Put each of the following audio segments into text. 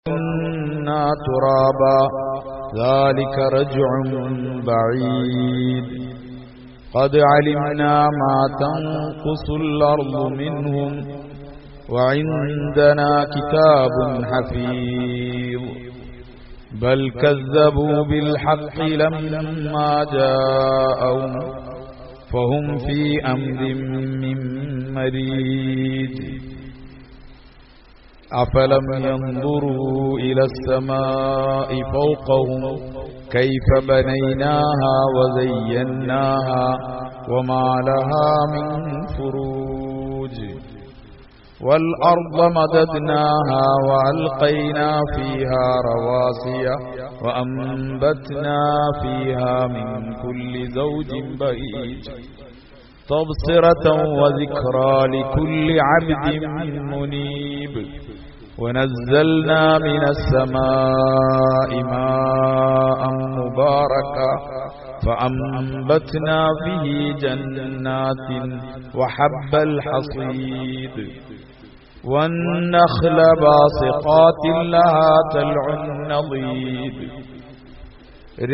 كنا ترابا ذلك رجع بعيد قد علمنا ما تنقص الأرض منهم وعندنا كتاب حفيظ بل كذبوا بالحق لما جاءهم فهم في أمر مريج أفلم ينظروا إلى السماء فوقهم كيف بنيناها وزيناها وما لها من فروج والأرض مددناها وألقينا فيها رواسي وأنبتنا فيها من كل زوج بهيج تبصرة وذكرى لكل عبد منيب ونزلنا من السماء ماء مباركا فأنبتنا به جنات وحب الحصيد والنخل باسقات لها طلع نضيد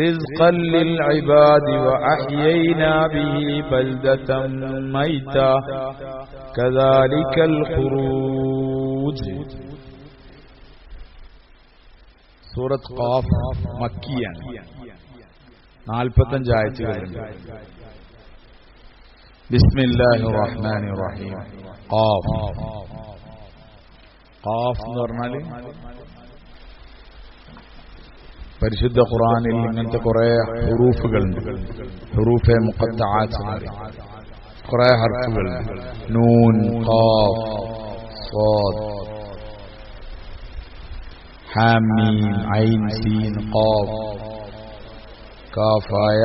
رزقا للعباد وأحيينا به بلدة ميتا كذلك الخروج. സൂറത്ത് ഖാഫ് മക്കിയാണ്. 45 ആയത്തുകളുണ്ട്. ബിസ്മില്ലാഹിർ റഹ്മാനിർ റഹീം. ഖാഫ് ഖാഫ് എന്ന് പറഞ്ഞാൽ പരിശുദ്ധ ഖുർആനിൽ ഇങ്ങനത്തെ കുറെ ഹുറൂഫുകളുണ്ട്. ഹുറൂഫെ മുഖത്തആത്ത്, കുറെ ഹർഫുകളുണ്ട്. നൂൻ, ഖാഫ്, സ്വാദ്, ഹാമീം, ഐൻ, സീൻ, ഖാഫ്, കാഫായ,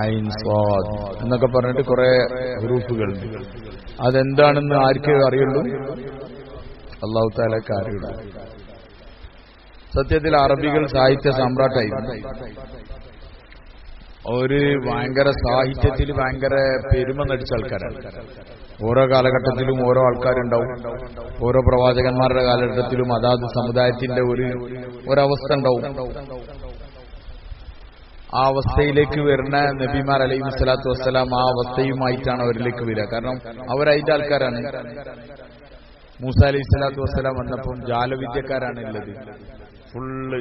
ഐൻ, സ്വാദ് എന്നൊക്കെ പറഞ്ഞിട്ട് കുറെ ഹുറൂഫുകളുണ്ട്. അതെന്താണെന്ന് ആർക്കേ അറിയുള്ളൂ? അല്ലാഹു തആലക്ക് അറിയുള്ളൂ. സത്യത്തിൽ അറബികൾ സാഹിത്യ സാമ്രാട്ടായിരുന്നു. ഒരു ഭയങ്കര സാഹിത്യത്തിൽ ഭയങ്കര പെരുമ നടിച്ച ആൾക്കാരാണ്. ഓരോ കാലഘട്ടത്തിലും ഓരോ ആൾക്കാരുണ്ടാവും. ഓരോ പ്രവാചകന്മാരുടെ കാലഘട്ടത്തിലും അതാത് സമുദായത്തിന്റെ ഒരവസ്ഥ ഉണ്ടാവും. ആ അവസ്ഥയിലേക്ക് വരുന്ന നബിമാർ അലൈഹി സ്വലാത്തു വസ്സലാം ആ അവസ്ഥയുമായിട്ടാണ് അവരിലേക്ക് വരിക. കാരണം അവരതിന്റെ ആൾക്കാരാണ്. മൂസ അലൈഹി സ്വലാത്തു വസ്സലാം വന്നപ്പം ജാലവിദ്യക്കാരാണ് ഉള്ളത്. ഫുള്ള്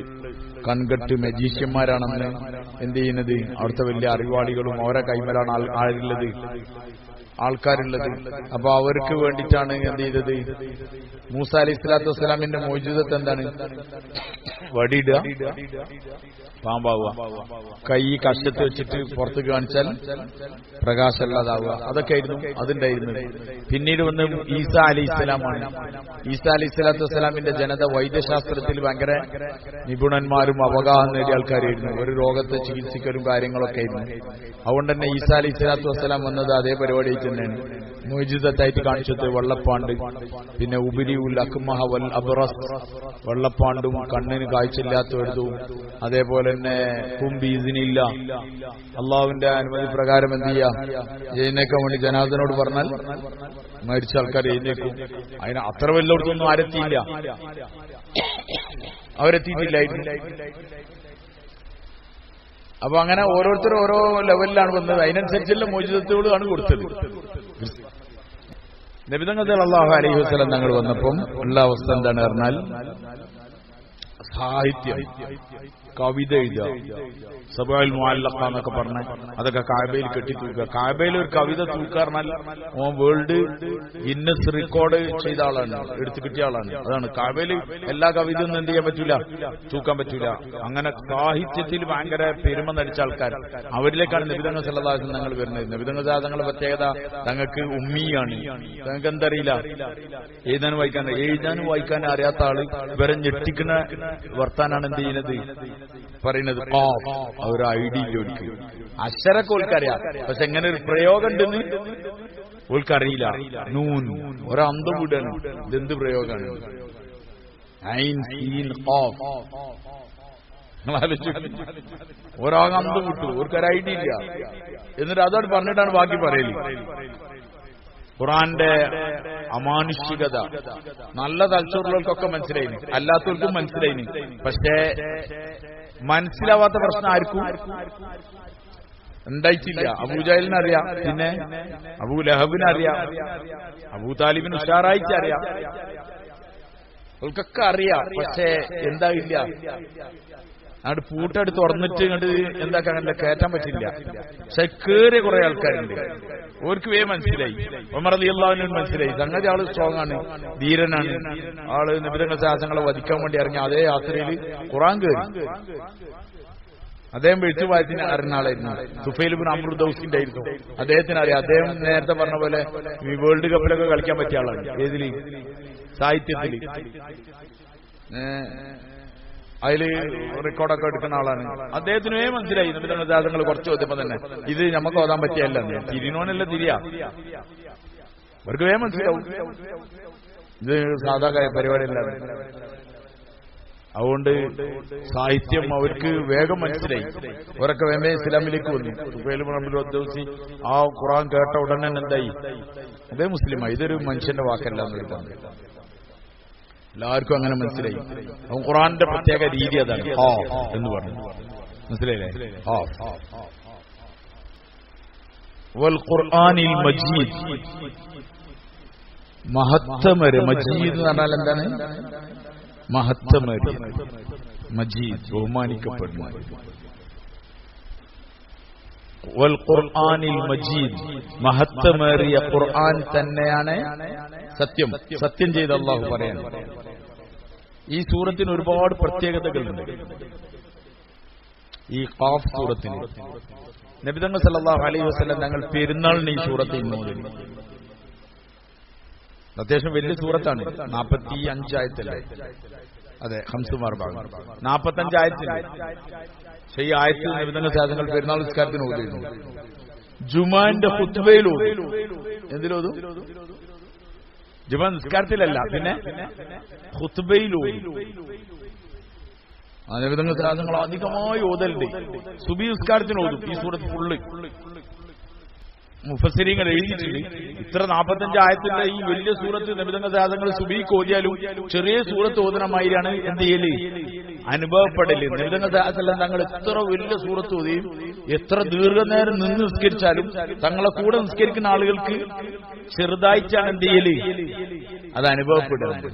കൺകെട്ട് മജീഷ്യന്മാരാണെന്ന് എന്ത് ചെയ്യുന്നത്? അവിടുത്തെ വലിയ അറിവാളികളും ഓരോ കൈമലാണ് ആൾക്കാരുള്ളത്. അപ്പൊ അവർക്ക് വേണ്ടിയിട്ടാണ് എന്ത് ചെയ്തത്? മൂസ അലൈഹി സ്വലാത്തു വസ്സലാമിന്റെ മോചിതത്ത് എന്താണ്? വടിയിടുക, പാമ്പാവുക, കൈ കഷ്ടത്ത് വെച്ചിട്ട് പുറത്ത് കാണിച്ചാൽ പ്രകാശമുള്ളതാവുക. അതൊക്കെ ആയിരുന്നു അതുണ്ടായിരുന്നത്. പിന്നീട് വന്ന് ഈസാ അലൈഹി സ്വലാമാണ്. ഈസാ അലൈഹി സ്വലാത്തു വസ്സലാമിന്റെ ജനത വൈദ്യശാസ്ത്രത്തിൽ ഭയങ്കര നിപുണന്മാരും അവഗാഹം നേടിയ ആൾക്കാരായിരുന്നു. ഒരു രോഗത്തെ ചികിത്സിക്കലും കാര്യങ്ങളൊക്കെ ആയിരുന്നു. അതുകൊണ്ട് തന്നെ ഈസാ അലൈഹി സ്വലാത്തു വസ്സലാം വന്നത് അതേ പരിപാടി തന്നെയാണ്. മോചിതത്തായിട്ട് കാണിച്ചത് വെള്ളപ്പാണ്ട്, പിന്നെ ഉബിരിഉൽ അക്മഹ വൽ അബ്റസ്, വെള്ളപ്പാണ്ടും കണ്ണിന് കാഴ്ചയില്ലാത്തവരുതും, അതേപോലെ തന്നെ കുംബീസിനില്ല, അള്ളാഹുവിന്റെ അനുമതി പ്രകാരം എന്ത് ചെയ്യാം, എഴുന്നേക്കാൻ വേണ്ടി ജനാദനോട് പറഞ്ഞാൽ മരിച്ച ആൾക്കാർ എഴുന്നേക്കും. അതിന് അത്ര വല്ലയിടത്തൊന്നും ആരെത്തിയില്ല, അവരെത്തിയിട്ടില്ലായിരുന്നു. അപ്പൊ അങ്ങനെ ഓരോരുത്തരും ഓരോ ലെവലിലാണ് വന്നത്. അതിനനുസരിച്ചുള്ള മോചിതത്തോടാണ് കൊടുത്തത്. നബി തങ്ങൾ സല്ലല്ലാഹു അലൈഹി വസല്ലം തങ്ങൾ വന്നപ്പം ഉള്ള അവസ്ഥ എന്താണ് പറഞ്ഞാൽ, സാഹിത്യം, കവിത എഴുതുക, സബഅൽ മുഅല്ലഖ എന്നൊക്കെ പറഞ്ഞ അതൊക്കെ കാബയിൽ കെട്ടി തൂക്കുക. കാബയിൽ ഒരു കവിത തൂക്കാറിനാൽ ഓൻ വേൾഡ് ഗിന്നസ് റെക്കോർഡ് ചെയ്ത ആളാണ്, എടുത്തു കിട്ടിയ ആളാണ്. അതാണ് കാബയിൽ എല്ലാ കവിതയൊന്നും എന്ത് ചെയ്യാൻ പറ്റൂല, തൂക്കാൻ പറ്റൂല. അങ്ങനെ സാഹിത്യത്തിൽ ഭയങ്കര പെരുമ നടിച്ച ആൾക്കാർ, അവരിലേക്കാണ് നബി തങ്ങൾ സല്ലല്ലാഹു അലൈഹി വസല്ലം തങ്ങൾ വരുന്നത്. നബി തങ്ങൾ തങ്ങളുടെ പ്രത്യേകത, തങ്ങൾക്ക് ഉമ്മിയാണ്. തങ്ങൾക്ക് എന്തറിയില്ല, എഴുതാനും വായിക്കാനും അറിയാത്ത ആള് ഇവരെ ഞെട്ടിക്കുന്ന വർത്താനാണ് എന്ത് ചെയ്യുന്നത്, പറയുന്നത്. ഒരു ഐഡിയ ഇല്ല, അക്ഷരൊക്കെ ഓൽക്കറിയാം, പക്ഷെ എങ്ങനെ ഒരു പ്രയോഗം ഉണ്ടെന്ന് ഓൽക്കറിയില്ല. നൂൻ ഒരന്തം വിടാണ്, ഇതെന്ത് പ്രയോഗമാണ്? ഐൻ, സീൻ, ഖാഫ്. ഒരാകന്തം വിട്ടു, ഓർക്കൊരു ഐഡിയ ഇല്ല. എന്നിട്ട് അതോട് പറഞ്ഞിട്ടാണ് ബാക്കി പറയല്. ഖുർആന്റെ അമാനുഷികത നല്ല തലച്ചോറുകൾക്കൊക്കെ മനസ്സിലായിന്, അല്ലാത്തവർക്കും മനസ്സിലായിന്. പക്ഷേ മനസ്സിലാവാത്ത പ്രശ്നം ആർക്കും ഉണ്ടായിട്ടില്ല. അബൂജഹലിനറിയാം, പിന്നെ അബൂ ലഹബിനറിയാം, അബൂ താലിബിന് ഉഷാറായിട്ടറിയാം, അവർക്കൊക്കെ അറിയാം. പക്ഷേ എന്താ ഇല്ല, അങ്ങോട്ട് പൂട്ടെടുത്ത് തുറന്നിട്ട് ഇങ്ങോട്ട് എന്താക്കാനല്ല കയറ്റാൻ പറ്റില്ല. പക്ഷെ കേറിയ കുറെ ആൾക്കാരുണ്ട്, ഓർക്ക് വേ മനസ്സിലായി. ഉമർ റളിയല്ലാഹു അൻഹു മനസ്സിലായി, സംഗതി ആള് സ്ട്രോങ് ആണ്, ധീരനാണ്, ആള് നബിതങ്ങളുടെ ശാസനങ്ങളെ വധിക്കാൻ വേണ്ടി ഇറങ്ങി അതേ യാത്രയിൽ ഖുർആൻ കയറി. അദ്ദേഹം എഴുത്തുവായത്തിന് അറിയുന്ന ആളായിരുന്നു. സുഫൈൽ ഇബ്നു അംർ ദൗസിന്റെ ആയിരുന്നു, അദ്ദേഹത്തിന് അറിയാം. അദ്ദേഹം നേരത്തെ പറഞ്ഞ പോലെ ഈ വേൾഡ് കപ്പിലൊക്കെ കളിക്കാൻ പറ്റിയ ആളാണ്. ഏതില്? സാഹിത്യത്തില്. അതില് റെക്കോർഡൊക്കെ എടുക്കുന്ന ആളാണ്. അദ്ദേഹത്തിനേ മനസ്സിലായി നബിതങ്ങളുടെ ശാസനങ്ങൾ കുറച്ച് ചോദ്യപ്പോ തന്നെ ഇത് നമുക്ക് ഓതാൻ പറ്റിയല്ല, തിരിനോനല്ല തിരിയാ, അവർക്ക് വേഗം മനസ്സിലാവും ഇത് സാധാ പരിപാടിയല്ല. അതുകൊണ്ട് സാഹിത്യം അവർക്ക് വേഗം മനസ്സിലായി. അവരൊക്കെ വേമേ ഇസ്ലാമിലേക്ക് വന്നു. സുഫൈൽ ഇബ്നു അംർ ദൗസി ആ ഖുർആൻ കേട്ട ഉടനെ എന്തായി, അതേ മുസ്ലിമായി. ഇതൊരു മനുഷ്യന്റെ വാക്കല്ല എന്നൊരുതാണ്. എല്ലാവർക്കും അങ്ങനെ മനസ്സിലായി. അവൻ ഖുർആന്റെ പ്രത്യേക രീതി അതാണ്, ഹാ എന്ന് പറഞ്ഞു. മനസ്സിലായില്ലേ? ഹാ വൽ ഖുർആനിൽ മജീദ്, മഹത്തമര്. മജീദ് എന്ന് പറഞ്ഞാൽ എന്താണ്? മഹത്തമര്, മജീദ് ബഹുമാനിക്കപ്പെടുന്നു. വൽ ഖുർആനിൽ മജീദ്, മഹത്തമേറിയ ഖുർആൻ തന്നെയാണ് സത്യം. സത്യം ചെയ്ത് അല്ലാഹു പറയാൻ. ഈ സൂറത്തിന് ഒരുപാട് പ്രത്യേകതകളുണ്ട്. ഈ ഖാഫ് സൂറത്തിന് നബി തങ്ങൾ സല്ലല്ലാഹു അലൈഹി വസല്ലം തങ്ങൾ പെരുന്നാളിന് ഈ സൂറത്ത് ഓതി. അത്യാവശ്യം വലിയ സൂറത്താണ്, 45 ആയത്തല്ലേ? അതെ, 45 ആയത്തില്ല. പക്ഷെ ഈ ആയത്തിൽ നബി തങ്ങൾ സാധനങ്ങൾ പെരുന്നാൾ നിസ്കാരത്തിന് ഓതിയിരുന്നു. ജുമാന്റെ ഖുത്ബയിൽ ഓതി. എന്തിലോതും? ജുമാ നിസ്കാരത്തിലല്ല, പിന്നെ ഖുത്ബയിൽ ഓതി. നബി തങ്ങൾ സാധനങ്ങൾ അധികമായി ഓതലുണ്ട്. സുബഹി നിസ്കാരത്തിന് ഓതും ഈ സൂറത്ത് ഫുള്ള്. മുഫസ്സിരീങ്ങൾ എഴുതിയിട്ടുണ്ട് ഇത്ര 45 ആയത്തിന്റെ ഈ വലിയ സൂറത്ത് നബിതങ്ങളുടെ സാധനങ്ങൾ സുബഹിക്ക് ഓതിയാലും ചെറിയ സൂറത്ത് ഓതനമായിട്ടാണ് എന്ത് ചെയ്യല്, അനുഭവപ്പെടല്. നബിതങ്ങളുടെ സാധനം തങ്ങൾ എത്ര വലിയ സൂറത്ത് ഓതിയും എത്ര ദീർഘനേരം നിന്ന് നിസ്കരിച്ചാലും തങ്ങളെ കൂടെ നിസ്കരിക്കുന്ന ആളുകൾക്ക് ചെറുതായിട്ടാണ് എന്ത് ചെയ്യല്, അത് അനുഭവപ്പെടുന്നത്.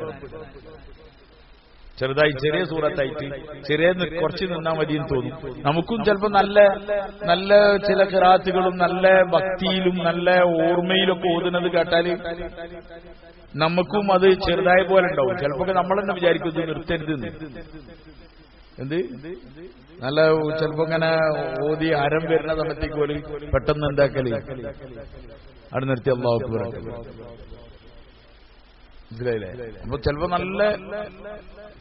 ചെറുതായി ചെറിയ സൂറത്തായിട്ട് ചെറിയ കുറച്ച് നിന്നാൽ മതിയെന്ന് തോന്നും. നമുക്കും ചിലപ്പോൾ നല്ല നല്ല ചില ഖിറാത്തുകളും നല്ല ഭക്തിയിലും നല്ല ഓർമ്മയിലൊക്കെ ഓതുന്നത് കേട്ടാല് നമുക്കും അത് ചെറുതായ പോലെ ഉണ്ടാവും. ചിലപ്പോ നമ്മൾ തന്നെ വിചാരിക്കും ഇത് നിർത്തരുതെന്ന്. എന്ത് നല്ല ചിലപ്പോ ഇങ്ങനെ ഓതി അരം വരുന്ന സമയത്തേക്ക് പോലും പെട്ടെന്ന് എന്താക്കല് അവിടെ നിർത്തി അല്ലാഹു അക്ബർ. മനസ്സിലായില്ലേ? അപ്പൊ ചിലപ്പോ നല്ല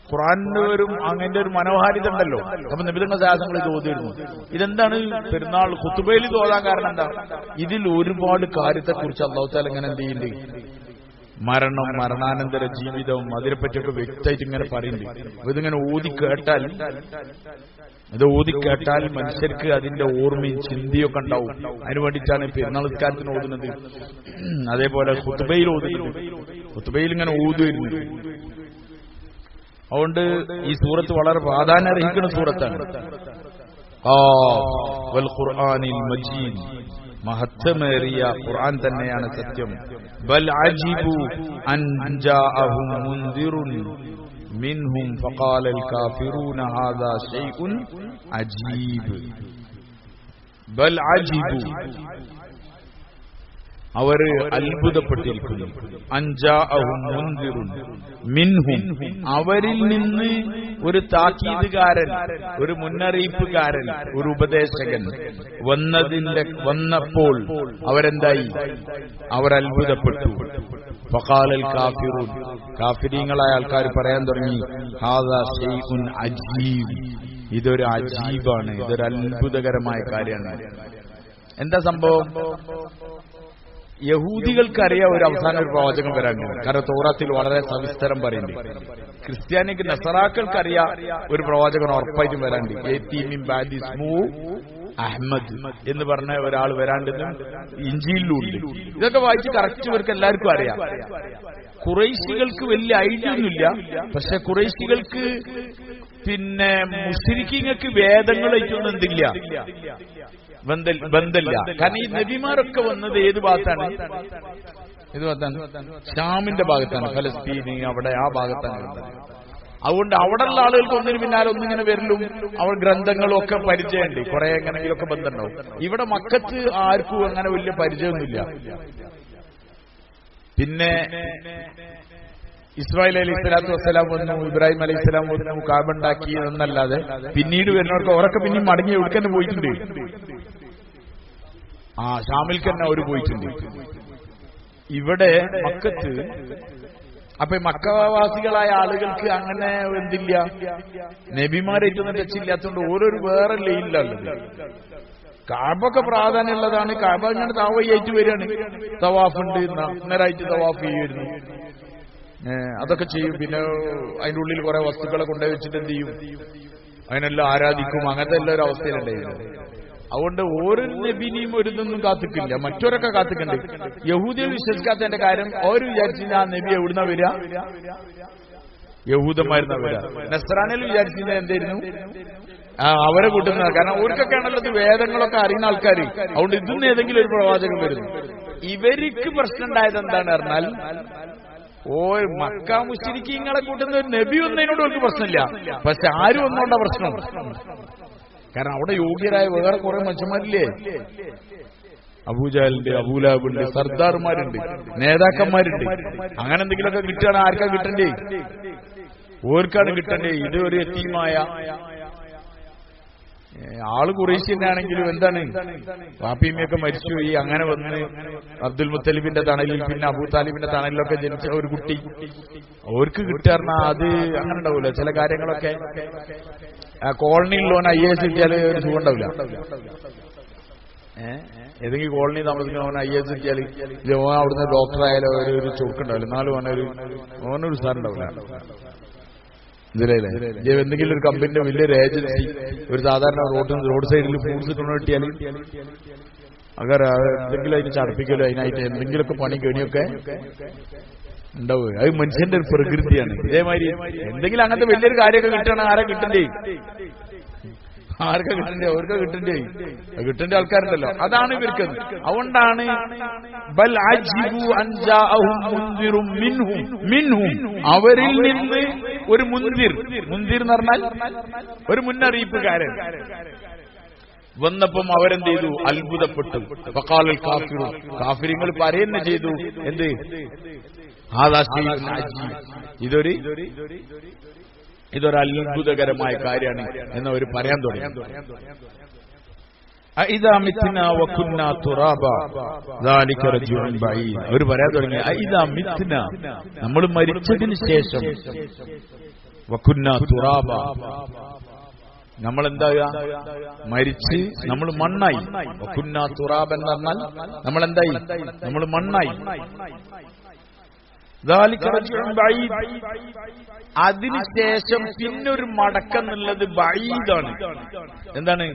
ഖുർആനിന് വരും അങ്ങനത്തെ ഒരു മനോഹാരിത ഉണ്ടല്ലോ. അപ്പൊ നബിതങ്ങളുടെ സാഹസങ്ങൾ ഇത് ഓതിയിരുന്നു. ഇതെന്താണ് പെരുന്നാൾ ഖുത്ബയിൽ ഇത് ഓതാൻ കാരണം എന്താ? ഇതിൽ ഒരുപാട് കാര്യത്തെക്കുറിച്ച് അല്ലാഹു തആല ഇങ്ങനെ എന്ത് ചെയ്യുന്നുണ്ട്, മരണം, മരണാനന്തര ജീവിതവും അതിനെപ്പറ്റിയൊക്കെ വ്യക്തമായിട്ട് ഇങ്ങനെ പറയുന്നുണ്ട്. അപ്പൊ ഇതിങ്ങനെ ഓതിക്കേട്ടാൽ മനുഷ്യർക്ക് അതിന്റെ ഓർമ്മയും ചിന്തയൊക്കെ ഉണ്ടാവും. അതിനു വേണ്ടിയിട്ടാണ് പെരുന്നാൾ നിസ്കാരത്തിന് ഓതുന്നത്. അതേപോലെ ഖുത്ബയിൽ ഓതുന്നത്, ഖുത്ബയിൽ ഇങ്ങനെ ഓതുവരുന്നു. അതുകൊണ്ട് ഈ സൂറത്ത് വളരെ പ്രാധാന്യം അർഹിക്കുന്ന സൂറത്താണ്. വൽ ഖുർആനിൽ മജീദ്, മഹത്വമേറിയ ഖുർആൻ തന്നെയാണ് സത്യം. ബൽ അജിബു അൻ ജാഅഹും മുൻദിറുൻ മിൻഹും ഫഖാലൽ കാഫിറൂന ഹാദാ ശൈഉൻ അജീബ്. ബൽ അജിബു, അവർ അത്ഭുതപ്പെട്ടിരിക്കുന്നു. അൻജാഅഹും മുൻദിറുൻ മിൻഹും, അവരിൽ നിന്ന് ഒരു താക്കീതുകാരൻ, ഒരു മുന്നറിയിപ്പുകാരൻ, ഒരു ഉപദേശകൻ വന്നപ്പോൾ അവരെന്തായി? അവർ അത്ഭുതപ്പെട്ടു. ഫഖാലൽ കാഫിറൂൻ, കാഫിരീങ്ങളായ ആൾക്കാർ പറയാൻ തുടങ്ങി, ഹാദാ ശൈഉൻ അജീബ്, ഇതൊരു അജീബാണ്, ഇതൊരു അത്ഭുതകരമായ കാര്യമാണ്. എന്താ സംഭവം? യഹൂദികൾക്കറിയാം ഒരു അവസാന ഒരു പ്രവാചകൻ വരാൻ, കാരണം തൗറാത്തിൽ വളരെ സവിസ്തരം പറയുന്നുണ്ട്. ക്രിസ്ത്യാനിക്ക് നസറാക്കൾക്കറിയാം ഒരു പ്രവാചകൻ ഉറപ്പായിട്ടും വരാണ്ട്. അഹ്മദ് എന്ന് പറഞ്ഞ ഒരാൾ വരാണ്ടെന്നും ഇഞ്ചിയിലുണ്ട്. ഇതൊക്കെ വായിച്ച് കറക്റ്റ് ഇവർക്ക് എല്ലാവർക്കും അറിയാം. ഖുറൈശികൾക്ക് വലിയ ഐഡിയ ഒന്നുമില്ല. പക്ഷെ ഖുറൈശികൾക്ക് പിന്നെ മുശ്രിക്കീങ്ങൾക്ക് വേദങ്ങളായിട്ടൊന്നും എന്തില്ല, ബന്ധമില്ല. കാരണം ഈ നബിമാരൊക്കെ വന്നത് ഏത് ഭാഗത്താണ്? ഏത് ഭാഗത്താണ്? ഷാമിന്റെ ഭാഗത്താണ്, ഫലസ്തീന്, അവിടെ ആ ഭാഗത്താണ്. അതുകൊണ്ട് അവിടെയുള്ള ആളുകൾക്ക് ഒന്നിന് പിന്നാലെ ഒന്നിങ്ങനെ വരലും അവർ ഗ്രന്ഥങ്ങളും ഒക്കെ പരിചയമുണ്ട്, കുറെ എങ്ങനെയെങ്കിലുമൊക്കെ ബന്ധമുണ്ടാവും. ഇവിടെ മക്കത്ത് ആർക്കും അങ്ങനെ വലിയ പരിചയമൊന്നുമില്ല. പിന്നെ ഇസ്മായിൽ അലൈഹി സ്വലാത്തു വസ്സലാം വന്നു, ഇബ്രാഹിം അലൈഹി സ്വലാം വന്നു, കാബ ഉണ്ടാക്കി എന്നല്ലാതെ പിന്നീട് വരുന്നവർക്ക് അവരൊക്കെ പിന്നെയും മടങ്ങി എവിടെ തന്നെ പോയിട്ടുണ്ട്. ഷാമിൽക്ക് തന്നെ അവർ പോയിട്ടുണ്ട്. ഇവിടെ മക്കത്ത് അപ്പൊ മക്കവാസികളായ ആളുകൾക്ക് അങ്ങനെ എന്തില്ല, നബിമാരായിട്ടൊന്നും ടച്ചില്ലാത്തതുകൊണ്ട് ഓരോരു വേറെ ലൈനിലുള്ളത്. കാബൊക്കെ പ്രാധാന്യമുള്ളതാണ്. കാബ ഇങ്ങനെ താവയ്യായിട്ട് വരികയാണ്, തവാഫുണ്ട്, നേരായിട്ട് തവാഫ് ചെയ്യുമായിരുന്നു, അതൊക്കെ ചെയ്യും. പിന്നെ അതിന്റെ ഉള്ളിൽ കുറെ വസ്തുക്കളെ കൊണ്ടുപോയി വെച്ചിട്ട് എന്ത് ചെയ്യും, അതിനെല്ലാം ആരാധിക്കും. അങ്ങനത്തെ എല്ലാ ഒരു അവസ്ഥയിലുണ്ടായിരുന്നു. അതുകൊണ്ട് ഓരോ നബിനെയും ഒരു ഇതൊന്നും കാത്തിക്കില്ല, മറ്റവരൊക്കെ കാത്തിക്കുന്നുണ്ട്. യഹൂദിയെ വിശ്വസിക്കാത്തതിന്റെ കാര്യം അവർ വിചാരിച്ചില്ല ആ നബി എവിടുന്ന വരിക, യഹൂദന്മാരുന്ന വരിക. നസ്രാനിൽ വിചാരിച്ചില്ല എന്തായിരുന്നു, അവരെ കൂട്ടുന്ന. കാരണം അവർക്കൊക്കെ ആണല്ലോ ഇത് വേദങ്ങളൊക്കെ അറിയുന്ന ആൾക്കാർ. അതുകൊണ്ട് ഇതിന്ന് ഏതെങ്കിലും ഒരു പ്രവാചകൻ വരുന്നു. ഇവർക്ക് പ്രശ്നം ഉണ്ടായത് എന്താണ് പറഞ്ഞാൽ, മക്ക മുശ്രിക്കീങ്ങളെ കൂട്ടുന്ന ഒരു നബി ഒന്നതിനോട് അവർക്ക് പ്രശ്നമില്ല. പക്ഷെ ആരും ഒന്നുകൊണ്ട പ്രശ്നം. കാരണം അവിടെ യോഗ്യരായ വേറെ കുറെ മനുഷ്യന്മാരില്ലേ, അബൂജഹലുണ്ട്, അബൂലഹബുണ്ട്, സർദാർമാരുണ്ട്, നേതാക്കന്മാരുണ്ട്. അങ്ങനെ എന്തെങ്കിലുമൊക്കെ കിട്ടുകയാണ് ആർക്കാ കിട്ടണ്ടേ? ഓർക്കാണ് കിട്ടണ്ടേ. ഇത് ഒരു യതീമായ ആള് ഖുറൈശി തന്നെയാണെങ്കിലും എന്താണ്, വാപ്പിയമ്മയൊക്കെ മരിച്ചുപോയി. അങ്ങനെ വന്ന് അബ്ദുൽ മുത്തലിബിന്റെ തണലിൽ പിന്നെ അബൂ താലിബിന്റെ തണലിലൊക്കെ ജനിച്ച ഒരു കുട്ടി, അവർക്ക് കിട്ടാറുണ്ട്. അത് അങ്ങനെ ഉണ്ടാവൂല. ചില കാര്യങ്ങളൊക്കെ കോളനിയിൽ ലോൺ IAS കിട്ടിയാൽ ഒരു സുഖം ഉണ്ടാവില്ല. ഏതെങ്കിലും കോളനി താമസിക്കുന്ന IAS കിട്ടിയാൽ അവിടുന്ന് ഡോക്ടറായാലും ഒരു ചുരുക്കുണ്ടാവില്ല. എന്നാലും ഓനൊരു സാർ ഉണ്ടാവില്ല. ഇതിലല്ലേ എന്തെങ്കിലും ഒരു കമ്പനിന്റെ വലിയൊരു ഏജൻസി ഒരു സാധാരണ റോഡ് സൈഡിൽ ഫ്രൂട്ട്സ് കൊണ്ടു കിട്ടിയാൽ അഗർ എന്തെങ്കിലും അതിന് ചടപ്പിക്കലോ അതിനായിട്ട് എന്തെങ്കിലുമൊക്കെ പണി കെണിയൊക്കെ ഉണ്ടാവുക. അത് മനുഷ്യന്റെ ഒരു പ്രകൃതിയാണ്. ഇതേമാതിരി എന്തെങ്കിലും അങ്ങനത്തെ വലിയൊരു കാര്യമൊക്കെ കിട്ടണം. ആരാ കിട്ടണ്ടേ? ആർക്കാ കിട്ടണ്ടേ? അവർക്ക് കിട്ടണ്ടേ? കിട്ടേണ്ട ആൾക്കാരുണ്ടല്ലോ. അതാണ് ഇവർക്ക്. അതുകൊണ്ടാണ് ബൽ അജിബു അൻ ജാഅഹും മുൻദിറും മിൻഹും, അവരിൽ നിന്ന് ഒരു മുൻദിർ എന്ന് പറഞ്ഞാൽ ഒരു മുന്നറിയിപ്പുകാരൻ വന്നപ്പം അവരെന്ത് ചെയ്തു? അത്ഭുതപ്പെട്ടു. വഖാലൽ കാഫിറൂൻ, കാഫിറുകൾ പറയുന്ന ചെയ്തു എന്ത്? ഇതൊരു അത്ഭുതകരമായ കാര്യമാണ് എന്നവർ പറയാൻ തുടങ്ങി. അഇദാ മിത്നാ വകുന്നാ തുറാബ ദാലിക റജുഉൻ ബഈദ്. അവർ പറയാൻ തുടങ്ങി, അഇദാ മിത്നാ, നമ്മൾ മരിച്ചതിന് ശേഷം, വകുന്നാ തുറാബ, നമ്മളെന്താകുക? മരിച്ച് നമ്മൾ മണ്ണായി. വകുന്നാ തുറാബ എന്ന് പറഞ്ഞാൽ നമ്മളെന്തായി? നമ്മൾ മണ്ണായി. അതിനുശേഷം പിന്നൊരു മടക്കെന്നുള്ളത് ബഈദാണ്. എന്താണ്?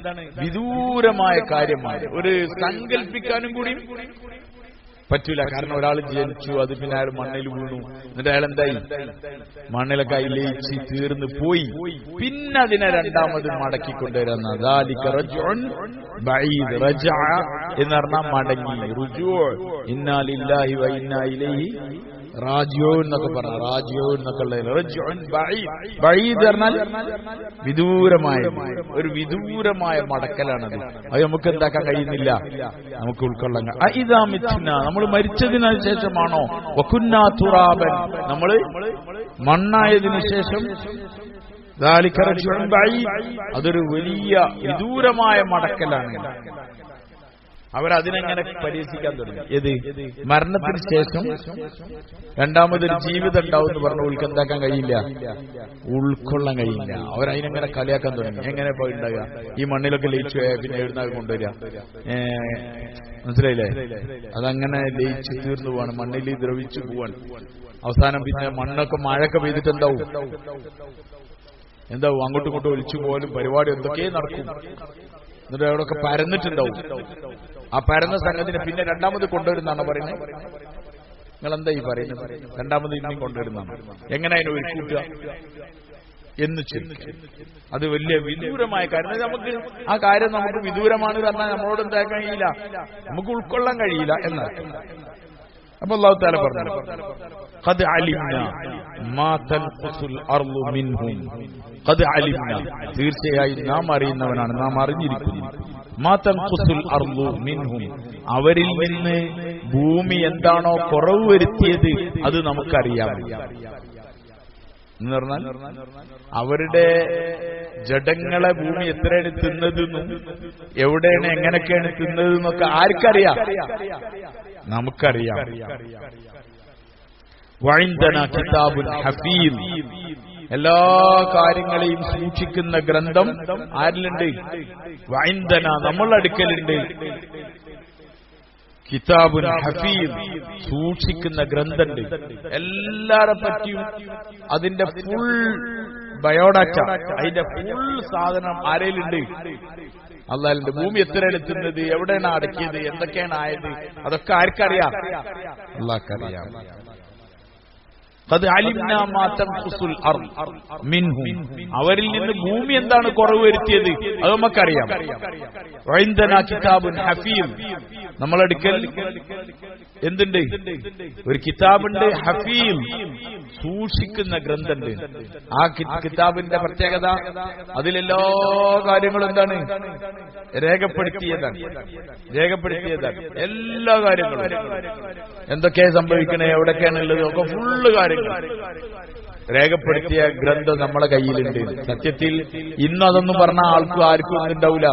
വിദൂരമായ കാര്യമാണ്. ഒരു സങ്കല്പിക്കാനും കൂടി പറ്റൂല. കാരണം ഒരാൾ ജനിച്ചു, അത് പിന്നെ അയാൾ മണ്ണിൽ വീണു, എന്നിട്ട് അയാൾ എന്തായി? മണ്ണിലൊക്കെ ലയിച്ച് തീർന്നു പോയി. പിന്നെ അതിനെ രണ്ടാമത് മടക്കിക്കൊണ്ടുവരുന്ന എന്ന് പറഞ്ഞാൽ മടങ്ങി. റുജൂ, ഇന്നാ ലില്ലാഹി വ ഇന്നാ ഇലൈഹി റാജിഊൻ എന്നൊക്കെ പറഞ്ഞു. റാജിഊൻ എന്നൊക്കെ പറഞ്ഞാൽ വിദൂരമായ ഒരു വിദൂരമായ മടക്കലാണത്. അത് നമുക്ക് എന്താക്കാൻ കഴിയുന്നില്ല, നമുക്ക് ഉൾക്കൊള്ളാൻ. ഇതാ മിഥ്ന, നമ്മൾ മരിച്ചതിനു ശേഷമാണോ? വകുന്നാ തുറാബൻ, നമ്മൾ മണ്ണായതിനു ശേഷം. അതൊരു വലിയ വിദൂരമായ മടക്കലാണ്. അവരതിനെങ്ങനെ പരിഹസിക്കാൻ തുടങ്ങി. ഏത്? മരണത്തിന് ശേഷം രണ്ടാമതൊരു ജീവിതം ഉണ്ടാവും എന്ന് പറഞ്ഞ ഉൾക്കെന്താക്കാൻ കഴിയില്ല, ഉൾക്കൊള്ളാൻ കഴിയില്ല. അവരതിനെങ്ങനെ കളിയാക്കാൻ തുടങ്ങി. എങ്ങനെ പോയി ഉണ്ടാകുക? ഈ മണ്ണിലൊക്കെ ലയിച്ചു പിന്നെ എഴുന്നാൾ കൊണ്ടുവരിക. മനസ്സിലായില്ലേ? അതങ്ങനെ ലയിച്ച് തീർന്നു പോവാണ്, മണ്ണിൽ ദ്രവിച്ചു പോവാണ്. അവസാനം പിന്നെ മണ്ണൊക്കെ മഴയൊക്കെ പെയ്തിട്ട് എന്താവും? അങ്ങോട്ടും ഇങ്ങോട്ടും ഒലിച്ചു പോലും പരിപാടി എന്തൊക്കെ നടക്കും. എന്നിട്ട് അവിടെയൊക്കെ പരന്നിട്ടുണ്ടാവും. ആ പരന്ന സംഗതിനെ പിന്നെ രണ്ടാമത് കൊണ്ടുവരുന്നാണ് പറയുന്നത്. നിങ്ങൾ എന്താ ഈ പറയുന്നത്? രണ്ടാമത് ഇനിയും കൊണ്ടുവരുന്നതാണ്. എങ്ങനെ അതിനെ ഒരുക്കൂട്ടുക എന്ന് ചിന്തിക്കും. അത് വലിയ വിദൂരമായ കാര്യം. നമുക്ക് ആ കാര്യം നമുക്ക് വിദൂരമാണ് പറഞ്ഞാൽ നമ്മളോട് എന്താക്കാൻ കഴിയില്ല, നമുക്ക് ഉൾക്കൊള്ളാൻ കഴിയില്ല എന്നാണ്. അപ്പൊ അല്ലാഹു തആല പറഞ്ഞു, ഖദ് അലിംനാ മാ തൻഖുസുൽ അർളു മിൻഹും. ഖദ് അലിംനാ, തീർച്ചയായും നാം അറിയുന്നവനാണ്, നാം അറിഞ്ഞിരിക്കുന്നു. മാ തൻഖുസുൽ അർളു മിൻഹും, അവരിൽ നിന്ന് ഭൂമി എന്താണോ കുറവ് വരുത്തിയത് അത് നമുക്കറിയാം എന്ന് പറഞ്ഞാൽ അവരുടെ ജഡങ്ങളെ ഭൂമി എത്രയാണ് തിന്നതെന്നും എവിടെയാണ് എങ്ങനെയൊക്കെയാണ് തിന്നതെന്നൊക്കെ ആർക്കറിയാം? നമുക്കറിയാം. വഇൻദനാ കിതാബുൻ ഹഫീദ്, എല്ലാ കാര്യങ്ങളെയും സൂക്ഷിക്കുന്ന ഗ്രന്ഥം ആരിലുണ്ട്? വഇൻദനാ, നമ്മളുടെ അടുക്കലുണ്ട്. കിതാബുൻ ഹഫീദ്, സൂക്ഷിക്കുന്ന ഗ്രന്ഥണ്ട്. എല്ലാരെ പറ്റിയും അതിന്റെ ഫുൾ ബയോഡാറ്റ, അതിന്റെ ഫുൾ സാധനം ആരേലുണ്ട്? അല്ലാഹുവിന്റെ. ഭൂമി എത്രയാണ് എത്തുന്നത്, എവിടെയാണ് അടക്കിയത്, എന്തൊക്കെയാണ് ആയത്, അതൊക്കെ ആർക്കറിയാം? അല്ലാഹുക്കറിയാം. ഖദ് അലിംനാ മാ തൻഖുസുൽ അർള് മിൻഹും, അവരിൽ നിന്ന് ഭൂമി എന്താണ് കുറവ് വരുത്തിയത് അത് നമുക്കറിയാം. വഇൻദനാ കിതാബുൻ ഹഫീദ്, നമ്മളടുക്കൽ എന്തുണ്ട്? ഒരു കിതാബുണ്ട്, ഹഫീദ്, സൂക്ഷിക്കുന്ന ഗ്രന്ഥമുണ്ട്. ആ കിതാബിന്റെ പ്രത്യേകത അതിലെല്ലാ കാര്യങ്ങളും എന്താണ്? രേഖപ്പെടുത്തിയതാണ്. എല്ലാ കാര്യങ്ങളും എന്തൊക്കെയാണ് സംഭവിക്കണേ, എവിടൊക്കെയാണുള്ളത് ഒക്കെ ഫുള്ള് കാര്യങ്ങൾ രേഖപ്പെടുത്തിയ ഗ്രന്ഥം നമ്മളെ കയ്യിലുണ്ട്. സത്യത്തിൽ ഇന്ന് അതൊന്നും പറഞ്ഞ ആർക്കും ഒന്നും ഉണ്ടാവില്ല,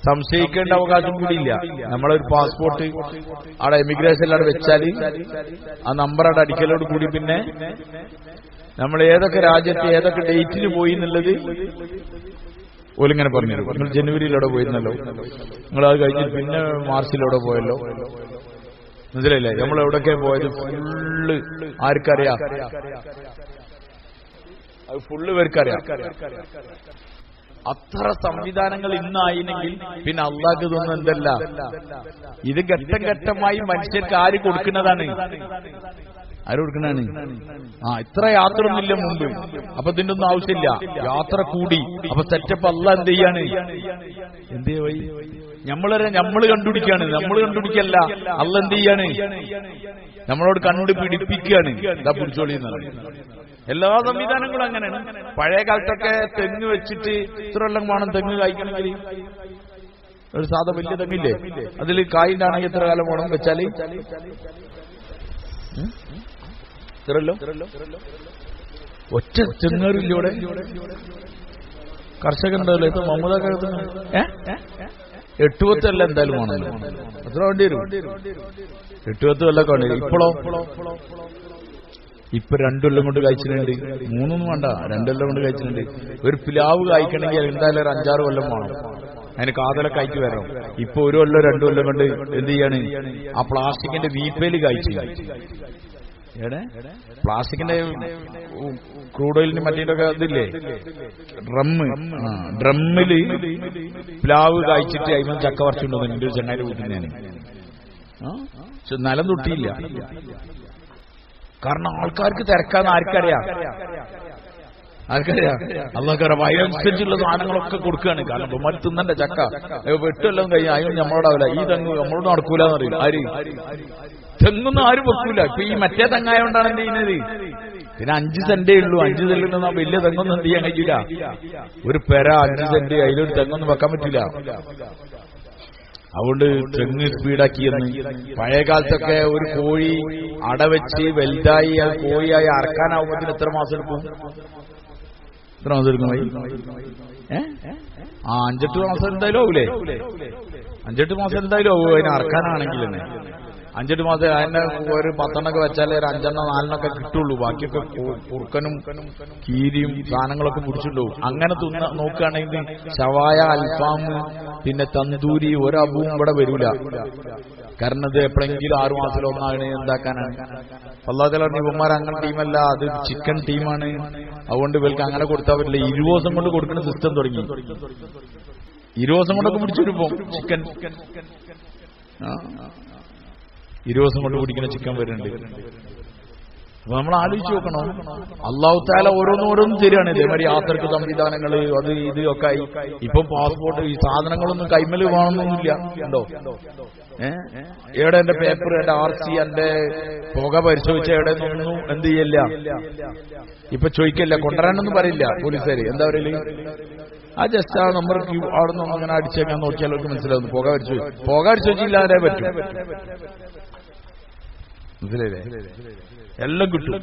സംശയിക്കേണ്ട അവകാശം കൂടിയില്ല. നമ്മളൊരു പാസ്പോർട്ട് അവിടെ എമിഗ്രേഷനിലവിടെ വെച്ചാൽ ആ നമ്പർ അവിടെ അടിക്കലോട് കൂടി പിന്നെ നമ്മൾ ഏതൊക്കെ രാജ്യത്ത് ഏതൊക്കെ ഡേറ്റിന് പോയി എന്നുള്ളത് ഓലിങ്ങനെ പറഞ്ഞു. നിങ്ങൾ ജനുവരിയിലൂടെ പോയിരുന്നല്ലോ, നിങ്ങൾ അത് കഴിഞ്ഞ് പിന്നെ മാർച്ചിലൂടെ പോയല്ലോ, മനസ്സിലായില്ലേ? നമ്മൾ എവിടൊക്കെ പോയത് ഫുള്ള് ആർക്കറിയാം? അത് ഫുള്ള് പേർക്കറിയാം. അത്ര സംവിധാനങ്ങൾ ഇന്നായില്ലെങ്കിൽ പിന്നെ അള്ളാഹ്ക്ക് തോന്നുന്നു എന്തല്ല, ഇത് ഘട്ടം ഘട്ടമായി മനുഷ്യർക്ക് ആര് കൊടുക്കുന്നതാണ്? ആര് കൊടുക്കുന്നതാണ്? ഇത്ര യാത്ര ഒന്നുമില്ല മുമ്പ്, അപ്പൊ ഇതിന്റെ ഒന്നും ആവശ്യമില്ല. യാത്ര കൂടി, അപ്പൊ സെറ്റപ്പ് അള്ളാഹ് എന്ത് ചെയ്യാണ്? എന്തേ വൈ നമ്മള് കണ്ടുപിടിക്കാണ്. നമ്മൾ കണ്ടുപിടിക്കല്ല, അള്ളാഹ് എന്ത് ചെയ്യാണ്? നമ്മളോട് കണ്ടുപിടിപ്പിക്കുകയാണ്. ഇതാ പിടിച്ചോളി എന്നാണ്. എല്ലാ സംവിധാനങ്ങളും അങ്ങനെയാണ്. പഴയ കാലത്തൊക്കെ തെങ്ങ് വെച്ചിട്ട് ഇത്ര എല്ലാം വേണം തെങ്ങ് കായ്ക്കണമെങ്കിൽ. ഒരു സാധാ വലിയ തെങ്ങില്ലേ, അതിൽ കായിണ്ടാണെങ്കിൽ എത്ര കാലം വേണം വെച്ചാല്? ഇത്രല്ലോ ഒറ്റ തെങ്ങേറില്ലൂടെ കർഷകൻ ഉണ്ടാവില്ല. ഇത് മമ്മൂദൊക്കെ 8-10 കൊല്ലം എന്തായാലും വേണമല്ലോ. എത്ര വേണ്ടി വരും? 8-10 കൊല്ലമൊക്കെ വേണ്ടി വരും. ഇപ്പൊ 2 കൊല്ലം കൊണ്ട് കഴിച്ചിട്ടുണ്ട്. 3 വേണ്ട, 2 കൊല്ലം കൊണ്ട് കഴിച്ചിട്ടുണ്ട്. ഒരു പ്ലാവ് കായ്ക്കണമെങ്കിൽ എന്തായാലും ഒരു 5-6 കൊല്ലം വേണം. അതിന് കാതലൊക്കെ ആയിട്ട് വരണം. ഇപ്പൊ 1 കൊല്ലം 2 കൊല്ലം കൊണ്ട് എന്ത് ചെയ്യാണ്? ആ പ്ലാസ്റ്റിക്കിന്റെ വീപ്പേല് കായ്ച്ചു. പ്ലാസ്റ്റിക്കിന്റെ ക്രൂഡ് ഓയിലിന് മറ്റേതൊക്കെ ഇതില്ലേ, ഡ്രമ്മില് പ്ലാവ് കായ്ച്ചിട്ട് അതിന് ചക്ക പറിച്ചുണ്ടോ എന്റെ ഒരു ചെങ്ങായിട്ട് കൂട്ടുന്നതാണ്. നിലം തൊട്ടിയില്ല. കാരണം ആൾക്കാർക്ക് തിരക്കാന്ന് ആർക്കറിയാം? അള്ളാഹ്ക്കറിയാം. അതിനനുസരിച്ചുള്ള സാധനങ്ങളൊക്കെ കൊടുക്കുകയാണ്. കാരണം ബൊമ്മാര് തിന്നണ്ട ചക്ക 8 കൊല്ലം കഴിഞ്ഞാൽ അതിനും നമ്മളോടാവില്ല. ഈ തെങ്ങ് നമ്മളോട് നടക്കൂലെന്ന് അറിയില്ല. ആര് തെങ്ങൊന്നും ആരും വെക്കൂല. ഇപ്പൊ ഈ മറ്റേ തെങ്ങായോണ്ടാണ് എന്ത് ചെയ്യുന്നത്? പിന്നെ 5 സെന്റേ ഉള്ളൂ. 5 സെന്റിൽ വലിയ തെങ്ങൊന്നും എന്ത് ചെയ്യാൻ കഴിയില്ല. ഒരു പെര 5 സെന്റ്, അതിലൊരു തെങ്ങൊന്നും വെക്കാൻ പറ്റില്ല. അതുകൊണ്ട് തെങ്ങ് സ്പീഡാക്കിയെന്ന്. പഴയ കാലത്തൊക്കെ ഒരു കോഴി അടവെച്ച് വലുതായി അത് കോഴിയായി അറക്കാനാവുമ്പത്തിന് എത്ര മാസം എടുക്കും? എത്ര മാസം എടുക്കും? 5-8 മാസം എന്തായാലും ആവൂലേ? 5-8 മാസം എന്തായാലും ആവും അതിനെ അറക്കാനാണെങ്കിൽ തന്നെ. 5-8 മാസം അതിനെ ഒരു 10 വെച്ചാലേ ഒരു 5-4 കിട്ടുള്ളൂ. ബാക്കിയൊക്കെ കുറുക്കനും കീരിയും സാധനങ്ങളൊക്കെ പിടിച്ചിട്ടുണ്ടാവും. അങ്ങനെ നോക്കുകയാണെങ്കിൽ ഷവായ, അൽഫാം, പിന്നെ തന്തൂരി ഒരബുവും ഇവിടെ വരൂല. കാരണം ഇത് എപ്പോഴെങ്കിലും 6 മാസത്തിൽ ഒന്നാണ് എന്താക്കാനാണ്. അല്ലാഹു തആല ഇവന്മാർ അങ്ങനെ ടീമല്ല, അത് ചിക്കൻ ടീമാണ്. അതുകൊണ്ട് ഇവർക്ക് അങ്ങനെ കൊടുത്താൽ പറ്റില്ല. 20 ദിവസം കൊണ്ട് കൊടുക്കുന്ന സിസ്റ്റം തുടങ്ങി. 20 ദിവസം കൊണ്ടൊക്കെ പിടിച്ചിരിപ്പോ ചിക്കൻ. 20 ദിവസം കൊണ്ട് പിടിക്കുന്ന ചിക്കൻ വരുന്നുണ്ട്. അപ്പൊ നമ്മൾ ആലോചിച്ച് നോക്കണം, അല്ലാഹു തആല ഓരോന്നും ശരിയാണ്. ഇതേമാതിരി യാത്രക്ക് സംവിധാനങ്ങൾ അത് ഇത് ഒക്കെ ആയി. ഇപ്പം പാസ്പോർട്ട് ഈ സാധനങ്ങളൊന്നും കൈമൽ വേണമെന്നൊന്നുമില്ല. ഉണ്ടോ? എവിടെ എന്റെ പേപ്പർ, എന്റെ RC, എന്റെ പുക പരിശോധിച്ച എവിടെ നിന്നൊന്നും എന്ത് ചെയ്യല്ല, ഇപ്പൊ ചോദിക്കല്ല, കൊണ്ടുവരാനൊന്നും പറയില്ല പോലീസുകാര്. എന്താ പറയല്? ആ ജസ്റ്റ് ആ നമ്പർ അവിടെ നിന്ന് അങ്ങനെ അടിച്ചേക്കാൻ നോക്കിയാൽ അവർക്ക് മനസ്സിലാവുന്നു. പുക പരിശോധിച്ചില്ലാതെ പറ്റും. മനസ്സിലായില്ലേ? എല്ലാം കിട്ടും,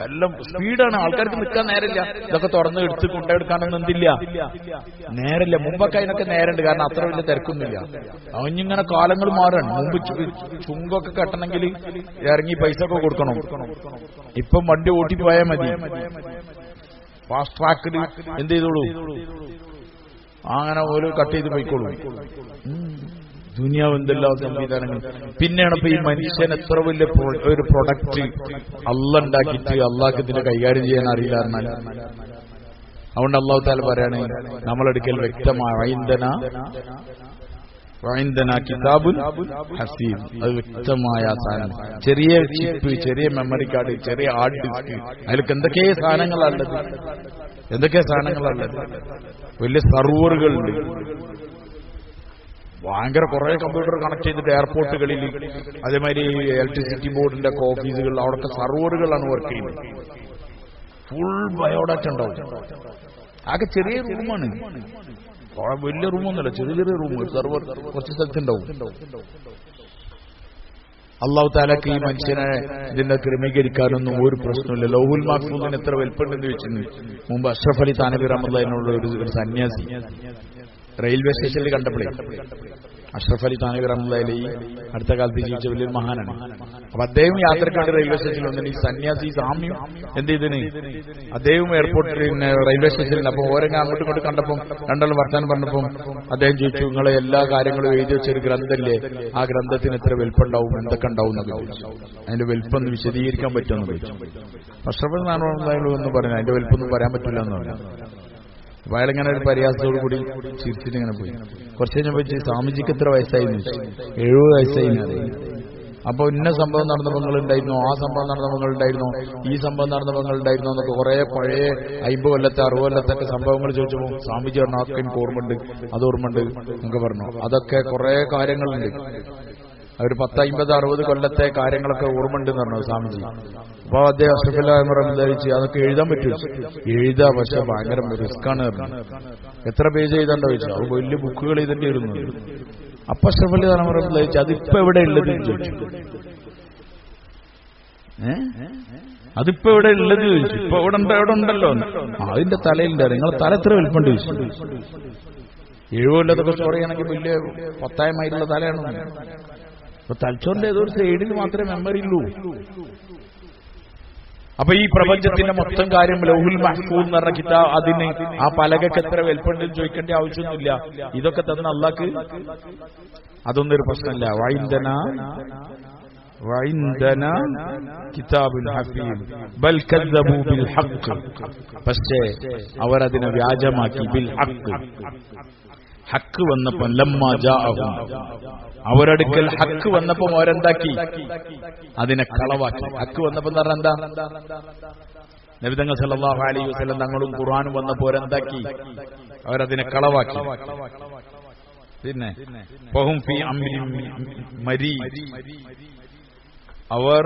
എല്ലാം സ്പീഡാണ്. ആൾക്കാർക്ക് നിൽക്കാൻ നേരമില്ല. ഇതൊക്കെ തുറന്ന് എടുത്ത് കൊണ്ടെടുക്കാനൊന്നും എന്തില്ല, നേരമില്ല. മുമ്പൊക്കെ അതിനൊക്കെ നേരമുണ്ട്, കാരണം അത്ര വലിയ തിരക്കൊന്നുമില്ല. അവനിങ്ങനെ കാലങ്ങൾ മാറാണ്. മുമ്പ് ചുങ്കൊക്കെ കെട്ടണമെങ്കിൽ ഇറങ്ങി പൈസ ഒക്കെ കൊടുക്കണം. ഇപ്പം വണ്ടി ഓട്ടിപ്പോയാൽ മതി. ഫാസ്റ്റ് ട്രാക്കിൽ എന്ത് ചെയ്തോളൂ, അങ്ങനെ ഓരോ കട്ട് ചെയ്ത് പോയിക്കോളൂ. ദുനിയാവ് എന്തെല്ലാം സംവിധാനങ്ങൾ. പിന്നെയാണ് ഇപ്പൊ ഈ മനുഷ്യൻ എത്ര വലിയ ഒരു പ്രൊഡക്റ്റ് അള്ളാഹ് ഉണ്ടാക്കിയിട്ട് അള്ളാഹ്ക്ക് ഇതിനെ കൈകാര്യം ചെയ്യാൻ അറിയില്ല എന്നാൽ. അതുകൊണ്ട് അല്ലാഹു തആല പറയാണ്, നമ്മളെടുക്കൽ വ്യക്തമായ കിതാബുൽ ഹസീബ്, അത് വ്യക്തമായ സാധനം. ചെറിയ ചിപ്പ്, ചെറിയ മെമ്മറി കാർഡ്, ചെറിയ ഹാർഡ് ഡിസ്ക്, അതിലൊക്കെ എന്തൊക്കെ സാധനങ്ങളുള്ളത്, വലിയ സർവറുകളുണ്ട്. ഭയങ്കര കുറെ കമ്പ്യൂട്ടർ കണക്ട് ചെയ്തിട്ട് എയർപോർട്ടുകളിൽ, അതേമാതിരി ഇലക്ട്രിസിറ്റി ബോർഡിന്റെ ഒക്കെ ഓഫീസുകളിൽ അവിടെയൊക്കെ സർവറുകളാണ് വർക്ക് ചെയ്യുന്നത്. ഫുൾ ബയോഡാറ്റ ഉണ്ടാവും. ആകെ ചെറിയ റൂമാണ്, വലിയ റൂമൊന്നുമല്ല, ചെറിയ റൂം. സെർവർ കുറച്ച് സ്ഥലത്തുണ്ടാവും. അല്ലാഹു തആലക്ക് ഈ മനുഷ്യനെ ഇതിനെ ക്രമീകരിക്കാനൊന്നും ഒരു പ്രശ്നമില്ല. ലൗഹുൽ മഹ്ഫൂദിന് എത്ര വലിപ്പമുണ്ടെന്ന് ചോദിച്ചിരുന്നു മുമ്പ് അഷ്റഫ് അലി താനവി റഹ്മത്തുള്ളാഹിനുള്ള ഒരു സന്യാസി റെയിൽവേ സ്റ്റേഷനിൽ കണ്ടപ്പോഴേ. അഷ്റഫ് അലി താനവി റഹ്മത്തുള്ളാഹി അടുത്ത കാലത്ത് ജീവിച്ച വലിയൊരു മഹാനാണ്. അപ്പൊ അദ്ദേഹം യാത്രക്കാട് റെയിൽവേ സ്റ്റേഷനിൽ വന്നിട്ട് ഈ സന്യാസി സാമ്യം എന്ത് ചെയ്തിന്, അദ്ദേഹം എയർപോർട്ടിൽ റെയിൽവേ സ്റ്റേഷനിൽ. അപ്പൊ ഓരോ അങ്ങോട്ടും ഇങ്ങോട്ട് കണ്ടപ്പം രണ്ടാളും വർത്താനം പറഞ്ഞപ്പം അദ്ദേഹം ചോദിച്ചു, നിങ്ങളെ എല്ലാ കാര്യങ്ങളും എഴുതി വെച്ചൊരു ഗ്രന്ഥല്ലേ, ആ ഗ്രന്ഥത്തിന് എത്ര വലിപ്പമുണ്ടാവും, എന്തൊക്കെ ഉണ്ടാവും എന്നൊക്കെ ചോദിച്ചു. അതിന്റെ വലിപ്പം ഒന്ന് വിശദീകരിക്കാൻ പറ്റുമെന്ന് ചോദിച്ചു. അഷ്റഫ് അലി താനവി റഹ്മത്തുള്ളാഹി എന്ന് പറഞ്ഞു, അതിന്റെ വലിപ്പൊന്നും പറയാൻ പറ്റില്ല എന്ന് പറഞ്ഞു. അപ്പൊ അയാളിങ്ങനെ ഒരു പരിഹാസത്തോടു കൂടി ചിരിച്ചിട്ട് ഇങ്ങനെ പോയി. കുറച്ച് കഴിഞ്ഞപ്പോൾ സ്വാമിജിക്ക് എത്ര വയസ്സായി? 70 വയസ്സായി. അപ്പൊ ഇന്ന സംഭവം നടന്ന പങ്ങളുണ്ടായിരുന്നോ, ആ സംഭവം നടന്ന പങ്ങളുണ്ടായിരുന്നോ, ഈ സംഭവം നടന്ന പങ്ങളുണ്ടായിരുന്നോ എന്നൊക്കെ കുറെ പഴയ 50 കൊല്ലത്തെ 60 കൊല്ലത്തൊക്കെ സംഭവങ്ങൾ ചോദിച്ചപ്പോൾ സ്വാമിജി പറഞ്ഞു, അതൊക്കെ എനിക്ക് ഓർമ്മയുണ്ട്, അത് ഓർമ്മയുണ്ട് എന്നൊക്കെ പറഞ്ഞു. അതൊക്കെ കുറെ കാര്യങ്ങളുണ്ട്, ഒരു 10, 50, 60 കൊല്ലത്തെ കാര്യങ്ങളൊക്കെ ഓർമ്മയുണ്ടെന്ന് പറഞ്ഞു സ്വാമിജി. അപ്പൊ അദ്ദേഹം അഷ്റഫ് അലി റഹ്മത്തുള്ളാഹി അതൊക്കെ എഴുതാൻ പറ്റും. എഴുതാ, പക്ഷെ ഭയങ്കര റിസ്ക്കാണ് പറഞ്ഞു. എത്ര പേജ് എഴുതാണ്ടോ ചോദിച്ചു. അത് വലിയ ബുക്കുകൾ എഴുതേണ്ടി വരുന്നത്. അപ്പൊ അഷ്റഫ് അലി റഹ്മത്തുള്ളാഹി അതിപ്പോ എവിടെ ഉള്ളത് ചോദിച്ചു. അതിപ്പോ എവിടെ ഉള്ളത് ചോദിച്ചു. ഇപ്പൊ എവിടെ ഉണ്ടല്ലോ. അതിന്റെ തലയിലുണ്ട്. നിങ്ങളെ തല എത്ര വലിപ്പമുണ്ട് ചോദിച്ചു. 70 കൊല്ലത്തൊക്കെ സ്റ്റോറി ആണെങ്കിൽ വലിയ 10,000 തലയാണ്. അപ്പൊ തലച്ചോറിന്റെ ഏതൊരു സൈഡിൽ മാത്രമേ മെമ്മറി ഉള്ളൂ. അപ്പൊ ഈ പ്രപഞ്ചത്തിന്റെ മൊത്തം കാര്യം ലൗഹുൽ മഹ്ഫൂദ് എന്ന് പറഞ്ഞ കിതാബ്, അതിന് ആ പലകക്ക് എത്ര വലിപ്പമുണ്ടെന്ന് ചോദിക്കേണ്ട ആവശ്യമൊന്നുമില്ല. ഇതൊക്കെ തന്ന അല്ലാഹ്ക്ക് അതൊന്നും ഒരു പ്രശ്നമില്ല. വഇൻദനാ കിതാബുൽ ഹഫീദ് ബൽ കദ്ദബൂ ബിൽ ഹഖ്, പക്ഷേ അവർ അതിനെ വ്യാജമാക്കി. ബിൽ ഹഖ്, ഹക്ക് വന്നപ്പോൾ ലമ്മാ ജാഅഹും, അവരടുക്കൽ ഹക്ക് വന്നപ്പോൾ അവരെന്താക്കി? അതിനെ കളവാക്കി. ഹക്ക് വന്നപ്പോൾ എന്ന് പറഞ്ഞാൽ എന്താ? നബി തങ്ങൾ സല്ലല്ലാഹു അലൈഹി വസല്ലം തങ്ങളും ഖുർആനും വന്നപ്പോൾ അവരെന്താക്കി? അവരതിനെ കളവാക്കി. പിന്നെ ഫഹും ഫീ അംരിൻ മരീദ്, അവർ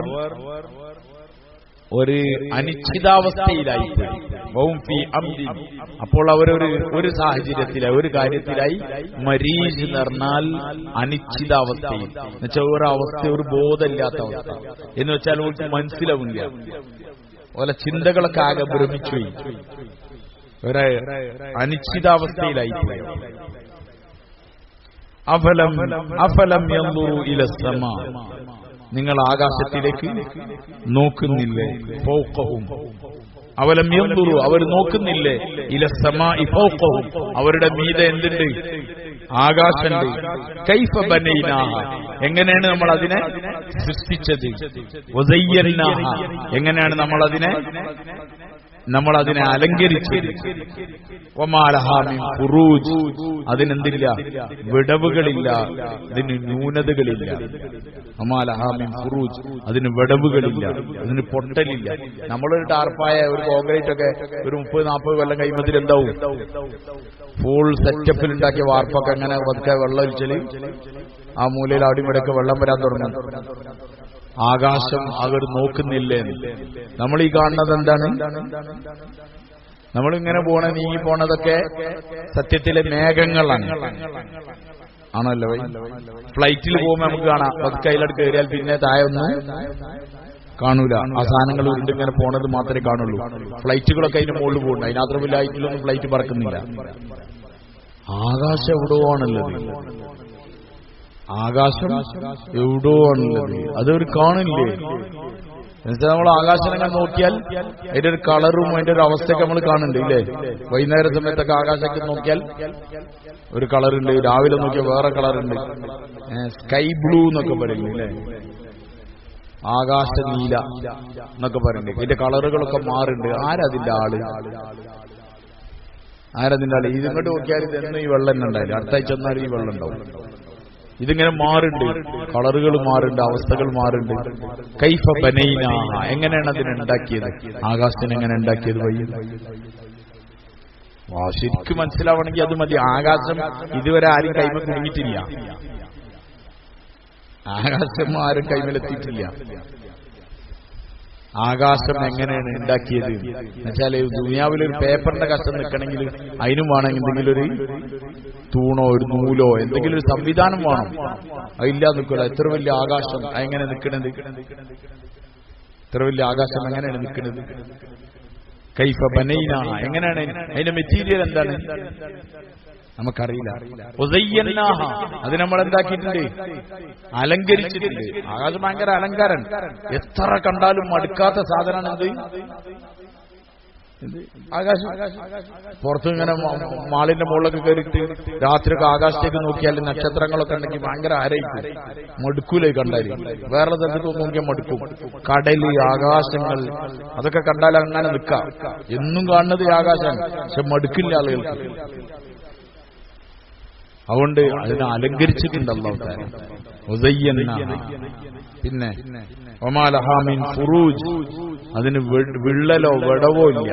ഒരു അനിശ്ചിതാവസ്ഥയിലായിപ്പോയി. അപ്പോൾ അവരൊരു സാഹചര്യത്തിലായി, ഒരു കാര്യത്തിലായി. മരീജ് എന്ന് പറഞ്ഞാൽ അനിശ്ചിതാവസ്ഥയിൽ, എന്നുവെച്ചാൽ ഒരവസ്ഥ, ഒരു ബോധമില്ലാത്ത അവസ്ഥ എന്ന് വെച്ചാൽ അവർക്ക് മനസ്സിലാവില്ല. ഓലെ ചിന്തകളൊക്കെ ആകെ ഭ്രമിച്ചുപോയി, ഒരു അനിശ്ചിതാവസ്ഥയിലായിപ്പോയി. അഫലം യൻദുറു ഇലസ്സമാ, നിങ്ങൾ ആകാശത്തിലേക്ക് നോക്കുന്നില്ലേ? ഫൗഖഹും, അവലം യൻദുറു, അവർ നോക്കുന്നില്ലേ? ഇലസ്സമാഇ ഫൗഖഹും, അവരുടെ മീതെ എന്തുണ്ട്? ആകാശമുണ്ട്. കൈഫ ബനൈനാഹ, എങ്ങനെയാണ് നമ്മൾ അതിനെ സൃഷ്ടിച്ചത്? വസയ്യനാഹ, എങ്ങനെയാണ് നമ്മൾ അതിനെ നമ്മൾ അതിനെ അലങ്കരിച്ച്. വമാലഹാമിൻ ഫുറൂജ്, അതിനെന്തില്ല, വിടവുകളില്ല, അതിന് ന്യൂനതകളില്ല. വമാലഹാമിൻ ഫുറൂജ്, അതിന് വിടവുകളില്ല, അതിന് പൊട്ടലില്ല. നമ്മളൊരു ടാർപ്പായ ഒരു കോൺക്രീറ്റ് ഒക്കെ ഒരു 30-40 കൊല്ലം കഴിയുമ്പോൾ എന്താവും, ഫുൾ സെറ്റപ്പിൽ ഉണ്ടാക്കിയ വാർപ്പൊക്കെ അങ്ങനെ പതുക്കെ വെള്ളം ഒഴിച്ചാൽ ആ മൂലയിൽ അവിടെ ഇവിടെയൊക്കെ വെള്ളം വരാൻ തുടങ്ങും. ആകാശം അവർ നോക്കുന്നില്ലേ? നമ്മൾ ഈ കാണുന്നത് എന്താണ്? നമ്മളിങ്ങനെ നീങ്ങി പോണതൊക്കെ സത്യത്തിലെ മേഘങ്ങളാണ്, ആണല്ലോ. ഫ്ലൈറ്റിൽ പോകുമ്പോൾ നമുക്ക് കാണാം, പതുക്കെ അതിലടുത്ത് കയറിയാൽ പിന്നെ താഴെ ഒന്നും കാണൂല. ആ സാധനങ്ങൾ ഉരുണ്ടിങ്ങനെ പോണത് മാത്രമേ കാണുള്ളൂ. ഫ്ലൈറ്റുകളൊക്കെ അതിന്റെ മുകളിൽ പോകുന്നുണ്ട്, അതിനത്ര വലിയ ഹൈറ്റിലൊന്നും ഫ്ലൈറ്റ് പറക്കുന്നില്ല. ആകാശം എവിടെയോ ആണുള്ളത്, ആകാശം എവിടെയോ ആണുള്ളത്, അതൊരു കാണില്ലേ? എന്നുവെച്ചാൽ നമ്മൾ ആകാശം അങ്ങനെ നോക്കിയാൽ അതിന്റെ ഒരു കളറും അതിന്റെ ഒരു അവസ്ഥയൊക്കെ നമ്മൾ കാണുന്നുണ്ട് ഇല്ലേ? വൈകുന്നേര സമയത്തൊക്കെ ആകാശമൊക്കെ നോക്കിയാൽ ഒരു കളറുണ്ട്, രാവിലെ നോക്കിയാൽ വേറെ കളറുണ്ട്. സ്കൈ ബ്ലൂ എന്നൊക്കെ പറയുന്നില്ലേ, ആകാശ നീല എന്നൊക്കെ പറയുന്നുണ്ട്. ഇതിന്റെ കളറുകളൊക്കെ മാറുന്നുണ്ട്. ആരതിന്റെ ആള്? ഇതിങ്ങോട്ട് നോക്കിയാൽ ഇതെന്നും ഈ വെള്ളം തന്നെ ഉണ്ടായില്ല, അടുത്താഴ്ച വന്നാലും ഈ വെള്ളം ഉണ്ടാവും. ഇതിങ്ങനെ മാറുന്നുണ്ട്, കളറുകൾ മാറുന്നുണ്ട്, അവസ്ഥകൾ മാറുന്നുണ്ട്. കൈഫ ബനൈന, എങ്ങനെയാണ് അതിനുണ്ടാക്കിയത്? ആകാശത്തിന് എങ്ങനെ ഉണ്ടാക്കിയത്? വഴി ശരിക്കും മനസ്സിലാവണമെങ്കിൽ അത് മതി. ആകാശം ഇതുവരെ ആരും കൈമ കുടുങ്ങിയിട്ടില്ല, ആകാശം ആരും കൈമലെത്തിയിട്ടില്ല. ആകാശം എങ്ങനെയാണ് ഉണ്ടാക്കിയത് എന്നുവെച്ചാൽ ദുനിയാവിലൊരു പേപ്പറിന്റെ കഷ്ടം നിൽക്കണമെങ്കിൽ അതിനും വേണമെങ്കിൽ എന്തെങ്കിലും ഒരു തൂണോ ഒരു നൂലോ എന്തെങ്കിലും ഒരു സംവിധാനം വേണം. അതില്ലാതെ നിൽക്കില്ല. എത്ര വലിയ ആകാശം എങ്ങനെ നിൽക്കണത്? എത്ര വലിയ ആകാശം എങ്ങനെയാണ് നിൽക്കുന്നത്? കൈഫ ബനൈന, എങ്ങനെയാണ് അതിന്റെ മെറ്റീരിയൽ എന്താണ് നമുക്കറിയില്ല. അത് നമ്മൾ എന്താക്കിയിട്ടുണ്ട്? അലങ്കരിച്ചിട്ടുണ്ട്. ആകാശം ഭയങ്കര അലങ്കാരൻ, എത്ര കണ്ടാലും മടുക്കാത്ത സാധനമാണ് എന്ത് ആകാശം. പുറത്തിങ്ങനെ മാളിന്റെ മുകളിലൊക്കെ കയറിയിട്ട് രാത്രിയൊക്കെ ആകാശത്തേക്ക് നോക്കിയാൽ നക്ഷത്രങ്ങളൊക്കെ ഉണ്ടെങ്കിൽ ഭയങ്കര ആരയിക്കും, മടുക്കൂലേ കണ്ടാല്. വേറെ സ്ഥലത്ത് നോക്കിയാൽ മടുക്കും. കടല്, ആകാശങ്ങൾ, അതൊക്കെ കണ്ടാൽ അങ്ങനെ നിൽക്കാം. എന്നും കാണുന്നത് ആകാശമാണ്, പക്ഷെ മടുക്കില്ല ആളുകൾക്ക്. അതുകൊണ്ട് അതിനെ അലങ്കരിച്ചിട്ടുണ്ട് അല്ലാഹു തആല. പിന്നെ വമാലഹാമിൻ ഫുറൂജ്, അതിന് വിള്ളലോ വെടവോ ഇല്ല.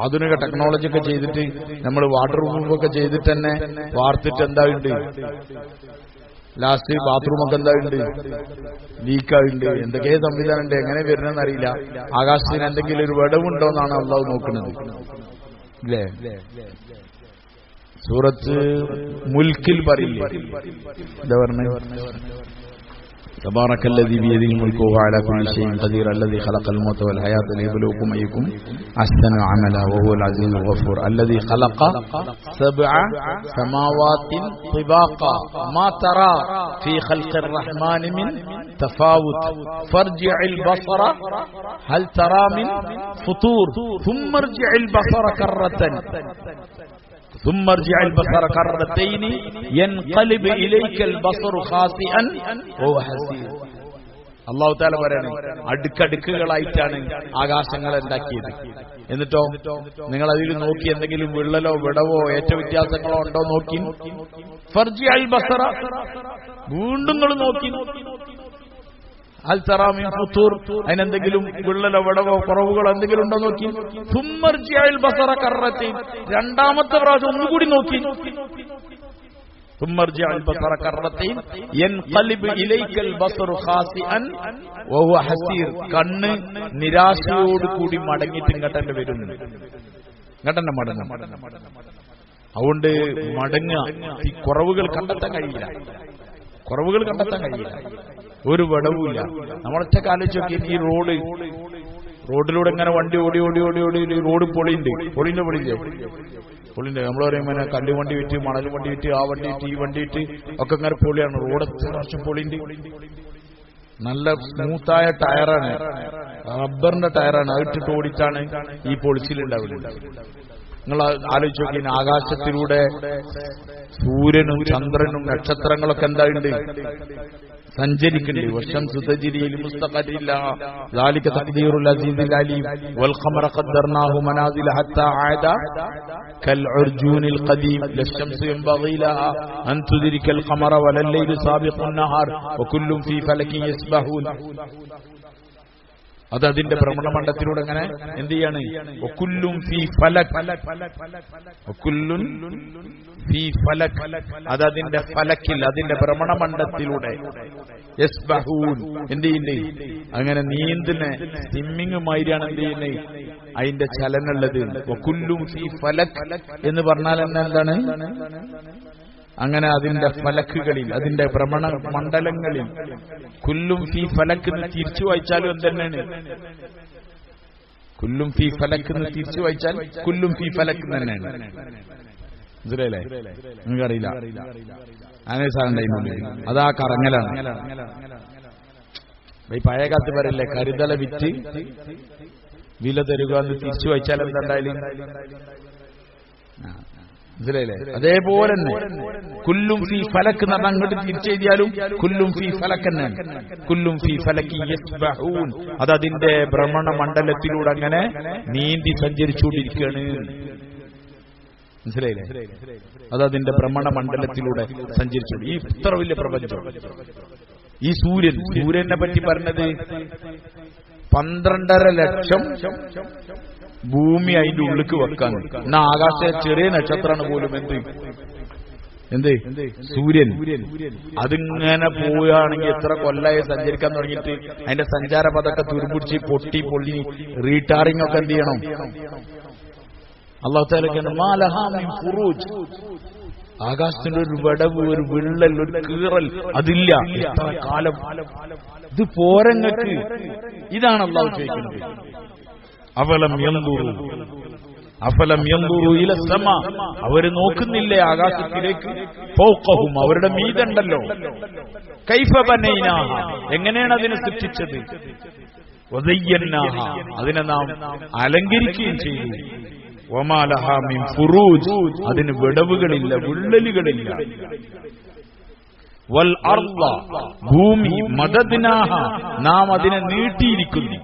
ആധുനിക ടെക്നോളജി ഒക്കെ ചെയ്തിട്ട് നമ്മൾ വാട്ടർ പ്രൂഫൊക്കെ ചെയ്തിട്ട് തന്നെ വാർത്തിട്ട് എന്തായിട്ടുണ്ട്, ലാസ്റ്റ് ബാത്റൂമൊക്കെ എന്തായിട്ടുണ്ട്, ലീക്കായിട്ടുണ്ട്. എന്തൊക്കെ സംവിധാനം ഉണ്ട്, എങ്ങനെ വരുന്നതെന്ന് അറിയില്ല. ആകാശത്തിന് എന്തെങ്കിലും ഒരു വിടവുണ്ടോ എന്നാണ് അള്ളാഹു നോക്കുന്നത് ഇല്ലേ? സൂറത്ത് മുൽക്കിൽ പറയില്ലേ, എന്താ പറഞ്ഞ? تبارك الذي بيده الملك وهو على كل شيء قدير الذي خلق الموت والحياة ليبلوكم أيكم أحسن عملا وهو العزيز الغفور الذي خلق 7 سماوات طباقا ما ترى في خلق الرحمن من تفاوت فارجع البصر هل ترى من فطور ثم ارجع البصر كرة ثم ارجع البصر كرتين ينقلب إليك البصر خاسئا وهو حسير. അല്ലാഹു തആല പറയുന്നു, അടുക്കടുക്കുകളായിട്ടാണ് ആകാശങ്ങൾ ഉണ്ടാക്കിയത്. എന്നിട്ടോ നിങ്ങൾ അതിൽ നോക്കി എന്തെങ്കിലും വിള്ളലോ വിടവോ ഏറ്റവ്യത്യാസങ്ങളോ ഉണ്ടോ നോക്കി. ഫർജിഅൽ ബസറ, വീണ്ടും നിങ്ങൾ നോക്കി. അൽ തറാമിൻ ഫുതൂർ, അതിനെന്തെങ്കിലും വിള്ളലോ വിടവോ കുറവുകളോ എന്തെങ്കിലും ഉണ്ടോ നോക്കി. സുമ്മർജിഅൽ ബസറ കറത്തൈൻ, രണ്ടാമത്തെ പ്രാവശ്യം ഒന്നുകൂടി നോക്കി. സുമ്മർജിഅൽ ബസറ കറത്തൈൻ യൻഖലിബു ഇലൈക്കൽ ബസറു ഖാസിഅൻ വഹുവ ഹസീർ, കണ്ണ് നിരാശയോട് കൂടി മടങ്ങിയിട്ട് ഇങ്ങോട്ടെ വരുന്നു, ഇങ്ങോട്ടെ മടങ്ങും. അതുകൊണ്ട് മടങ്ങുക. ഈ കുറവുകൾ കണ്ടെത്താൻ കഴിയില്ല, കുറവുകൾ കണ്ടെത്താൻ കഴിയില്ല, ഒരു വിടവുമില്ല. നമ്മളൊക്കെ ആലോചിച്ച് നോക്കി, ഈ റോഡിലൂടെ ഇങ്ങനെ വണ്ടി ഓടി ഓടി ഓടി ഓടി റോഡ് പൊളിയില്ലേ. നമ്മൾ പറയുമ്പോൾ കല്ല് വണ്ടി വിറ്റ്, മണൽ വണ്ടി വിറ്റ്, ആ വണ്ടി വിറ്റ്, ഈ വണ്ടി വിറ്റ് ഒക്കെ ഇങ്ങനെ പൊളിയാണ്. റോഡ് എത്ര വർഷം പൊളിയുണ്ട്. നല്ല സ്മൂത്തായ ടയറാണ്, റബ്ബറിന്റെ ടയറാണ്, അതിട്ടിട്ട് ഓടിച്ചാണ് ഈ പൊളിച്ചിലുണ്ടാവില്ല. നിങ്ങൾ ആലോചിച്ച് നോക്കി, ആകാശത്തിലൂടെ സൂര്യനും ചന്ദ്രനും നക്ഷത്രങ്ങളൊക്കെ എന്തായുണ്ട്, സഞ്ചരിക്കുന്നുണ്ട്. والشمس تجري لمستقر لها ذلك تقدير العزيز العليم والقمر قدرناه منازل حتى عاد كالعرجون القديم لا الشمس ينبغي لها أن تدرك القمر ولا الليل سابق النهار وكل في فلك يسبحون. അത് അതിന്റെ ഭ്രമണമണ്ഡലത്തിലൂടെ അങ്ങനെ എന്ത് ചെയ്യാണ്, വകുല്ലും ഫീ ഫലക്, വകുല്ലുൻ ഫീ ഫലക്, അത് അതിന്റെ ഫലക്കിൽ, അതിന്റെ ഭ്രമണമണ്ഡലത്തിലൂടെ യസ്ബഹൂൻ എന്ത് ചെയ്യുന്നത്, അങ്ങനെ നീന്തുന്ന സ്വിമ്മിങ് മാതിരിയാണ് എന്ത് ചെയ്യുന്നത് അതിന്റെ ചലനമുള്ളത്. വകുല്ലും ഫീ ഫലക് എന്ന് പറഞ്ഞാൽ എന്താണ്, അങ്ങനെ അതിന്റെ ഫലക്കുകളിൽ, അതിന്റെ ഭ്രമണ മണ്ഡലങ്ങളിൽ, കുല്ലും ഫീ ഫലക്ക് തിരിച്ചു വായിച്ചാലും എന്തെന്നാണ്, കുല്ലും ഫീ ഫലക്ക് തിരിച്ചു വായിച്ചാൽ കുല്ലും ഫീ ഫലക്ക് തന്നെയാണ്. മനസ്സിലായില്ലേ? നിങ്ങൾക്കറിയില്ല, അങ്ങനെ സാറുണ്ടായിരുന്നു. അതാ കറങ്ങലാണ്. ഈ പഴയ കാലത്ത് പറയില്ലേ, കരുതല വിറ്റ് വില തരുക എന്ന് തിരിച്ചു വായിച്ചാൽ എന്തായാലും മനസ്സിലായില്ലേ? അതേപോലെ തന്നെ കുല്ലും ഫീ ഫലക്ക് എന്ന് പറഞ്ഞാൽ അങ്ങോട്ട് തിരിച്ചെഴുതിയാലും കുല്ലും ഫീ ഫലക്ക് തന്നെയാണ്. കുല്ലും ഫീ ഫലക്കി യസ്ബഹൂൻ, അത് അതിന്റെ ഭ്രമണ മണ്ഡലത്തിലൂടെ അങ്ങനെ നീന്തി സഞ്ചരിച്ചുകൊണ്ടിരിക്കുകയാണ്. മനസ്സിലായില്ലേ? അത് അതിന്റെ ഭ്രമണ മണ്ഡലത്തിലൂടെ സഞ്ചരിച്ചു. ഈ ഇത്ര വലിയ പ്രപഞ്ചം, ഈ സൂര്യനെ പറ്റി പറഞ്ഞത് 12.5 ലക്ഷം ഭൂമി അതിന്റെ ഉള്ളിക്ക് വെക്കാൻ. എന്നാ ആകാശ ചെറിയ നക്ഷത്രമാണ് പോലും എന്ത് സൂര്യൻ. അതിങ്ങനെ പോവുകയാണെങ്കിൽ എത്ര കൊല്ലായി സഞ്ചരിക്കാൻ തുടങ്ങിയിട്ട് അതിന്റെ സഞ്ചാരപഥമൊക്കെ തുരുപിടിച്ച് പൊട്ടി പൊള്ളി റീടാറിംഗ് ഒക്കെ എന്ത് ചെയ്യണം. അല്ലാഹു തആല മാലഹാ മിൻ ഫുറൂജ്, ആകാശത്തിന്റെ ഒരു വിടവ്, ഒരു വിള്ളൽ, ഒരു കീറൽ അതില്ല. എത്ര കാലം ഇത് പോരങ്ങൾക്ക്. ഇതാണ് അല്ലാഹു ചോദിക്കുന്നത്. അഫലം യൻദുറു ഇല സമാ, അവര് നോക്കുന്നില്ലേ ആകാശത്തിലേക്ക്, ഫൗഖഹും, അവരുടെ മീതുണ്ടല്ലോ, കൈഫ ബനൈനാഹ, എങ്ങനെയാണ് അതിനെ സൃഷ്ടിച്ചത്, വസയ്യനാഹ, അതിനെ നാം അലങ്കരിക്കുകയും ചെയ്തു, വമാ ലഹാ മിൻ ഫുറൂജ്, അതിന് വിടവുകളില്ല, വിള്ളലുകളില്ല, വൽ അർള, ഭൂമി, മദദ്നാഹ, നാം അതിനെ നീട്ടിയിരിക്കുന്നു.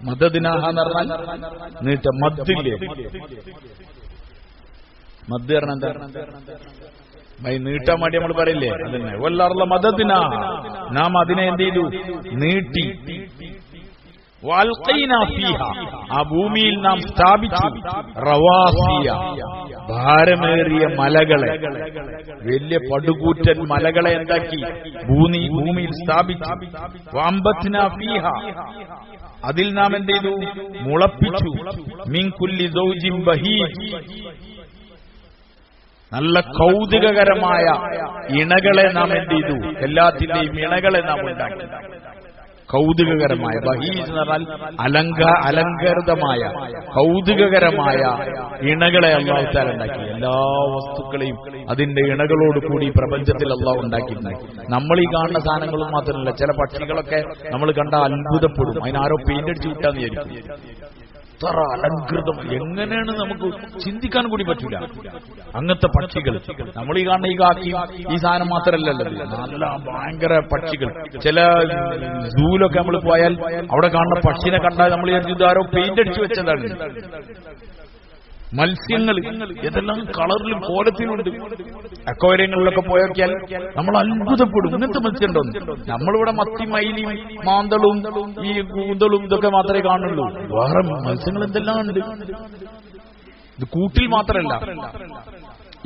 മദദ്നാഹ എന്ന് പറഞ്ഞാൽ നീട്ട, മദ്ദില്ലേ, മദ് പറഞ്ഞ എന്താ, നീട്ടാൻ വേണ്ടി നമ്മൾ പറയില്ലേ, അതന്നെ. വൽ അർള മദദ്നാഹ, നാം അതിനെ എന്ത് ചെയ്തു, നീട്ടി. വൽഖൈനാ ഫീഹ, ആ ഭൂമിയിൽ നാം സ്ഥാപിച്ചു, റവാസിയ, ഭാരമേറിയ മലകളെ, വലിയ പടുകൂറ്റൻ മലകളെ എന്താക്കി ഭൂമിയിൽ സ്ഥാപിച്ചു. വഅംബത്നാ ഫീഹ, അതിൽ നാം എന്ത് ചെയ്തു, മുളപ്പിച്ചു. മിൻ കുല്ലി സൗജിൻ ബഹീജ്, നല്ല കൗതുകകരമായ ഇണകളെ നാം എന്ത് ചെയ്തു, എല്ലാത്തിന്റെയും ഇണകളെ നാം ഉണ്ടാക്കി. കൗതുകകരമായ, ബഹീജ് എന്ന് പറഞ്ഞാൽ അലങ്കൃതമായ, കൗതുകകരമായ ഇണകളെ അല്ലാഹു തആല ഉണ്ടാക്കി. എല്ലാ വസ്തുക്കളെയും അതിന്റെ ഇണകളോട് കൂടി പ്രപഞ്ചത്തിൽ അല്ലാഹു ഉണ്ടാക്കിയിട്ടുണ്ട്. നമ്മൾ ഈ കാണുന്ന സാധനങ്ങളും മാത്രമല്ല, ചില പക്ഷികളൊക്കെ നമ്മൾ കണ്ട അത്ഭുതപ്പെടും. അതിനാരോ പെയിന്റ് അടിച്ചു വിട്ടാന്ന് വിചാരിക്കും. എത്ര അലങ്കൃതം, എങ്ങനെയാണ് നമുക്ക് ചിന്തിക്കാൻ കൂടി പറ്റില്ല. അങ്ങനത്തെ പക്ഷികൾ നമ്മൾ ഈ കാണുന്ന ഈ കാക്കി ഈ സാധനം മാത്രമല്ലല്ലോ, നല്ല ഭയങ്കര പക്ഷികൾ. ചില സൂലൊക്കെ നമ്മൾ പോയാൽ അവിടെ കാണുന്ന പക്ഷിനെ കണ്ടാൽ നമ്മൾ ഇതാരോ പെയിന്റ് അടിച്ചു വെച്ചതാണ്. മത്സ്യങ്ങൾ ഏതെല്ലാം കളറിലും കോലത്തിലുണ്ട്. അക്വേറിയങ്ങളിലൊക്കെ പോയോക്കിയാൽ നമ്മൾ അത്ഭുതപ്പെടും, ഇങ്ങനത്തെ മത്സ്യം ഉണ്ടോ. നമ്മളിവിടെ മത്തി, മയിലും, മാന്തളും ഈ കൂന്തളും ഇതൊക്കെ മാത്രമേ കാണുള്ളൂ. വേറെ മത്സ്യങ്ങൾ എന്തെല്ലാം ഉണ്ട്. ഇത് കൂട്ടിൽ മാത്രമല്ല,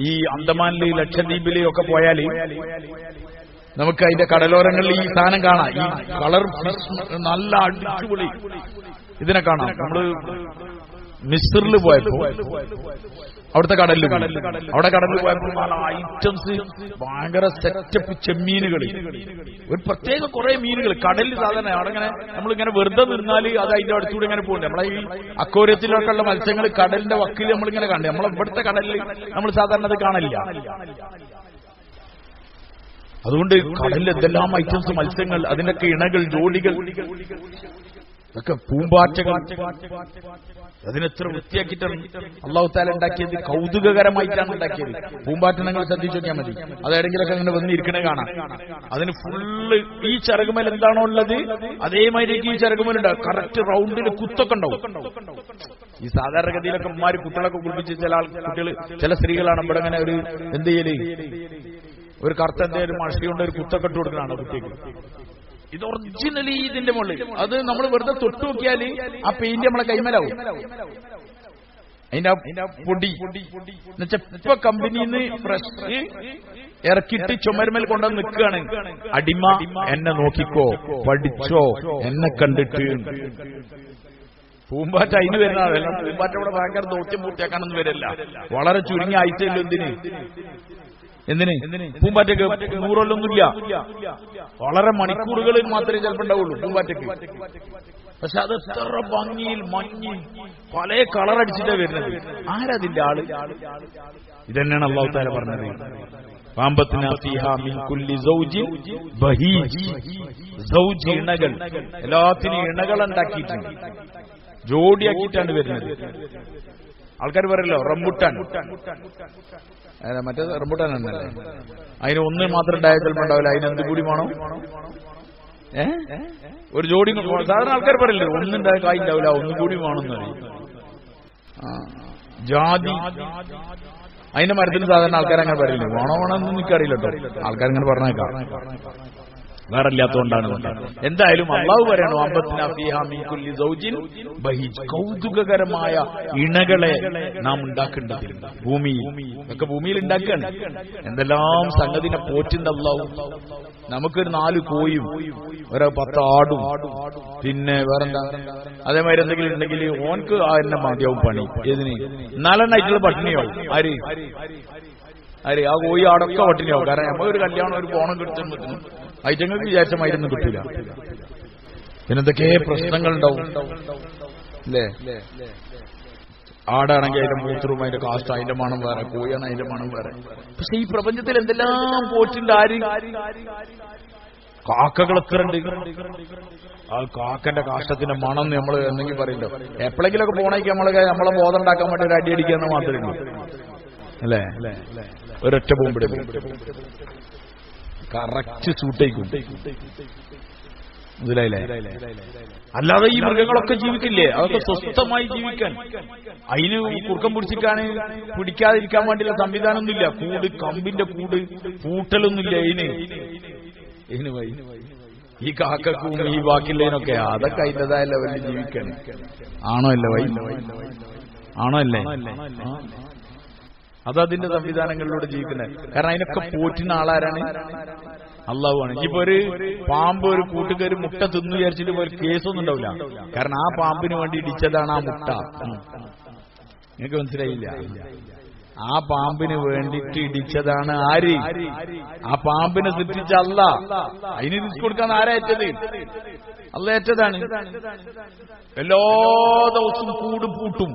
ഈ അന്തമാനിലെ, ലക്ഷദ്വീപിലെ ഒക്കെ പോയാൽ നമുക്ക് അതിന്റെ കടലോരങ്ങളിൽ ഈ സാധനം കാണാം. ഈ കളർ നല്ല അടിച്ചുപൊളി ഇതിനെ കാണാം. നമ്മള് മിസ്റിൽ പോയപ്പോ അവിടുത്തെ കടലിൽ പോയപ്പോൾ പല ഐറ്റംസ്, ഭയങ്കര സെറ്റപ്പ് ചെമ്മീനുകൾ, ഒരു പ്രത്യേക കുറെ മീനുകൾ കടലിൽ. സാധാരണ അവിടെ ഇങ്ങനെ നമ്മളിങ്ങനെ വെറുതെ നിന്നാല് അത് അതിന്റെ അടുത്തൂടെ ഇങ്ങനെ പോകുന്നുണ്ട്. നമ്മളെ ഈ അക്വേറിയത്തിലൊക്കെ ഉള്ള മത്സ്യങ്ങൾ കടലിന്റെ വക്കിൽ നമ്മളിങ്ങനെ കണ്ടു. നമ്മളെ ഇവിടുത്തെ കടലിൽ നമ്മൾ സാധാരണ അത് കാണില്ല. അതുകൊണ്ട് കടലിൽ എന്തെല്ലാം ഐറ്റംസ് മത്സ്യങ്ങൾ, അതിനൊക്കെ ഇണകൾ, ജോഡികൾ, ഒക്കെ പൂമ്പാറ്റകൾ, അതിനെത്ര വൃത്തിയാക്കിയിട്ടാണ് അല്ലാഹു തആല ഉണ്ടാക്കിയത്. കൗതുകകരമായിട്ടാണ് ഉണ്ടാക്കിയത്. പൂമ്പാറ്റ നിങ്ങൾ ശ്രദ്ധിച്ചു നോക്കിയാൽ മതി. അതെവിടെങ്കിലൊക്കെ അങ്ങനെ വന്നിരിക്കണേ കാണാം. അതിന് ഫുള്ള് ഈ ചിറകുമേൽ എന്താണോ ഉള്ളത് അതേമാതിരി ഈ ചിറകുമേലുണ്ടാവും. കറക്റ്റ് റൗണ്ടിൽ കുത്തൊക്കെ ഉണ്ടാവും. ഈ സാധാരണഗതിയിലൊക്കെ ഉമ്മാര് കുട്ടികളൊക്കെ കുളിപ്പിച്ച് കുട്ടികൾ ചില സ്ത്രീകളാണ് ഇവിടെ അങ്ങനെ ഒരു എന്ത് ചെയ്യല്, ഒരു കറുത്ത എന്തെങ്കിലും മഷി കൊണ്ട് ഒരു കുത്തൊക്കെ ഇട്ട് കൊടുക്കണാണ് കുട്ടിക്ക്. ഇത് ഒറിജിനലി ഇതിന്റെ മുകളിൽ അത് നമ്മൾ വെറുതെ തൊട്ടു നോക്കിയാൽ ആ പെയിന്റ് നമ്മളെ കൈമലാവും. അതിന്റെ പൊടി എന്നുവെച്ചാൽ ഇപ്പൊ കമ്പനിന്ന് ഫ്രഷ് ഇറക്കിയിട്ട് ചുമരുമേൽ കൊണ്ടുവന്ന് നിൽക്കുകയാണ്. അടിമ എന്നെ നോക്കിക്കോ, പഠിച്ചോ, എന്നെ കണ്ടിട്ട്. പൂമ്പാറ്റ അതിന് വരുന്ന ആളല്ല. പൂമ്പാറ്റ ഇവിടെ ഭയങ്കര ദൗത്യം പൂർത്തിയാക്കാനൊന്നും വരില്ല. വളരെ ചുരുങ്ങിയ ആഴ്ചയല്ലോ. എന്തിന് പൂമ്പാറ്റയ്ക്ക് 100 കൊല്ലൊന്നുമില്ല. വളരെ മണിക്കൂറുകളിൽ മാത്രമേ ചിലപ്പോൾ ഉണ്ടാവുള്ളൂ പൂമ്പാറ്റയ്ക്ക്. പക്ഷെ അത് എത്ര ഭംഗിയിൽ മഞ്ഞിൽ പല കളർ അടിച്ചിട്ടാ വരുന്നത്. ആരതിന്റെ ആള്? ഇതന്നെയാണ് അല്ലാഹു തആല പറഞ്ഞത്. ഫഅംബത്നാ ഫീഹാ മിൻ കുല്ലി സൗജിൻ ബഹീജ്. സൗജ് ഇണകൾ, എല്ലാത്തിനും ഇണകൾ ഉണ്ടാക്കിയിട്ടുണ്ട്, ജോഡിയാക്കിയിട്ടാണ് വരുന്നത്. ആൾക്കാർ പറയല്ലോ റംബുട്ടാൻ, മറ്റേ റംബുട്ടാൻ എന്നല്ലേ, അതിന് ഒന്ന് മാത്രം ഉണ്ടായാൽ ചിലപ്പോൾ ഉണ്ടാവില്ല. അതിനെന്ത് കൂടി വേണം? ഒരു ജോഡി. സാധാരണ ആൾക്കാർ പറയില്ലേ ഒന്നുണ്ടായ കായ് ഉണ്ടാവില്ല, ഒന്നും കൂടി വേണമെന്ന് പറയും. ജാതി, അതിന്റെ മരത്തിന് സാധാരണ ആൾക്കാർ അങ്ങനെ പറയില്ലേ. വേണമെന്നൊന്നും എനിക്കറിയില്ല കേട്ടോ. ആൾക്കാരിങ്ങനെ പറഞ്ഞേക്കാം, വേറെ ഇല്ലാത്തതുകൊണ്ടാണ്. എന്തായാലും അള്ളാഹു പറയണു അംബത്നാ ഫീഹാ മിൻ കുല്ലി സൗജിൻ ബഹീജ്. കൗതുകകരമായ ഇണകളെ നാം ഉണ്ടാക്കേണ്ടതുണ്ട് ഭൂമിയിൽ. ഒക്കെ ഭൂമിയിൽ ഉണ്ടാക്കുകയാണ്. എന്തെല്ലാം സംഗതിനെ പോറ്റുന്ന അള്ളാഹു. നമുക്കൊരു 4 കോയും ഒരു 10 ആടും പിന്നെ വേറെന്താ അതേമാതിരി എന്തെങ്കിലും ഉണ്ടെങ്കിൽ ഓൻക്ക് എന്നെ മതിയാവും പണി. ഏതിന് 4 ആയിട്ടുള്ള പട്ടിണിയാവും. ആര് ആ കോയി ആടൊക്കെ പട്ടിണിയാവും. കാരണം നമുക്കൊരു കല്യാണം ഒരു പോണം കിട്ടുന്നു ഐറ്റങ്ങൾക്ക് വിചാരിച്ച മരുന്ന് കിട്ടില്ല. പിന്നെന്തൊക്കെ പ്രശ്നങ്ങൾ ഉണ്ടാവും അല്ലേ? ആടാണെങ്കിൽ അതിന്റെ മൂത്രവും അതിന്റെ കാസ്റ്റ് അതിന്റെ മണം വേറെ, കോയാണ് അതിന്റെ മണം വേറെ. പക്ഷെ ഈ പ്രപഞ്ചത്തിൽ എന്തെല്ലാം പോറ്റുണ്ട്. ആര്? കാക്കകൾ എത്ര ഉണ്ട്. ആ കാക്കന്റെ കാഷ്ടത്തിന്റെ മണം നമ്മൾ എന്തെങ്കിലും പറയല്ലോ. എപ്പോഴെങ്കിലൊക്കെ പോണേക്ക് നമ്മളെ ബോധം ഉണ്ടാക്കാൻ വേണ്ടി ഒരു അടി അടിക്കാന്ന് മാത്രമേ ഉള്ളൂ അല്ലേ? ഒരൊറ്റ ബോംബിടെ കറക്റ്റ് സൂട്ടേക്കും. മനസ്സിലായില്ലേ? അല്ലാതെ ഈ മൃഗങ്ങളൊക്കെ ജീവിക്കില്ലേ? അതൊക്കെ സ്വസ്ഥമായി ജീവിക്കാൻ, അതിന് കുറുക്കം പിടിക്കാതിരിക്കാൻ വേണ്ടിയുള്ള സംവിധാനമൊന്നുമില്ല. കൂട്, കമ്പിന്റെ കൂട്, പൂട്ടലൊന്നുമില്ല ഇതിന്. ഈ കാക്കും ഈ ബാക്കിയുള്ളതിനൊക്കെ അതൊക്കെ അതിൻ്റെതായ ലെവലിൽ ജീവിക്കാൻ. ആണോ അല്ലേ? ആണോ അല്ലേ? അതതിന്റെ സംവിധാനങ്ങളിലൂടെ ജീവിക്കുന്നത്. കാരണം അതിനൊക്കെ പോറ്റുന്ന ആളാരാണ്? അള്ളാഹുവാണ്. ഇപ്പൊ ഒരു പാമ്പ് ഒരു കൂട്ടുകാർ മുട്ട തിന്നു വിചാരിച്ചിട്ട് ഒരു കേസൊന്നും ഉണ്ടാവില്ല. കാരണം ആ പാമ്പിന് വേണ്ടി ഇടിച്ചതാണ് ആ മുട്ട. നിങ്ങൾക്ക് മനസ്സിലായില്ല? ആ പാമ്പിന് വേണ്ടിയിട്ട് ഇടിച്ചതാണ് ആര്? ആ പാമ്പിനെ സൃഷ്ടിച്ച അല്ലാഹ്. അതിന് റിസ്ക് കൊടുക്കാൻ ആരാ ഏറ്റത്? അല്ലാഹ് ഏറ്റതാണ്. എല്ലാ ദിവസവും കൂട് പൂട്ടും.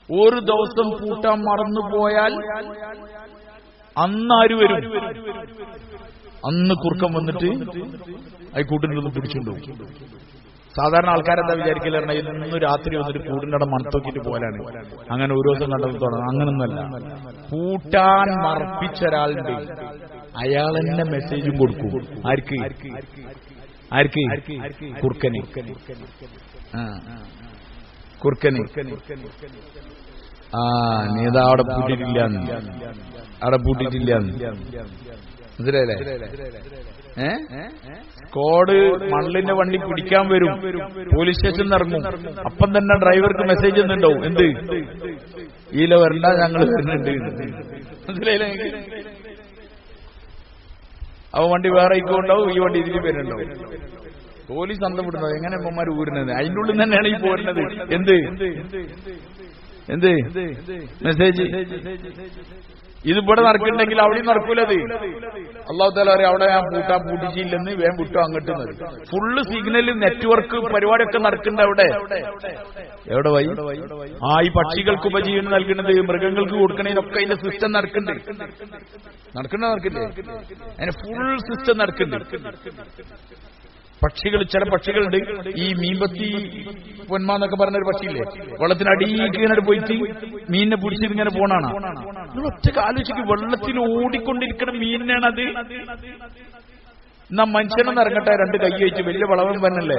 ഒരു ദിവസം പൂട്ടാൻ മറന്നുപോയാൽ അന്ന് ആര് വരും? അന്ന് കുറുക്കം വന്നിട്ട് ആ കൂട്ടിൻ്റെ ഒന്ന് പിടിച്ചുകൊണ്ടുപോകും. സാധാരണ ആൾക്കാരെന്താ വിചാരിക്കലാണ് ഇന്ന് രാത്രി വന്നിട്ട് കൂടിൻ്റെ മണത്തോക്കിട്ട് പോലാണ്. അങ്ങനെ ഒരു ദിവസം കണ്ടെത്തോണം. അങ്ങനൊന്നുമല്ല. പൂട്ടാൻ മറപ്പിച്ച ഒരാളുണ്ട്, അയാൾ തന്നെ മെസ്സേജും കൊടുക്കും. ആർക്ക്? കുറുക്കന്. കുറുക്കന് നീ ഇതാ അവിടെ പൂട്ടിയിട്ടില്ലാന്ന്, അവിടെ പൂട്ടിയിട്ടില്ലാന്ന്. മനസ്സിലായില്ലേ? സ്ക്വാഡ് മണലിന്റെ വണ്ടി പിടിക്കാൻ വരും, പോലീസ് സ്റ്റേഷനിൽ ഇറങ്ങും. അപ്പം തന്നെ ഡ്രൈവർക്ക് മെസ്സേജ് ഒന്നുണ്ടാവും. എന്ത്? ഈല വരണ്ട, ഞങ്ങൾ വരുന്നുണ്ട്. മനസ്സിലായില്ലേ? അവ വണ്ടി വേറെ ഇക്കോണ്ടാവും, ഈ വണ്ടി ഇതിൽ വരുന്നുണ്ടാവും. പോലീസ് അന്തം വിടുന്നത്. എങ്ങനെ അമ്മമാർ ഊരുന്നത്? അതിൻ്റെ ഉള്ളിൽ തന്നെയാണ് ഈ പോരുന്നത്. എന്ത് മെസ്സേജ്? ഇതിവിടെ നടക്കുന്നുണ്ടെങ്കിൽ അവിടെയും നടക്കൂലത്. അല്ലാഹു തആല പറയും അവിടെ ഞാൻ പൂട്ടിച്ചില്ലെന്ന്, വേഗം വിട്ടു അങ്ങോട്ട്. ഫുള്ള് സിഗ്നൽ നെറ്റ്വർക്ക് പരിപാടിയൊക്കെ നടക്കുന്നുണ്ട് അവിടെ. എവിടെ വൈ? ഈ പക്ഷികൾക്ക് ഉപജീവനം നൽകുന്നത്, മൃഗങ്ങൾക്ക് കൊടുക്കണേനൊക്കെ അതിന്റെ സിസ്റ്റം നടക്കില്ലേ? അതിന് ഫുൾ സിസ്റ്റം നടക്കുന്നുണ്ട്. പക്ഷികൾ, ചില പക്ഷികളുണ്ട്, ഈ മീൻപത്തി പൊന്മാന്നൊക്കെ പറഞ്ഞൊരു പക്ഷിയില്ലേ, വെള്ളത്തിനടിയിലേക്ക് ഇങ്ങനെ പോയിട്ട് മീനിനെ പിടിച്ചിട്ട് ഇങ്ങനെ പോണാണ്. ഒറ്റക്ക് ആലോചിക്ക്, വെള്ളത്തിൽ ഓടിക്കൊണ്ടിരിക്കുന്ന മീനിനാണത്. എന്നാ മനുഷ്യനൊന്നും ഇറങ്ങട്ടെ, രണ്ട് കൈ വെച്ച് വലിയ വളവൻ വന്നല്ലേ,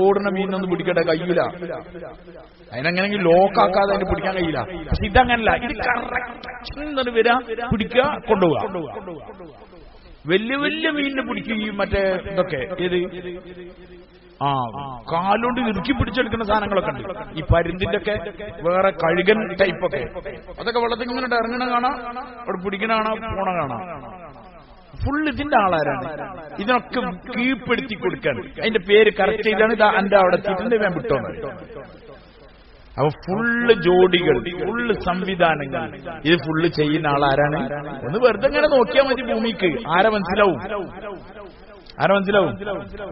ഓടുന്ന മീനൊന്നും പിടിക്കട്ടെ, കഴിയില്ല. അതിനെങ്ങനെങ്കിൽ ലോക്കാക്കാതെ അതിന് പിടിക്കാൻ കഴിയില്ല. പക്ഷെ ഇതങ്ങനല്ല, ഇത് കറക്റ്റ് വരാ, പിടിക്കുക, കൊണ്ടുപോവാ. വലിയ വലിയ മീനിനെ പിടിക്കും ഈ മറ്റേ ഇതൊക്കെ, ഏത് കാലുകൊണ്ട് ഇറുക്കി പിടിച്ചെടുക്കുന്ന സാധനങ്ങളൊക്കെ ഉണ്ട്. ഈ പരുന്തിന്റെ ഒക്കെ വേറെ കഴുകൻ ടൈപ്പൊക്കെ, അതൊക്കെ വെള്ളത്തിൽ ഇങ്ങനെ ഇറങ്ങണ കാണാം, അവിടെ പിടിക്കണ കാണാം, പോണ കാണാം. ഫുള്ള് ഇതിന്റെ ആളാരാണ്, ഇതിനൊക്കെ കീഴ്പ്പെടുത്തി കൊടുക്കാൻ. അതിന്റെ പേര് കറക്റ്റ് ചെയ്താണ്. ഇത് എന്റെ അവിടെ എത്തിയിട്ടുണ്ട്, ഞാൻ വിട്ടോന്ന്. അപ്പൊ ഫുള്ള് ജോഡികൾ, ഫുള്ള് സംവിധാനങ്ങൾ, ഇത് ഫുള്ള് ചെയ്യുന്ന ആളാരാണ്? ഒന്ന് വെറുതെ ഇങ്ങനെ നോക്കിയാൽ മതി ഭൂമിക്ക്. ആരെ മനസ്സിലാവും?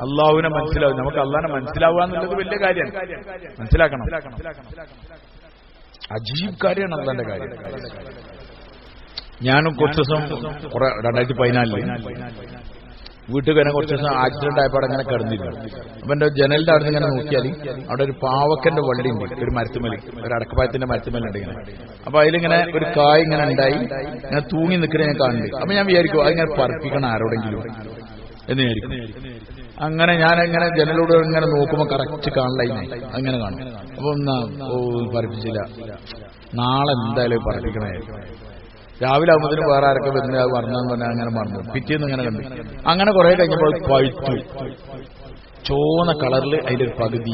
അള്ളാഹുവിനെ മനസ്സിലാവും. നമുക്ക് അള്ളാഹിനെ മനസ്സിലാവുക എന്നുള്ളത് വലിയ കാര്യമാണ്, മനസ്സിലാക്കണം. അജീബ് കാര്യമാണ് അള്ളാന്റെ കാര്യം. ഞാനും കുറച്ച് ദിവസം 2014 വീട്ടിൽ തന്നെ കുറച്ച് ദിവസം ആക്സിഡന്റ് ആയപ്പോൾ അങ്ങനെ കിടന്നില്ല. അപ്പൊ എന്റെ ജനലിന്റെ അവിടെ നിന്ന് ഇങ്ങനെ നോക്കിയാൽ അവിടെ ഒരു പാവക്കന്റെ വള്ളി ഉണ്ട്, ഒരു മരത്തുമലി, ഒരു അടക്കപ്പായത്തിന്റെ മരത്തുമലുണ്ട് ഇങ്ങനെ. അപ്പൊ അതിലിങ്ങനെ ഒരു കായ് ഇങ്ങനെ ഉണ്ടായി, ഇങ്ങനെ തൂങ്ങി നിൽക്കുന്ന ഞാൻ കാണുന്നുണ്ട്. അപ്പൊ ഞാൻ വിചാരിക്കും അതിങ്ങനെ പറപ്പിക്കണം ആരോടെങ്കിലും എന്ന് വിചാരിക്കും. അങ്ങനെ ഞാൻ ഇങ്ങനെ ജനലോട് ഇങ്ങനെ നോക്കുമ്പോ കറക്റ്റ് കാണില്ല, അങ്ങനെ കാണും. അപ്പൊ പറപ്പിച്ചില്ല, നാളെ എന്തായാലും പറപ്പിക്കണമായിരിക്കും. രാവിലെ ആകുമ്പോഴത്തേനും വേറെ ആരൊക്കെ വരുന്നത് അത് മറന്നെന്ന് പറഞ്ഞാൽ അങ്ങനെ മറന്നു. പിറ്റേന്ന് ഇങ്ങനെ കണ്ടു. അങ്ങനെ കുറെ കഴിഞ്ഞപ്പോൾ പഴുത്തു, ചോന്ന കളറിൽ അതിന്റെ ഒരു പകുതി.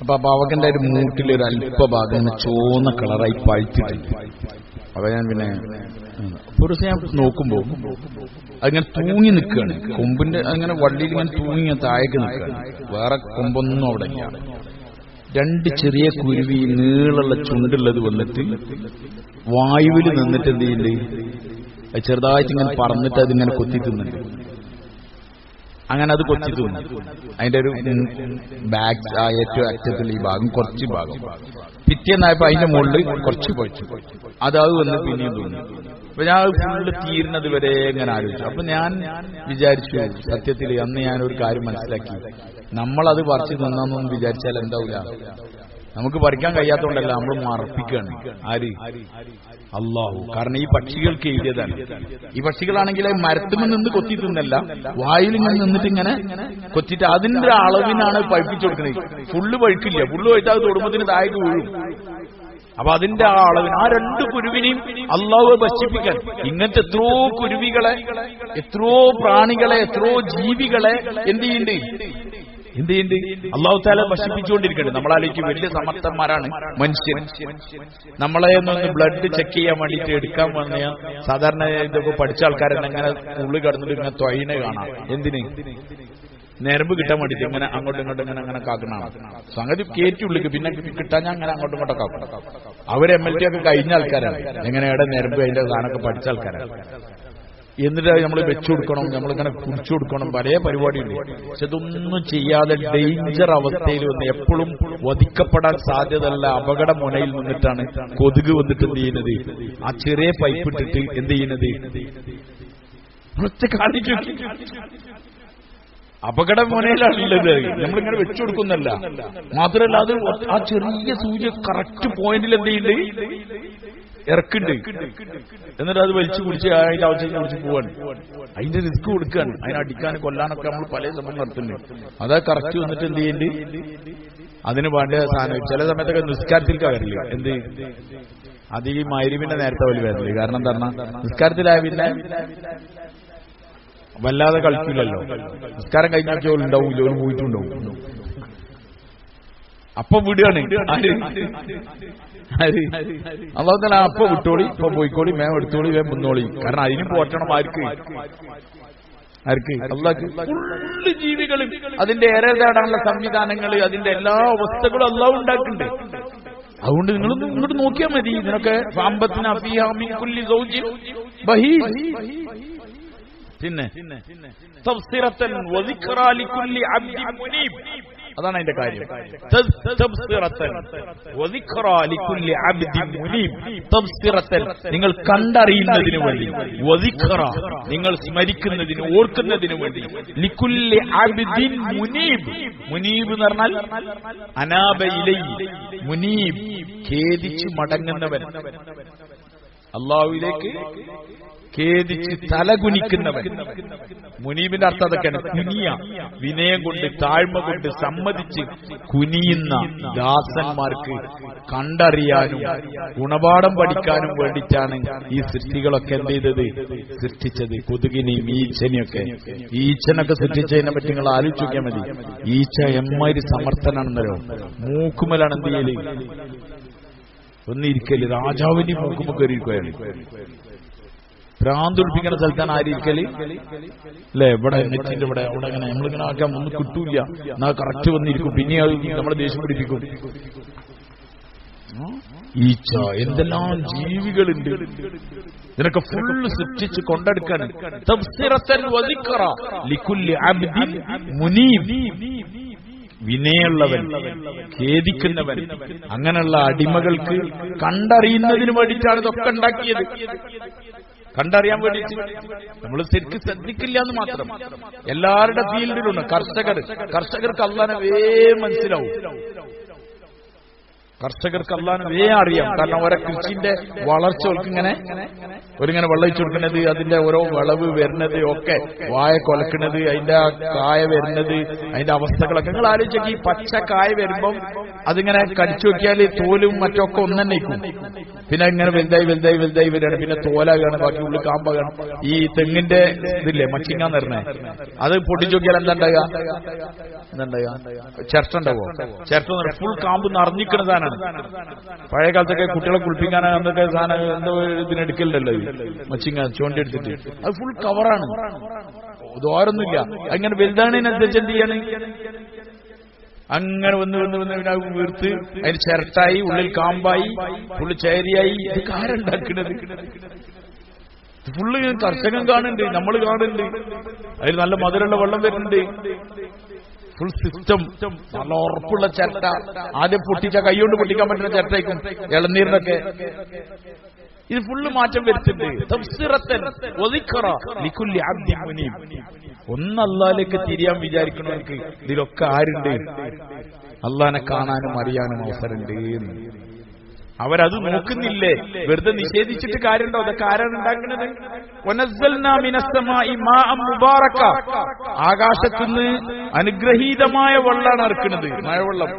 അപ്പൊ ആ പാവക്കന്റെ ഒരു മൂട്ടിൽ ഒരു അല്പഭാഗം ചോന്ന കളറായി പഴുത്തിട്ടുണ്ട്. അപ്പൊ ഞാൻ പിന്നെ ഒരു ദിവസം ഞാൻ നോക്കുമ്പോ അതിങ്ങനെ തൂങ്ങി നിൽക്കുകയാണ്, കൊമ്പിന്റെ അങ്ങനെ വള്ളിയിൽ ഇങ്ങനെ തൂങ്ങി താഴേക്ക് നിൽക്കുകയാണ്. വേറെ കൊമ്പൊന്നും അവിടെ ഇല്ല. രണ്ട് ചെറിയ കുരുവി നീളുള്ള ചുണ്ടുള്ളത് വന്നിട്ട് വായുവിൽ നിന്നിട്ട് എന്ത് ചെയ്യുന്നുണ്ട്, ചെറുതായിട്ട് ഇങ്ങനെ പറന്നിട്ട് അതിങ്ങനെ കൊത്തി തിന്നുന്നുണ്ട്. അങ്ങനെ അത് കൊത്തി തിന്നു. അതിന്റെ ഒരു ബാക്ക് ഏറ്റവും അറ്റത്തുള്ള ഈ ഭാഗം, കുറച്ച് ഭാഗം. പിറ്റേന്നായപ്പോ അതിന്റെ മുകളിൽ കുറച്ച് പൊഴിച്ചു, അത് വന്ന് പിന്നെയും തോന്നി. അപ്പൊ ഞാൻ ഫുള്ള് തീരുന്നത് വരെ ഇങ്ങനെ ആലോചിച്ചു. അപ്പൊ ഞാൻ വിചാരിച്ചു, സത്യത്തിൽ അന്ന് ഞാനൊരു കാര്യം മനസ്സിലാക്കി, നമ്മളത് പറിച്ചു നിന്നൊന്നും വിചാരിച്ചാൽ എന്താവില്ല, നമുക്ക് പറിക്കാൻ കഴിയാത്തോണ്ടല്ല, നമ്മൾ മറപ്പിക്കുകയാണ്. ആര്? അള്ളാഹു. കാരണം ഈ പക്ഷികൾക്ക് എഴുതിയതാണ്. ഈ പക്ഷികളാണെങ്കിൽ മരത്തുമ്പോൾ നിന്ന് കൊത്തി തിന്നല്ല, വായിൽ ഇങ്ങനെ നിന്നിട്ട് ഇങ്ങനെ കൊത്തിട്ട് അതിന്റെ അളവിനാണ് പഴുപ്പിച്ചു കൊടുക്കുന്നത്. ഫുള്ള് പഴുക്കില്ല, ഫുള്ള് പഴുത്താൽ അത് തൊടുമ്പത്തിന് താഴേക്ക് വീഴും. അപ്പൊ അതിന്റെ ആ അളവിന് ആ രണ്ട് കുരുവിനെയും അള്ളാഹു ഭക്ഷിപ്പിക്കാൻ ഇങ്ങനത്തെ എത്രയോ കുരുവികളെ, എത്രയോ പ്രാണികളെ, എത്രയോ ജീവികളെ എന്ത് ചെയ്യുന്നുണ്ട്, അള്ളാഹു താല ഭക്ഷിപ്പിച്ചുകൊണ്ടിരിക്കുന്നുണ്ട്. നമ്മളാലേക്ക് വലിയ സമർത്ഥന്മാരാണ് മനുഷ്യൻ. നമ്മളെ ഒന്ന് ബ്ലഡ് ചെക്ക് ചെയ്യാൻ വേണ്ടിയിട്ട് എടുക്കാൻ വന്ന സാധാരണ ഇതൊക്കെ പഠിച്ച ആൾക്കാരെന്നെ ഇങ്ങനെ ഉള്ളിൽ കിടന്നിട്ട് ഇങ്ങനെ തൊഴിനെ കാണാം. എന്തിന്? ഞരമ്പ് കിട്ടാൻ വേണ്ടിയിട്ട് ഇങ്ങനെ അങ്ങോട്ടും ഇങ്ങോട്ടും ഇങ്ങനെ അങ്ങനെ കാക്കണാണ്. സംഗതി കയറ്റുള്ളിക്ക് പിന്നെ കിട്ടാൻ ഞാൻ അങ്ങനെ അങ്ങോട്ടും ഇങ്ങോട്ടും കാക്കണം. അവർ MLT ഒക്കെ കഴിഞ്ഞ ആൾക്കാരാണ്. എങ്ങനെയാണ് ഞരമ്പ് അതിന്റെ സാധനമൊക്കെ പഠിച്ച ആൾക്കാരാണ്. എന്നിട്ട് നമ്മൾ വെച്ചു കൊടുക്കണം, നമ്മളിങ്ങനെ കുടിച്ചു കൊടുക്കണം, പല പരിപാടിയുണ്ട്. പക്ഷെ ഇതൊന്നും ചെയ്യാതെ ഡേഞ്ചർ അവസ്ഥയിൽ വന്ന് എപ്പോഴും വധിക്കപ്പെടാൻ സാധ്യതയുള്ള അപകട മുനയിൽ നിന്നിട്ടാണ് കൊതുക് വന്നിട്ട് എന്ത് ചെയ്യുന്നത്, ആ ചെറിയ പൈപ്പ് ഇട്ടിട്ട് എന്ത് ചെയ്യുന്നത്, അപകട മുനയിലാണുള്ളത്. നമ്മളിങ്ങനെ വെച്ചു കൊടുക്കുന്നല്ല, മാത്രമല്ല അത് ആ ചെറിയ സൂചി കറക്റ്റ് പോയിന്റിൽ എന്ത് ചെയ്യുന്നുണ്ട്, ഇറക്കുന്നുണ്ട്. എന്നിട്ട് അത് വലിച്ചു കുടിച്ച് അതിന്റെ ആവശ്യത്തിന് കുടിച്ച് പോവാണ്. അതിന്റെ റിസ്ക് കൊടുക്കുകയാണ്. അതിനെ അടിക്കാനും കൊല്ലാനൊക്കെ നമ്മൾ പല സമയം നടത്തുന്നുണ്ട്. അതാ കറക്റ്റ് വന്നിട്ട് എന്ത് ചെയ്യുന്നുണ്ട്, അതിന് വേണ്ട സാധനം. ചില സമയത്തൊക്കെ നിസ്കാരത്തിൽക്കാ വരില്ല. എന്ത് അത് ഈ മഗ്‌രിബിന്റെ നേരത്തെ വലിയ വരില്ല. കാരണം എന്താ, നിസ്കാരത്തിലായ പിന്നെ വല്ലാതെ കളിക്കില്ലല്ലോ. നിസ്കാരം കഴിഞ്ഞാൽ ജോലി ഉണ്ടാവും, ജോലി പോയിട്ടുണ്ടാവും. അപ്പൊ വിടുകയാണ് അല്ലാതെ തന്നെ അപ്പൊ വിട്ടോളി, ഇപ്പൊ പോയിക്കോളി, മേം എടുത്തോളി, വേം മുന്നോളി. കാരണം അതിന് പോറ്റണം ആർക്ക്? അള്ളാഹ്. ഫുള്ള് ജീവികളും അതിന്റെ ഏറെതാടാനുള്ള സംവിധാനങ്ങൾ, അതിന്റെ എല്ലാ അവസ്ഥകളും അള്ളാഹു ഉണ്ടാക്കുന്നുണ്ട്. അതുകൊണ്ട് നിങ്ങളൊന്നും ഇങ്ങോട്ട് നോക്കിയാൽ മതി. ഇതിനൊക്കെ സാമ്പത്തിന് പിന്നെ തഫ്സിറത്തൻ വദിക്റാ ലികുല്ലി അബ്ദിൻ മുനീബ്. അതാണ് അതിന്റെ കാര്യം. നിങ്ങൾ കണ്ടറിയുന്നതിനു വേണ്ടി, നിങ്ങൾ സ്മരിക്കുന്നതിന്, ഓർക്കുന്നതിനു വേണ്ടി. ലിക്കുല്ലി അബ്ദിൻ മുനീബ്. മുനീബ് എന്ന് പറഞ്ഞാൽ അനാബ ഇലൈഹി, മുനീബ് ഖേദിച്ച് മടങ്ങുന്നവൻ, അല്ലാഹുവിലേക്ക് ഖേദിച്ച് തലകുനിക്കുന്നവൻ. മുനീബിന്റെ അർത്ഥം അതൊക്കെയാണ്. കുനിയ, വിനയം കൊണ്ട്, താഴ്മ കൊണ്ട് സമ്മതിച്ച് കുനിയുന്ന ദാസന്മാർക്ക് കണ്ടറിയാനും ഗുണപാഠം പഠിക്കാനും വേണ്ടിയിട്ടാണ് ഈ സൃഷ്ടികളൊക്കെ എന്ത് ചെയ്തത്, സൃഷ്ടിച്ചത്. കൊതുകിനെയും ഈച്ചനെയൊക്കെ, ഈച്ചനൊക്കെ സൃഷ്ടിച്ചതിനെ പറ്റി നിങ്ങൾ ആലോചിച്ച് നോക്കിയാൽ മതി. ഈച്ച എമ്മാതിരി സമർത്ഥനാണെന്നല്ലോ. മൂക്കുമലാണ് എന്ത് ചെയ്യല്, ഒന്നിരിക്കല്, രാജാവിന്റെ മൂക്കുമ്പോ കയറിയിരിക്കുകയാണ്. ഭ്രാന്തൊളിപ്പിക്കുന്ന സ്ഥലത്താണ് ആരിക്കല് അല്ലെ, ഇവിടെ നെറ്റിന്റെ ഇവിടെ അവിടെ അങ്ങനെ നമ്മളിങ്ങനെ ആക്കാൻ ഒന്നും കിട്ടൂല, എന്നാ കറക്റ്റ് വന്നിരിക്കും, പിന്നെ നമ്മളെ ദേഷ്യം പിടിപ്പിക്കും. ഈച്ച, എന്തെല്ലാം ജീവികളുണ്ട്, ഇതിനൊക്കെ ഫുള്ള് സൃഷ്ടിച്ച് കൊണ്ടെടുക്കാൻ. വിനയുള്ളവൻ, ഖേദിക്കുന്നവൻ, അങ്ങനെയുള്ള അടിമകൾക്ക് കണ്ടറിയുന്നതിന് വേണ്ടിയിട്ടാണ് ഇതൊക്കെ ഉണ്ടാക്കിയത്. കണ്ടറിയാൻ വേണ്ടിയിട്ട് നമ്മൾ ശരിക്കും ശ്രദ്ധിക്കില്ല എന്ന് മാത്രം. എല്ലാവരുടെ ഫീൽഡിലുണ്ട്. കർഷകർക്ക് അള്ളാനെ മനസ്സിലാവും. കർഷകർക്ക് അള്ളാനെ അറിയാം. കാരണം അവരെ കൃഷിന്റെ വളർച്ച ഇങ്ങനെ ഒരിങ്ങനെ വെള്ളയിച്ചു കൊടുക്കുന്നത്, അതിന്റെ ഓരോ വിളവ് വരുന്നത് ഒക്കെ, വായ കൊലക്കുന്നത്, അതിന്റെ കായ വരുന്നത്, അതിന്റെ അവസ്ഥകളൊക്കെ നിങ്ങൾ ആലോചിച്ചേക്ക്. ഈ പച്ച കായ വരുമ്പം അതിങ്ങനെ കടിച്ചു നോക്കിയാൽ തോലും മറ്റൊക്കെ ഒന്നെന്നേക്കും. പിന്നെ ഇങ്ങനെ വലുതായി വരികയാണ്. പിന്നെ തോലാകാണ്, ബാക്കി ഉള്ളിൽ കാമ്പാകാണ്. ഈ തെങ്ങിന്റെ ഇതില്ലേ മച്ചിങ്ങാന്ന് പറഞ്ഞേ, അത് പൊട്ടിച്ചു നോക്കിയാൽ എന്താണ്ടാകുക, ചിരട്ട ഉണ്ടാവോ? ചിരട്ട ഫുൾ കാമ്പ് നിറഞ്ഞിക്കുന്ന സാധനമാണ്. പഴയ കാലത്തൊക്കെ കുട്ടികളെ കുളിപ്പിക്കാനോ എന്തൊക്കെ സാധനം എന്തോ ഇതിനെടുക്കലുണ്ടല്ലോ, മച്ചിങ്ങ ചോണ്ടി എടുത്തിട്ട്, അത് ഫുൾ കവറാണ്, ദ്വാരൊന്നുമില്ല. അങ്ങനെ വലുതാണതിനനുസരിച്ച് എന്ത് ചെയ്യാണ്, അങ്ങനെ വന്ന് വീർത്ത് അതിന് ചിരട്ടായി, ഉള്ളിൽ കാമ്പായി, ഫുള്ള് ചേരിയായി. ഇത് ആരുണ്ടാക്കുന്നത്? ഫുള്ള് കർഷകൻ കാണുന്നുണ്ട്, നമ്മൾ കാണുന്നുണ്ട്. അതിൽ നല്ല മധുരമുള്ള വെള്ളം വരുന്നുണ്ട്. ഫുൾ സിസ്റ്റം, നല്ല ഉറപ്പുള്ള ചിരട്ട. ആദ്യം പൊട്ടിച്ച കൈകൊണ്ട് പൊട്ടിക്കാൻ പറ്റുന്ന ചിരട്ടയ്ക്കും ഇളനീരിനൊക്കെ ഇത് ഫുള്ള് മാറ്റം വരുത്തുന്നുണ്ട്. ഒന്ന് അല്ലാഹുവിലേക്ക് തിരിയാൻ വിചാരിക്കണമെങ്കിൽ ഇതിലൊക്കെ ആരുണ്ട്? അള്ളാഹിനെ കാണാനും അറിയാനും അവസരമുണ്ട്. അവരത് നോക്കുന്നില്ലേ? വെറുതെ നിഷേധിച്ചിട്ട് കാര്യമുണ്ടോ? അതൊക്കെ ആരാണ് ഉണ്ടാക്കുന്നത്? ആകാശത്തുനിന്ന് അനുഗ്രഹീതമായ വെള്ളമാണ് ഇറക്കുന്നത്, മഴവെള്ളം.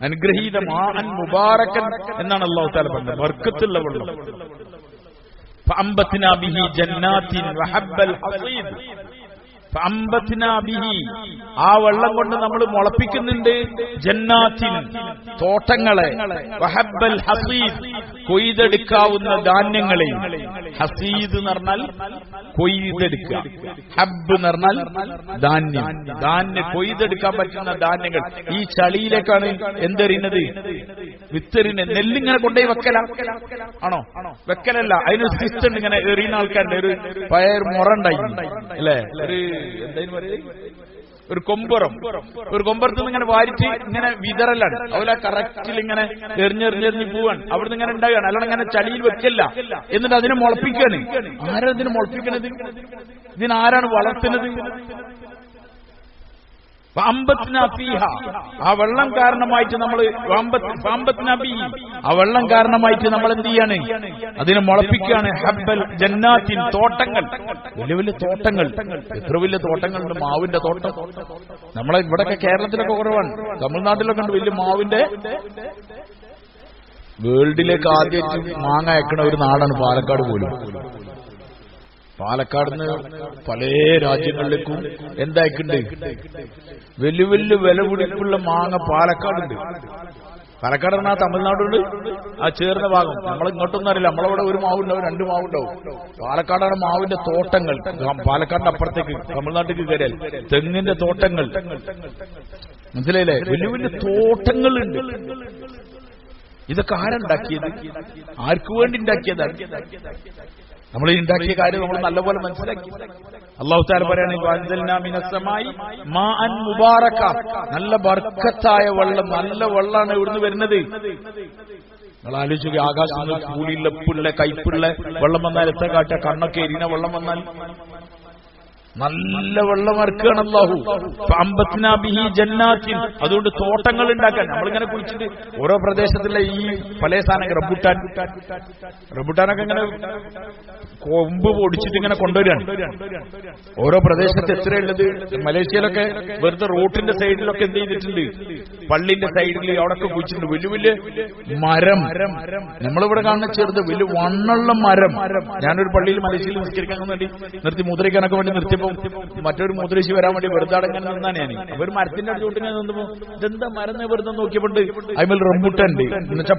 അനുഗ്രഹീതമാൻ മുബാറക്കൻ എന്നാണ് അല്ലാഹു തആല പറഞ്ഞത്, ബർക്കത്തുള്ള വെള്ളം. ഫഅംബത്നാ ബിഹി ജന്നാത്തിൻ വഹബ്ബൽ ഹസീദ്. ഫഅംബത്നാ ബിഹി, ആ വെള്ളം കൊണ്ട് നമ്മൾ മുളപ്പിക്കുന്നുണ്ട്, ജന്നാത്തിൻ തോട്ടങ്ങളെ, വഹബ്ബൽ ഹസീദ് കൊയ്തെടുക്കാവുന്ന ധാന്യങ്ങളെയും. ഹസീദ് എന്ന് പറഞ്ഞാൽ കൊയ്തെടുക്കുക, ഹബ്ബ് എന്ന് പറഞ്ഞാൽ ധാന്യം. കൊയ്തെടുക്കാൻ പറ്റുന്ന ധാന്യങ്ങൾ. ഈ ചളിയിലേക്കാണ് എന്തെറിയുന്നത്? വിത്തെറിയുന്നത്. നെല്ലിങ്ങനെ കൊണ്ടുപോയി വെക്കല ആണോ? വെക്കലല്ല, അതിനൊരു സിസ്റ്റം. ഇങ്ങനെ എറിയുന്ന ആൾക്കാരുടെ ഒരു പഴയ മുറ ഉണ്ടായി അല്ലേ, ഒരു കൊമ്പറത്ത് നിന്ന് ഇങ്ങനെ വാരിച്ച് ഇങ്ങനെ വിതറലാണ്. അതുപോലെ കറക്റ്റിൽ ഇങ്ങനെ എറിഞ്ഞെറിഞ്ഞെറിഞ്ഞ് പോവാൻ. അവിടുന്ന് ഇങ്ങനെ ഉണ്ടാകുകയാണ്. അല്ലാതെ ഇങ്ങനെ ചളിയിൽ വെക്കല്ല. എന്നിട്ട് അതിനെ മുളപ്പിക്കാണ്. ആരാ ഇതിനെ മുളപ്പിക്കണത്? ഇതിനാരാണ് വളർത്തുന്നത്? ആ വെള്ളം കാരണമായിട്ട് നമ്മൾ ആ വെള്ളം കാരണമായിട്ട് നമ്മൾ എന്ത് ചെയ്യാണ്? അതിനെ മുളപ്പിക്കുകയാണ്. ഹബ്ബൽ ജന്നാത്തിൻ, തോട്ടങ്ങൾ, വലിയ വലിയ തോട്ടങ്ങൾ. എത്ര വലിയ തോട്ടങ്ങളുണ്ട്? മാവിന്റെ തോട്ടം. നമ്മളെ ഇവിടെയൊക്കെ കേരളത്തിലൊക്കെ കുറവാണ്, തമിഴ്നാട്ടിലൊക്കെ ഉണ്ട് വലിയ മാവിന്റെ. വേൾഡിലേക്ക് ആദ്യമായിട്ട് മാങ്ങ അയക്കണ ഒരു നാടാണ് പാലക്കാട് പോലും. പാലക്കാടിന് പല രാജ്യങ്ങളിലേക്കും എന്തായിക്കുണ്ട്? വലിയ വലിയ വില പിടിപ്പുള്ള മാങ്ങ പാലക്കാടുണ്ട്. പാലക്കാട് പറഞ്ഞാൽ തമിഴ്നാടുണ്ട്, ആ ചേർന്ന ഭാഗം. നമ്മൾ ഇങ്ങോട്ടൊന്നും അറിയില്ല. നമ്മളവിടെ ഒരു മാവുണ്ടാവും, 2 മാവുണ്ടാവും. പാലക്കാടാണ് മാവിന്റെ തോട്ടങ്ങൾ. പാലക്കാടിന്റെ അപ്പുറത്തേക്ക് തമിഴ്നാട്ടിലേക്ക് കയറിയാൽ തെങ്ങിന്റെ തോട്ടങ്ങൾ. മനസ്സിലായില്ലേ? വലിയ വലിയ തോട്ടങ്ങളുണ്ട്. ഇതൊക്കെ ആരുണ്ടാക്കിയത്? ആർക്കു വേണ്ടി ഉണ്ടാക്കിയതാണ്? നമ്മൾ ഉണ്ടാക്കിയ കാര്യം നമ്മൾ നല്ലപോലെ മനസ്സിലാക്കി. അല്ലാഹു തആല പറയുകയാണ് വഅൻസൽനാ മിനസ്സമായി മാഅൻ മുബാറക, നല്ല ബർക്കത്തായ വെള്ളം, നല്ല വെള്ളമാണ് ഇവിടുന്ന് വരുന്നത്. നിങ്ങൾ ആലോചിക്കുക, ആകാശത്ത് നിന്ന് കൂടിയുള്ള ഉപ്പുള്ള കയ്പുള്ള വെള്ളം വന്നാൽ എത്ര കാട്ട, കണ്ണൊക്കെ എരിയുന്ന വെള്ളം വന്നാൽ നല്ല വെള്ളം ഇറക്കുകയാണ് അല്ലാഹു. ഫഅംബത്നാ ബിഹി ജന്നാത്തിൻ, അതുകൊണ്ട് തോട്ടങ്ങൾ ഉണ്ടാക്കാൻ. നമ്മളിങ്ങനെ കുളിച്ചിട്ട് ഓരോ പ്രദേശത്തുള്ള ഈ പല സാധനം റംബുട്ടാനൊക്കെ ഇങ്ങനെ കൊമ്പ് പൊടിച്ചിട്ട് ഇങ്ങനെ കൊണ്ടുവരികയാണ്. ഓരോ പ്രദേശത്ത് എത്രയുള്ളത്. മലേഷ്യയിലൊക്കെ വെറുതെ റോട്ടിന്റെ സൈഡിലൊക്കെ എന്ത് ചെയ്തിട്ടുണ്ട്, പള്ളിന്റെ സൈഡിൽ അവിടെയൊക്കെ കുഴിച്ചിട്ടുണ്ട് വലിയ വലിയ മരം. നമ്മളിവിടെ കാണുന്ന ചെറുത് വലിയ വണ്ണുള്ള മരം. ഞാനൊരു പള്ളിയിൽ മലേഷ്യയിൽ നിസ്കരിക്കാൻ വേണ്ടി നിർത്തി, മുദ്രയ്ക്കാനൊക്കെ വേണ്ടി നിർത്തിയപ്പോ മറ്റൊരു മുദ്രശി വരാൻ വേണ്ടി വെറുതെ അടങ്ങനെ നിന്നാണ് ഞാൻ. അപ്പൊ ഒരു മരത്തിന്റെ അടുത്തോട്ട് ഞാൻ നിന്നപ്പോ ഇതെന്താ മരം വെറുതെ നോക്കിയപ്പോൾ അതിൽ റംബുട്ടാനുണ്ട്. എന്നുവെച്ചാൽ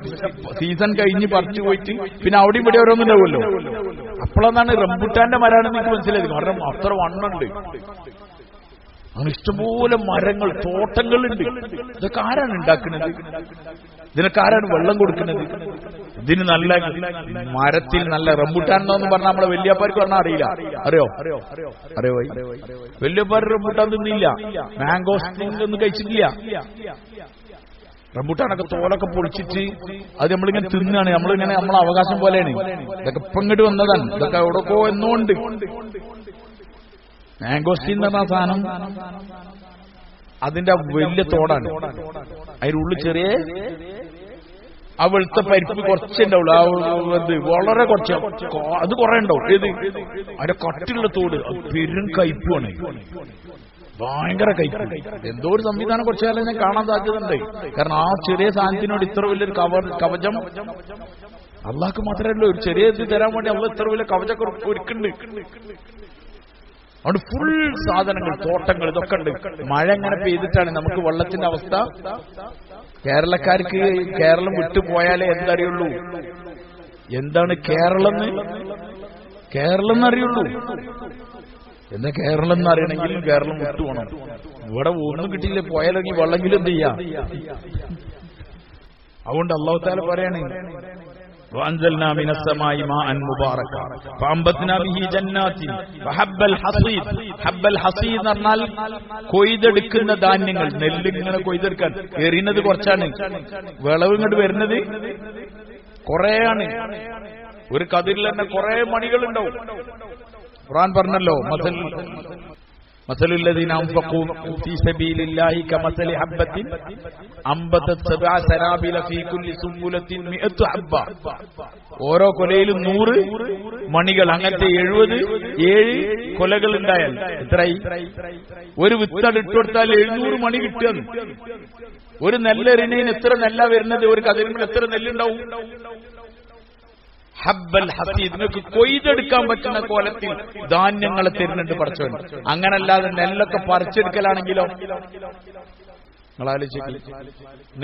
സീസൺ കഴിഞ്ഞ് പറിച്ചു പോയിട്ട് പിന്നെ അവിടെ ഇവിടെ ഓരോന്നുണ്ടാവുമല്ലോ. അപ്പോഴാണ് റംബുട്ടാന്റെ മരമാണെന്ന് എനിക്ക് മനസ്സിലായത്. കാരണം അത്ര വണ്ണുണ്ട്. അങ്ങനെ ഇഷ്ടംപോലെ മരങ്ങൾ, തോട്ടങ്ങളുണ്ട്. ഇതൊക്കെ ആരാണ് ഉണ്ടാക്കുന്നത്? ഇതിനൊക്കെ ആരാണ് വെള്ളം കൊടുക്കുന്നത്? ഇതിന് നല്ല മരത്തിൽ നല്ല റംബുട്ടാൻ എന്നൊന്നും പറഞ്ഞാൽ നമ്മളെ വല്യപ്പാർക്ക് പറഞ്ഞാൽ അറിയില്ല. അറിയോ? വല്യപ്പാർ റംബുട്ടാൻ തിന്നില്ല, മാംഗോസ്റ്റിൻ ഒന്നും കഴിച്ചിട്ടില്ല. റംബുട്ടാനൊക്കെ തോലൊക്കെ പൊളിച്ചിട്ട് അത് നമ്മളിങ്ങനെ തിന്നാണ്. നമ്മളിങ്ങനെ നമ്മളെ അവകാശം പോലെയാണ്. ഇതൊക്കെ ഇപ്പം ഇങ്ങോട്ട് വന്നതാണ്. ഇതൊക്കെ എവിടെക്കോ എന്നുകൊണ്ട് മാംഗോസ്റ്റീൻ എന്ന് പറഞ്ഞ സാധനം അതിന്റെ വലിയ തോടാണ്. അതിനുള്ളിൽ ചെറിയ ആ വെളുത്ത പരിപ്പ് കുറച്ചുണ്ടാവുള്ളൂ. ആ വളരെ കുറച്ച്, അത് കുറെ ഉണ്ടാവും. ഏത് അതിന്റെ കട്ടിലുള്ള തോട് പെരും കയ്പുമാണ്, ഭയങ്കര കയ്പ്. എന്തോ ഒരു സംവിധാനം കുറച്ചു കാലം ഞാൻ കാണാൻ സാധ്യതയുണ്ട്. കാരണം ആ ചെറിയ സാധനത്തിനോട് ഇത്ര വലിയൊരു കവചം അള്ളാഹ്ക്ക് മാത്രമല്ല, ഒരു ചെറിയ ഇത് തരാൻ വേണ്ടി അള്ളാഹ് ഇത്ര വലിയ കവചമൊക്കെ ഒരുക്കുന്നുണ്ട്. അവിടെ ഫുൾ സാധനങ്ങൾ, തോട്ടങ്ങൾ, ഇതൊക്കെ ഉണ്ട്. മഴ എങ്ങനെ പെയ്തിട്ടാണ് നമുക്ക് വെള്ളത്തിന്റെ അവസ്ഥ. കേരളക്കാർക്ക് കേരളം വിട്ടുപോയാലേ എന്തറിയുള്ളൂ, എന്താണ് കേരളം എന്നറിയുള്ളൂ. എന്താ കേരളം എന്നറിയണമെങ്കിൽ കേരളം വിട്ടുപോകണം. ഇവിടെ ഒന്നും കിട്ടിയില്ല, പോയാലെങ്കിൽ വെള്ളമെങ്കിലും എന്ത് ചെയ്യാം. അതുകൊണ്ട് അല്ലാഹു തആല പറയാണ് وأنزلنا من السماء ماء مباركا فأنبتنا به جنات وحب الحصيد. حب الحصيد എന്ന് പറഞ്ഞാൽ കൊയ്തെടുക്കുന്ന ധാന്യങ്ങൾ. നെല്ല് ഇങ്ങനെ കൊയ്തെടുക്കാൻ എറിയുന്നത് കുറച്ചാണ്, വിളവ് ഇങ്ങോട്ട് വരുന്നത് കുറേയാണ്. ഒരു കതിരിൽ തന്നെ കുറെ മണികളുണ്ടാവും. ഖുർആൻ പറഞ്ഞല്ലോ, മസലുല്ലദീന അൻഫഖൂ ഫീ സബീലില്ലാഹി കമസലി ഹബ്ബത്തിൻ അംബതത് സബഅ സനാബില ഫീ കുല്ലി സുംബുലത്തിൻ മിഅതു ഹബ്ബ. ഓരോ കൊലയിലും 100 മണികൾ. അങ്ങനത്തെ 77 കൊലകൾ ഉണ്ടായാൽ എത്രയായി? ഒരു വിത്തട് ഇട്ടുകൊടുത്താൽ 700 മണി കിട്ടുക. ഒരു നെല്ലെറിനേന് എത്ര നെല്ല വരുന്നത്? ഒരു കതിരിൽ എത്ര നെല്ലുണ്ടാവും? ഹബ്ബൽ ഹസീദ്, നിങ്ങൾക്ക് കൊയ്തെടുക്കാൻ പറ്റുന്ന കോലത്തിൽ ധാന്യങ്ങളെ തരുന്നുണ്ട് പടച്ചവൻ. അങ്ങനല്ലാതെ നെല്ലൊക്കെ പറിച്ചെടുക്കലാണെങ്കിലോ, നിങ്ങൾ ആലോചിച്ച്,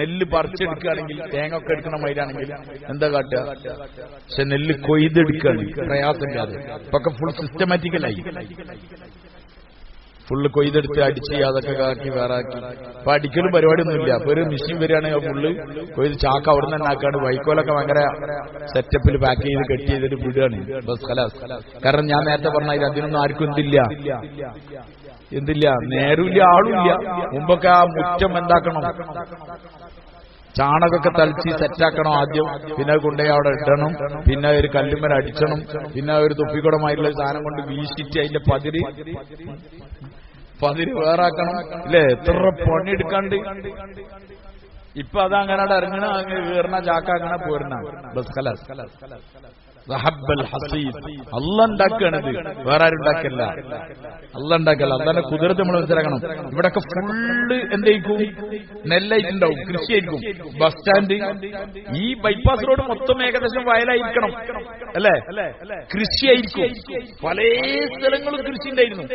നെല്ല് പറിച്ചെടുക്കുകയാണെങ്കിൽ തേങ്ങ ഒക്കെ എടുക്കണ മയിലാണെങ്കിൽ എന്താ കാട്ടുക? പക്ഷെ നെല്ല് കൊയ്തെടുക്കുകയാണ്, പ്രയാസമില്ലാതെ. ഇപ്പൊക്കെ ഫുൾ സിസ്റ്റമാറ്റിക്കലായി. ഫുള്ള് കൊയ്തെടുത്ത് അടിച്ച് അതൊക്കെ ആക്കി വേറെ ആക്കി. അപ്പൊ അടിക്കലും പരിപാടിയൊന്നുമില്ല. അപ്പൊ ഒരു മെഷീൻ വരികയാണെങ്കിൽ ഫുള്ള് കൊയ്ത് ചാക്ക അവിടെ നിന്ന് തന്നെ ആക്കാണ്ട് വൈക്കോലൊക്കെ ഭയങ്കര സെറ്റപ്പിൽ പാക്ക് ചെയ്ത് കെട്ടി ചെയ്തിട്ട് വിടുകയാണ്. ബസ് ഖലാസ്. കാരണം ഞാൻ നേരത്തെ പറഞ്ഞാൽ അതിനൊന്നും ആർക്കും എന്തില്ല, നേരമില്ല, ആളുമില്ല. മുമ്പൊക്കെ ആ മുറ്റം എന്താക്കണം, ചാണകമൊക്കെ തളിച്ച് സെറ്റാക്കണം ആദ്യം. പിന്നെ കൊണ്ടുപോയി അവിടെ ഇടണം. പിന്നെ ഒരു കല്ലുമ്മൽ അടിച്ചണം. പിന്നെ ഒരു തൊപ്പിക്കുടമായിട്ടുള്ള സാധനം കൊണ്ട് വീശിട്ട് അതിന്റെ പതിര് വേറാക്കണം. ഇല്ലേ? എത്ര പണിയെടുക്കാണ്ട്. ഇപ്പൊ അതങ്ങനെ ഇറങ്ങണ, അങ്ങനെ കയറണ, ചാക്ക അങ്ങനെ പോരണ. ബസ് ഖലാസ്. അല്ല ഉണ്ടാക്കുകയാണിത്, വേറെ ആരും ഉണ്ടാക്കല്ല. അല്ല ഉണ്ടാക്കല്ല. അല്ലാതെ കുതിരത്ത് നമ്മൾ മനസ്സിലാക്കണം. ഇവിടെയൊക്കെ ഫുള്ള് എന്തായിരിക്കും? നെല്ലായിട്ടുണ്ടാവും, കൃഷിയായിരിക്കും. ബസ് സ്റ്റാൻഡ്, ഈ ബൈപ്പാസ് റോഡ് മൊത്തം ഏകദേശം വയലായിരിക്കണം, അല്ലേ? കൃഷിയായിരിക്കും. പല സ്ഥലങ്ങളും കൃഷി ഉണ്ടായിരുന്നു.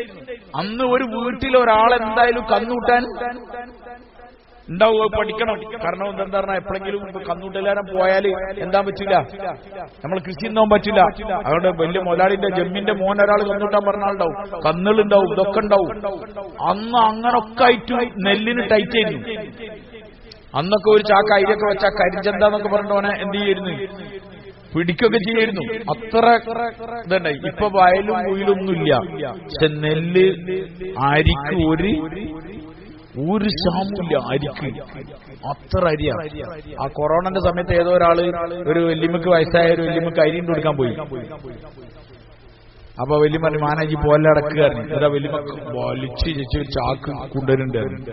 അന്ന് ഒരു വീട്ടിൽ ഒരാളെന്തായാലും കന്നൂട്ടാൻ ഉണ്ടാവും. പഠിക്കണം. കാരണം എന്താ പറഞ്ഞാൽ എപ്പോഴെങ്കിലും കന്നൂട്ടെല്ലാരും പോയാൽ എന്താ പറ്റില്ല, നമ്മൾ കൃഷി ഒന്നും പറ്റില്ല. അതുകൊണ്ട് വലിയ മുതലാളിന്റെ ജമ്മിന്റെ മോൻ ഒരാൾ കന്നൂട്ടാൻ പറഞ്ഞ ആളുണ്ടാവും, കന്നുകളുണ്ടാവും, ഇതൊക്കെ ഉണ്ടാവും. അന്ന് അങ്ങനൊക്കെ ആയിട്ട് നെല്ലിന് ടൈറ്റ് ആയിരുന്നു. അന്നൊക്കെ ഒരു ചാക്ക അരിയൊക്കെ വെച്ചാൽ കരിഞ്ചന്താന്നൊക്കെ പറഞ്ഞോനെ എന്ത് ചെയ്യായിരുന്നു? പിടിക്കൊക്കെ ചെയ്യായിരുന്നു. അത്ര ഇതുണ്ടായി. ഇപ്പൊ വയലും കുയിലൊന്നുമില്ല. പക്ഷെ നെല്ല് അരിക്ക് ഒരു ക്ഷാമില്ല. അരിക്ക് അത്ര അരിയാ. ആ കൊറോണന്റെ സമയത്ത് ഏതോ ഒരാള് ഒരു വല്യമ്മക്ക് വയസ്സായ ഒരു വല്യമ്മക്ക് അരി കൊടുക്കാൻ പോയി. അപ്പൊ വല്യമ്മ മാനേജി പോലെ അടക്കുകയായിരുന്നു. അതാ വല്യമ്മ വലിച്ച് ചേച്ചി ചാക്ക് കൊണ്ടുവരുന്നുണ്ടായിരുന്നു.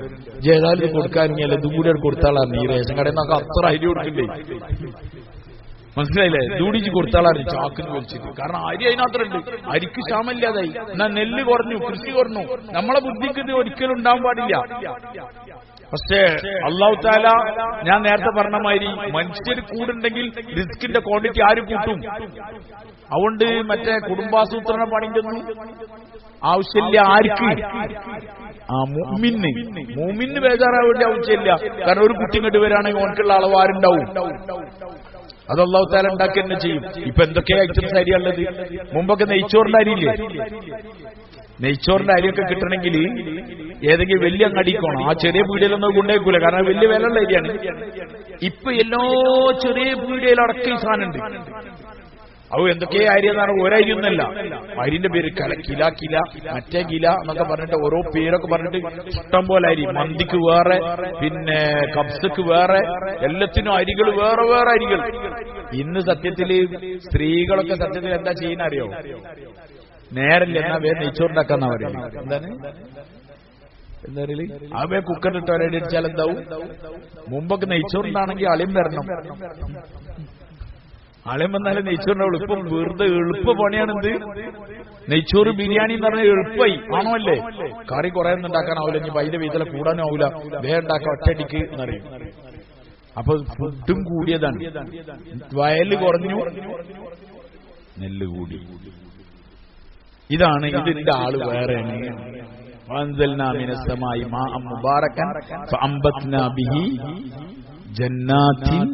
ഏതായാലും കൊടുക്കാനില്ല, ഇതും കൂടി കൊടുത്താളാണ്. ഈ റേഷൻ കടയിൽ നിന്നൊക്കെ അത്ര അരി കൊടുക്കണ്ടേ, മനസ്സിലായില്ലേ? ദൂടിച്ച് കൊടുത്താളാണ് ചാക്കിന് വലിച്ചത്. കാരണം അരി അതിനകത്തുണ്ട്. അരിക്ക് ക്ഷാമമില്ലാതായി. എന്നാ നെല്ല് കുറഞ്ഞു, കൃഷി കുറഞ്ഞു. നമ്മളെ ബുദ്ധിക്ക് ഇത് ഒരിക്കലും ഉണ്ടാവാൻ പാടില്ല. പക്ഷേ അല്ലാഹു തആല ഞാൻ നേരത്തെ പറഞ്ഞ മാതിരി മനുഷ്യർ കൂടുണ്ടെങ്കിൽ റിസ്കിന്റെ ക്വാണ്ടിറ്റി ആര് കൂട്ടും? അതുകൊണ്ട് മറ്റേ കുടുംബാസൂത്രണ പണിന്റെ ഒന്നും ആവശ്യമില്ല. ആർക്ക്? ആ മുഅ്മിന് ബേജാറാവേണ്ട ആവശ്യമില്ല. കാരണം ഒരു കുട്ടി ഇങ്ങോട്ട് വരാണെങ്കിൽ ഓനക്കുള്ള അളവ് ആരുണ്ടാവും? അത് അല്ലാഹു തആല ഉണ്ടാക്കി തന്നെ ചെയ്യും. ഇപ്പൊ എന്തൊക്കെ ഐറ്റംസ് അരിയുള്ളത്? മുമ്പൊക്കെ നെയ്ച്ചോറിന്റെ അരിയില്ലേ? നെയ്ച്ചോറിന്റെ അരിയൊക്കെ കിട്ടണമെങ്കിൽ ഏതെങ്കിലും വലിയ അങ്ങടിക്കോണം. ആ ചെറിയ പീടികയിലൊന്നും കൊണ്ടേക്കൂല, കാരണം വലിയ വിലയുള്ള അരിയാണ്. ഇപ്പൊ എല്ലാ ചെറിയ പീടികയിലടക്കം ഈ സാധനമുണ്ട്. അത് എന്തൊക്കെ അരി എന്നാണ്? ഒരരിയൊന്നല്ല. അരിന്റെ പേര് കില മറ്റേ കില എന്നൊക്കെ പറഞ്ഞിട്ട് ഓരോ പേരൊക്കെ പറഞ്ഞിട്ട് ഇഷ്ടം പോലെ അരി. മന്തിക്ക് വേറെ, പിന്നെ കബ്സക്ക് വേറെ, എല്ലാത്തിനും അരികൾ വേറെ വേറെ അരികൾ. ഇന്ന് സത്യത്തില് സ്ത്രീകളൊക്കെ സത്യത്തിൽ എന്താ ചെയ്യുന്ന അറിയോ? നേരല്ല, എന്നാ വേറെ നെയ്ച്ചോറുണ്ടാക്കാന്നാ പറയുന്നത്. എന്താണ് എന്താ പറയല്? അവയെ കുക്കറിലിട്ട് ഒരടി അടിച്ചാൽ എന്താവും? മുമ്പൊക്കെ നെയ്ച്ചോറുണ്ടാണെങ്കിൽ അളിയും വരണം. അളിയം വന്നാലും നെയ്ച്ചോറിനാവുള്ളൂ. ഇപ്പം വെറുതെ എളുപ്പ പണിയാണെന്ത്? നെയ്ച്ചോറ് ബിരിയാണി എന്ന് പറഞ്ഞാൽ എളുപ്പമായി ആണോ അല്ലേ? കറി കുറെ ഒന്നും ഉണ്ടാക്കാനാവില്ല. ഇനി വൈദ്യ വീതല കൂടാനും ആവില്ല. വേ ഉണ്ടാക്കാൻ ഒറ്റയടിക്ക് എന്നറിയും. അപ്പൊ ഫുഡും കൂടിയതാണ്. വയല് കുറഞ്ഞു, നെല്ല് കൂടി. ഇതാണ് ഇതിന്റെ ആള് വേറെയാണ്. വഅൻസൽനാ മിനസ്സമായി മാഅൻ മുബാറകൻ ഫഅംബത്നാ ബിഹി ജന്നാത്തിൻ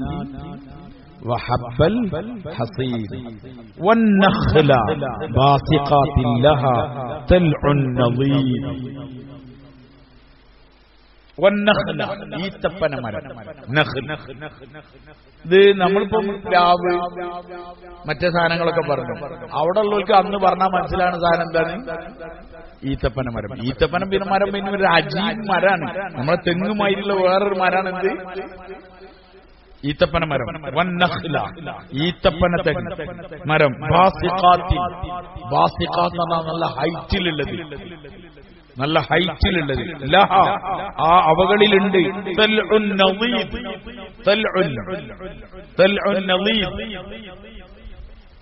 വഹബ്ബൽ ഹസീദ് വന്നഖ്ല ബാസിഖാത്തിൻ ലഹാ തൽഉൻ നളീദ്. വന്നഖ്ല ഈത്തപ്പന മരം. ഇത് നമ്മളിപ്പം പ്ലാവ് മറ്റേ സാധനങ്ങളൊക്കെ പറഞ്ഞു. അവിടെ ഉള്ളവർക്ക് അന്ന് പറഞ്ഞാൽ മനസ്സിലാണ് സാധനം എന്താണ്? ഈത്തപ്പന മരം. ഈത്തപ്പന മരം പിന്നെ ഒരു അജീബ് മരാണ്. നമ്മളെ തെങ്ങുമായിട്ടുള്ള വേറൊരു മരാണ് എന്ത്? ഈത്തപ്പന മരം. വന്നഖ്ല ഈത്തപ്പന മരം. ബാസിഖാത്തി, ബാസിഖാത്ത് എന്ന് പറഞ്ഞാൽ നല്ല ഹൈറ്റിലുള്ളത്, നല്ല ഹൈറ്റിലുള്ളത്. ലഹ ആ അവകളിലുണ്ട് തൽഉൻ നളീദ്. തൽഉൻ നളീദ്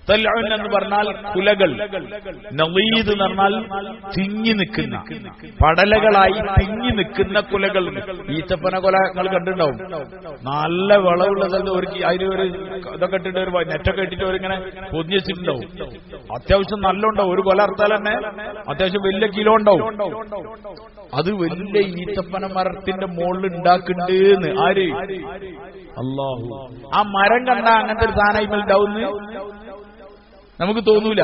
തൽഉൻ എന്ന് പറഞ്ഞാൽ കുലകൾ, നളീദ് എന്ന് പറഞ്ഞാൽ തിങ്ങി നിൽക്കുന്ന പടലകളായി തിങ്ങി നിൽക്കുന്ന കുലകൾ. ഈത്തപ്പന കൊല നിങ്ങൾ കണ്ടിട്ടുണ്ടാവും. നല്ല വിളവുള്ള സ്ഥലത്ത് ഒരു അതിലൊരു ഇതൊക്കെ ഇട്ടിട്ട് ഒരു നെറ്റൊക്കെ ഇട്ടിട്ട് അവരിങ്ങനെ പൊതിഞ്ഞ് വെച്ചിട്ടുണ്ടാവും. അത്യാവശ്യം നല്ല ഉണ്ടാവും. ഒരു കൊല അറുത്താൽ തന്നെ അത്യാവശ്യം വലിയ കിലോ ഉണ്ടാവും. അത് വലിയ ഈത്തപ്പന മരത്തിന്റെ മുകളിൽ ഉണ്ടാക്കുന്നുണ്ട്. ആര്? അല്ലാഹു. ആ മരം കണ്ട അങ്ങനത്തെ ഒരു സാധനം ഉണ്ടാവുന്നു നമുക്ക് തോന്നൂല.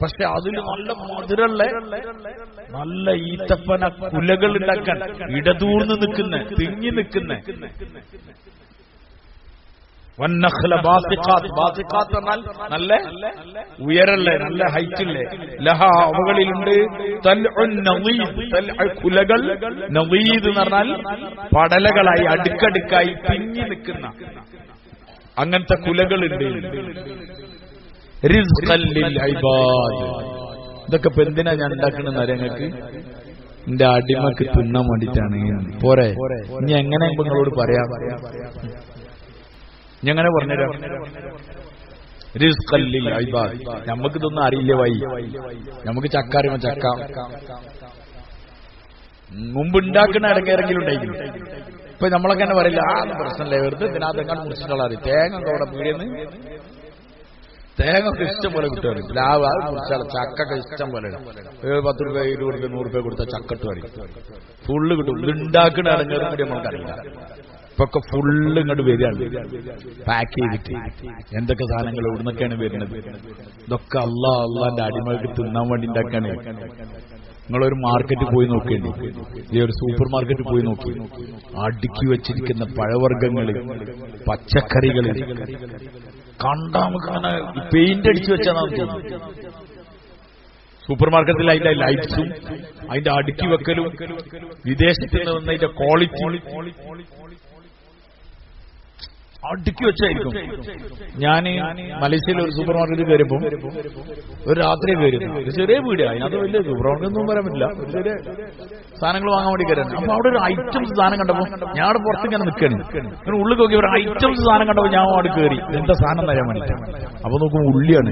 പക്ഷെ അതിൽ നല്ല മധുരമുള്ള നല്ല ഈത്തപ്പന കുലകൾ ഉണ്ടാക്കാൻ ഇടതൂർന്ന് നിൽക്കുന്ന, തിങ്ങി നിൽക്കുന്ന. വന്നഖ്ല ബാസിഖാത്ത്. ബാസിഖാത്ത് എന്നാൽ നല്ല ഉയരല്ലേ, നല്ല ഹൈറ്റില്ലേ. ലഹ അവകളിലുണ്ട് തൽഉൻ നളീദ്. തൽഉ കുലകൾ, നളീദ് എന്ന് പറഞ്ഞാൽ പടലകളായി അടുക്കടുക്കായി തിങ്ങി നിൽക്കുന്ന അങ്ങനത്തെ കുലകളുണ്ട്. റിസ്ഖൻ ലിൽ ഇബാദ്. ഇതൊക്കെ ഇപ്പൊ എന്തിനാ ഞാൻ ഉണ്ടാക്കണെന്ന് അറിയാം നിങ്ങൾക്ക്? എന്റെ അടിമക്ക് തിന്നാൻ വേണ്ടിട്ടാണ്. പോരെ, ഇനി എങ്ങനെ നിങ്ങളോട് പറയാം? ഞങ്ങനെ പറഞ്ഞുതരാം. റിസ്ഖൻ ലിൽ ഇബാദ്. നമുക്ക് ഇതൊന്നും അറിയില്ല വൈ. നമുക്ക് ചക്ക അറിയുമ്പോ ചക്ക മുമ്പ് ഉണ്ടാക്കുന്ന ഇടങ്ങേറെങ്കിലും ഉണ്ടായിരുന്നു. ഇപ്പൊ നമ്മളൊക്കെ തന്നെ പറയില്ല, ആ പ്രശ്നമല്ലേ, വെറുതെ ഇതിനകത്തെങ്ങാണ്ട് മുറിച്ചിട്ടുള്ള തേങ്ങ അവിടെ പീടിയെന്ന് തേങ്ങ ഒക്കെ ഇഷ്ടം പോലെ കിട്ടും. പ്ലാവ് അത് കുറിച്ചാൽ ചക്കൊക്കെ ഇഷ്ടം പോലെ 10 രൂപ 20 രൂപ 100 രൂപ കൊടുത്താൽ ചക്കട്ട് വരും. ഫുള്ള് കിട്ടും. ഇത് ഉണ്ടാക്കുന്ന ഇടങ്ങേറും കൂടി നമ്മൾക്കറിയില്ല. ഇപ്പൊക്കെ ഫുള്ള് ഇങ്ങോട്ട് വരികയാണ് പാക്ക് ചെയ്തിട്ട്. എന്തൊക്കെ സാധനങ്ങൾ ഇവിടുന്നൊക്കെയാണ് വരുന്നത്? ഇതൊക്കെ അള്ളാന്റെ അടിമകൾക്ക് തിന്നാൻ വേണ്ടി ഉണ്ടാക്കാണ്. നിങ്ങളൊരു മാർക്കറ്റിൽ പോയി നോക്കേണ്ടി, ഈ ഒരു സൂപ്പർ മാർക്കറ്റിൽ പോയി നോക്കി, അടുക്കി വെച്ചിരിക്കുന്ന പഴവർഗ്ഗങ്ങള്, പച്ചക്കറികള് കണ്ടാ നമുക്ക് അങ്ങനെ പെയിന്റ് അടിച്ചു വെച്ചാൽ സൂപ്പർ മാർക്കറ്റിൽ അതിന്റെ ലൈറ്റ്സും അതിന്റെ അടുക്കി വെക്കലും വിദേശത്ത് നിന്ന് വന്നതിന്റെ ക്വാളിറ്റി അടുക്കി വെച്ചായിരിക്കും. ഞാൻ മലേഷ്യയിൽ ഒരു സൂപ്പർ മാർക്കറ്റിൽ കയറിയപ്പോൾ ഒരു രാത്രി കയറിയിരുന്നു. ഒരു ചെറിയ വീടാണ്, അതിനകത്ത് വലിയ സൂപ്പർ മാർക്കറ്റൊന്നും പറയാൻ പറ്റില്ല, ഒരു ചെറിയ സാധനങ്ങൾ വാങ്ങാൻ വേണ്ടി കയറാൻ. അപ്പൊ അവിടെ ഒരു ഐറ്റംസ് സാധനം കണ്ടപ്പോൾ ഞാൻ അവിടെ പുറത്ത് ഇങ്ങനെ നിൽക്കണേ, ഇങ്ങനെ ഉള്ളിൽ നോക്കി ഒരു ഐറ്റംസ് സാധനം കണ്ടപ്പോൾ ഞാൻ അവിടെ കയറി എന്താ സാധനം തരാൻ വേണ്ടിട്ട്. അപ്പൊ നോക്കുമ്പോൾ ഉള്ളിയാണ്,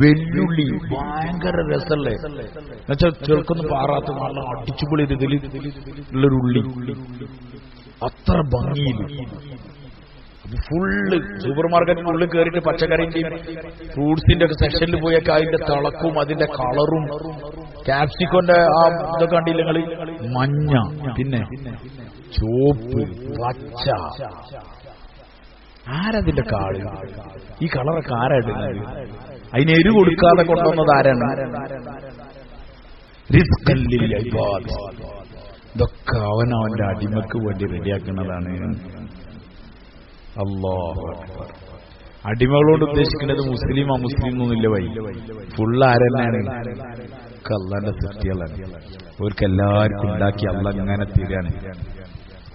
വെല്ലുള്ളി, ഭയങ്കര രസമല്ലേ എന്നുവെച്ചാൽ ചെറുക്കൊന്നും പാറാത്ത നല്ല അടിച്ചുപൊളി ഇതിൽ ഉള്ളൊരു ഉള്ളി, അത്ര ഭംഗിയിൽ ഫുള്ള്. സൂപ്പർ മാർക്കറ്റിന്റെ ഉള്ളിൽ കയറിയിട്ട് പച്ചക്കറിന്റെയും ഫ്രൂട്ട്സിന്റെ ഒക്കെ സെക്ഷനിൽ പോയൊക്കെ അതിന്റെ തിളക്കും അതിന്റെ കളറും ക്യാപ്സിക്കോന്റെ ആ ഇതൊക്കെ കണ്ടില്ല നിങ്ങള്, മഞ്ഞ, പിന്നെ ചുവപ്പ്, പച്ച. ആരതിന്റെ കാള്? ഈ കളറൊക്കെ ആരായിടുന്നത്? അതിന് എരു കൊടുക്കാതെ കൊണ്ടുവന്നത് ആരാണ്? റിസ്ഖൻ ലിൽ ഇബാദ്. ഇതൊക്കെ അവനവന്റെ അടിമക്ക് വേണ്ടി റെഡിയാക്കുന്നതാണ്. അല്ലാഹു അക്ബർ. അടിമകളോട് ഉദ്ദേശിക്കുന്നത് മുസ്ലിം അമുസ്ലിം ഒന്നുമില്ല, വൈ ഫുള്ള് ആരെന്നാണ്? അള്ളാന്റെ സൃഷ്ടികളാണ്. അവർക്ക് എല്ലാവർക്കും ഉണ്ടാക്കി അള്ള അങ്ങനെ തീരാണ്.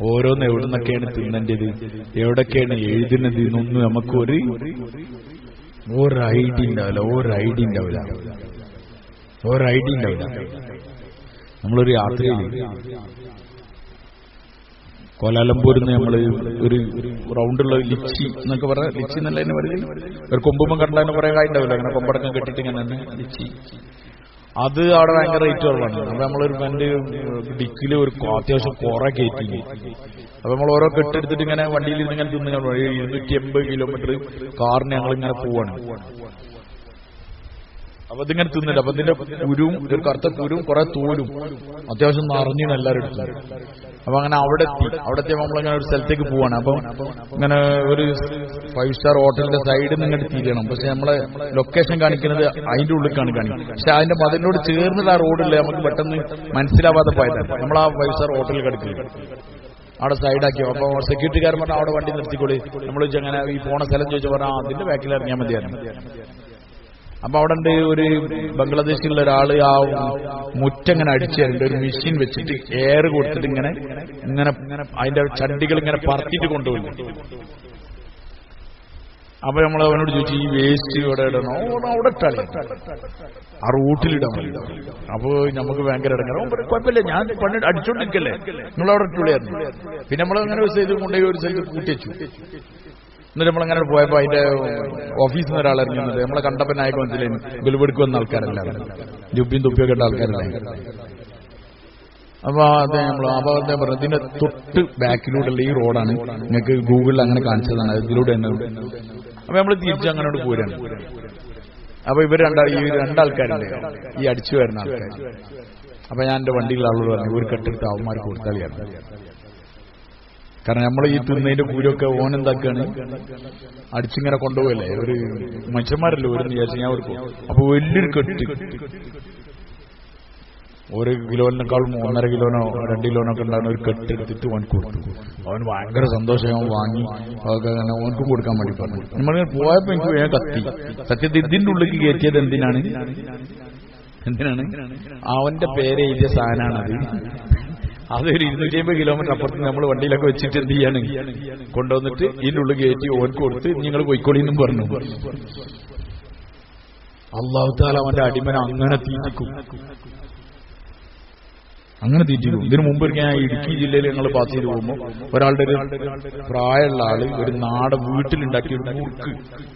ഓരോന്ന് എവിടുന്നൊക്കെയാണ് തിന്നേണ്ടത്, എവിടൊക്കെയാണ് എഴുതുന്നത് എന്നൊന്നും നമുക്ക് ഒരു ഐഡിയ ഉണ്ടാവില്ല. നമ്മളൊരു യാത്രയിൽ കോലാലംപൂരിൽ നിന്ന് നമ്മള് ഒരു റൗണ്ടുള്ള ലിച്ചി എന്നൊക്കെ പറയാം, ലിച്ചി എന്നല്ല തന്നെ പറയുന്നത്, ഒരു കൊമ്പുമ്പം കണ്ടാലും പറയാൻ ഉണ്ടാവില്ല, അങ്ങനെ കൊമ്പടക്കം കെട്ടിട്ട് ഇങ്ങനെ തന്നെ ലിച്ചി. അത് അവിടെ ഭയങ്കര റേറ്റ് കുറവാണ്. അപ്പൊ നമ്മളൊരു ഫ്രണ്ട് ഡിക്കില് ഒരു അത്യാവശ്യം കുറെ കയറ്റി. അപ്പൊ നമ്മൾ ഓരോ കെട്ടെടുത്തിട്ട് ഇങ്ങനെ വണ്ടിയിൽ ഇങ്ങനെ തിന്ന് 280 കിലോമീറ്റർ കാറിന് ഞങ്ങൾ ഇങ്ങനെ പോവാണ്. അപ്പൊ ഇതിങ്ങനെ തിന്നില്ല. അപ്പൊ ഇതിന്റെ കുരുവും, ഒരു കറുത്ത കുരുവും കുറെ തോലും അത്യാവശ്യം നിറഞ്ഞാണ് എല്ലാവരും എടുത്തത്. അപ്പൊ അങ്ങനെ അവിടെ എത്തിയപ്പോൾ നമ്മളിങ്ങനെ ഒരു സ്ഥലത്തേക്ക് പോവാണ്. അപ്പൊ ഇങ്ങനെ ഒരു 5 സ്റ്റാർ ഹോട്ടലിന്റെ സൈഡിൽ നിന്ന് ഇങ്ങനെ തിരിയണം. പക്ഷെ നമ്മളെ ലൊക്കേഷൻ കാണിക്കുന്നത് അതിന്റെ ഉള്ളിലേക്കാണ് കാണിക്കുന്നത്. പക്ഷെ അതിന്റെ മതിലിനോട് ചേർന്നത് ആ റോഡില്ല, നമുക്ക് പെട്ടെന്ന് മനസ്സിലാവാതെ പോയതാണ്. നമ്മൾ ആ 5 സ്റ്റാർ ഹോട്ടലിൽ കിടക്കില്ല, അവിടെ സൈഡാക്കിയോ. അപ്പൊ സെക്യൂരിറ്റിക്കാരൻ പറഞ്ഞാൽ അവിടെ വണ്ടി നിർത്തിക്കോളി. നമ്മൾ അങ്ങനെ ഈ പോണ സ്ഥലം ചോദിച്ചു പറഞ്ഞാൽ അതിന്റെ ബാക്കിൽ ഇറങ്ങിയാൽ മതിയായിരുന്നു. അപ്പൊ അവിടെ ഉണ്ട് ഒരു ബംഗ്ലാദേശിലുള്ള ഒരാള് ആ മുറ്റങ്ങനെ അടിച്ചു തരുന്നുണ്ട്, ഒരു മെഷീൻ വെച്ചിട്ട് എയർ കൊടുത്തിട്ട് ഇങ്ങനെ അതിന്റെ ചണ്ടികൾ ഇങ്ങനെ പറത്തിയിട്ട് കൊണ്ടുപോയില്ല. അപ്പൊ നമ്മൾ അവനോട് ചോദിച്ചു, ഈ വേസ്റ്റ് ഇവിടെ ഇടണോ? അവിടെ ഇട്ടാളി, ആ റൂട്ടിലിടാൻ മതി. അപ്പൊ നമുക്ക് ഭയങ്കര ഇടങ്ങാറ്. കുഴപ്പമില്ല, ഞാൻ പണി അടിച്ചോണ്ടിരിക്കല്ലേ, നിങ്ങളവിടെ ഇട്ടുള്ളായിരുന്നു. പിന്നെ നമ്മളങ്ങനെ ഒരു സൈഡ് കൊണ്ടുപോയി ഒരു സൈഡ് കൂട്ടിച്ചു. എന്നിട്ട് നമ്മളങ്ങനെ പോയപ്പോ അതിന്റെ ഓഫീസിൽ നിന്ന് ഒരാൾ ഇറങ്ങുന്നത് നമ്മളെ കണ്ടപ്പോ നായക മനസ്സിലായി ഗുൽബെടുക്ക് വന്ന ആൾക്കാരല്ല, ജുബിയും തുപ്പിയൊക്കെ ഇട്ട ആൾക്കാരല്ലേ. അപ്പൊ അദ്ദേഹം പറഞ്ഞു, ഇതിന്റെ തൊട്ട് ബാക്കിലൂടെയുള്ള ഈ റോഡാണ്, നിങ്ങൾക്ക് ഗൂഗിളിൽ അങ്ങനെ കാണിച്ചതാണ്, ഇതിലൂടെ തന്നെ. അപ്പൊ നമ്മൾ തിരിച്ച് അങ്ങനോട് പോരാണ്. അപ്പൊ ഈ രണ്ടാൾക്കാരുണ്ട്, ഈ അടിച്ചു വരുന്ന ആൾക്കാർ. അപ്പൊ ഞാൻ എന്റെ വണ്ടിയിലുള്ള ആളോട് പറഞ്ഞു, ഒരു കെട്ടെടുത്ത് അവന്മാർക്ക് കൊടുത്താളിയാണ്. കാരണം നമ്മൾ ഈ തിന്നതിന്റെ കൂരൊക്കെ ഓനെന്താക്കാണ്, അടിച്ചിങ്ങനെ കൊണ്ടുപോകല്ലേ, ഒരു മനുഷ്യന്മാരല്ലേ ഒരു വിചാരിച്ചു ഞാൻ കൊടുക്കും. അപ്പൊ വലിയൊരു കെട്ട്, 1 കിലോനേക്കാളും 1.5 കിലോനോ 2 കിലോനോ ഒക്കെ ഉണ്ടാകുന്ന ഒരു കെട്ട് എടുത്തിട്ട് ഓൻ കൊടുത്തു. അവൻ ഭയങ്കര സന്തോഷം, അവൻ വാങ്ങി അതൊക്കെ അങ്ങനെ ഓനക്കും കൊടുക്കാൻ വേണ്ടി പറഞ്ഞു. നമ്മളിങ്ങനെ പോയപ്പോ എനിക്ക് വേഗം കത്തി. സത്യത്തിൽ ഇതിന്റെ ഉള്ളിലേക്ക് കയറ്റിയത് എന്തിനാണ്? അവന്റെ പേര് എഴുതിയ സാധനമാണത്. അതൊരു 250 കിലോമീറ്റർ അപ്പുറത്ത് നമ്മൾ വണ്ടിയിലൊക്കെ വെച്ചിട്ട് എന്ത് ചെയ്യാണ്, കൊണ്ടുവന്നിട്ട് ഇതിൻ്റെ ഉള്ളിൽ കയറ്റി ഓർക്ക് കൊടുത്ത് നിങ്ങൾ പൊയ്ക്കോളിന്നും പറഞ്ഞു. അല്ലാഹു തആല അവന്റെ അടിമനെ അങ്ങനെ തീറ്റിക്കും. ഇതിനു മുമ്പ് ഞാൻ ഇടുക്കി ജില്ലയിൽ ഞങ്ങൾ പാസ് ചെയ്ത് പോകുമ്പോൾ ഒരാളുടെ ഒരു പ്രായമുള്ള ആള് ഒരു നാട് വീട്ടിലുണ്ടാക്കിയ ഒരു നുറുക്ക്,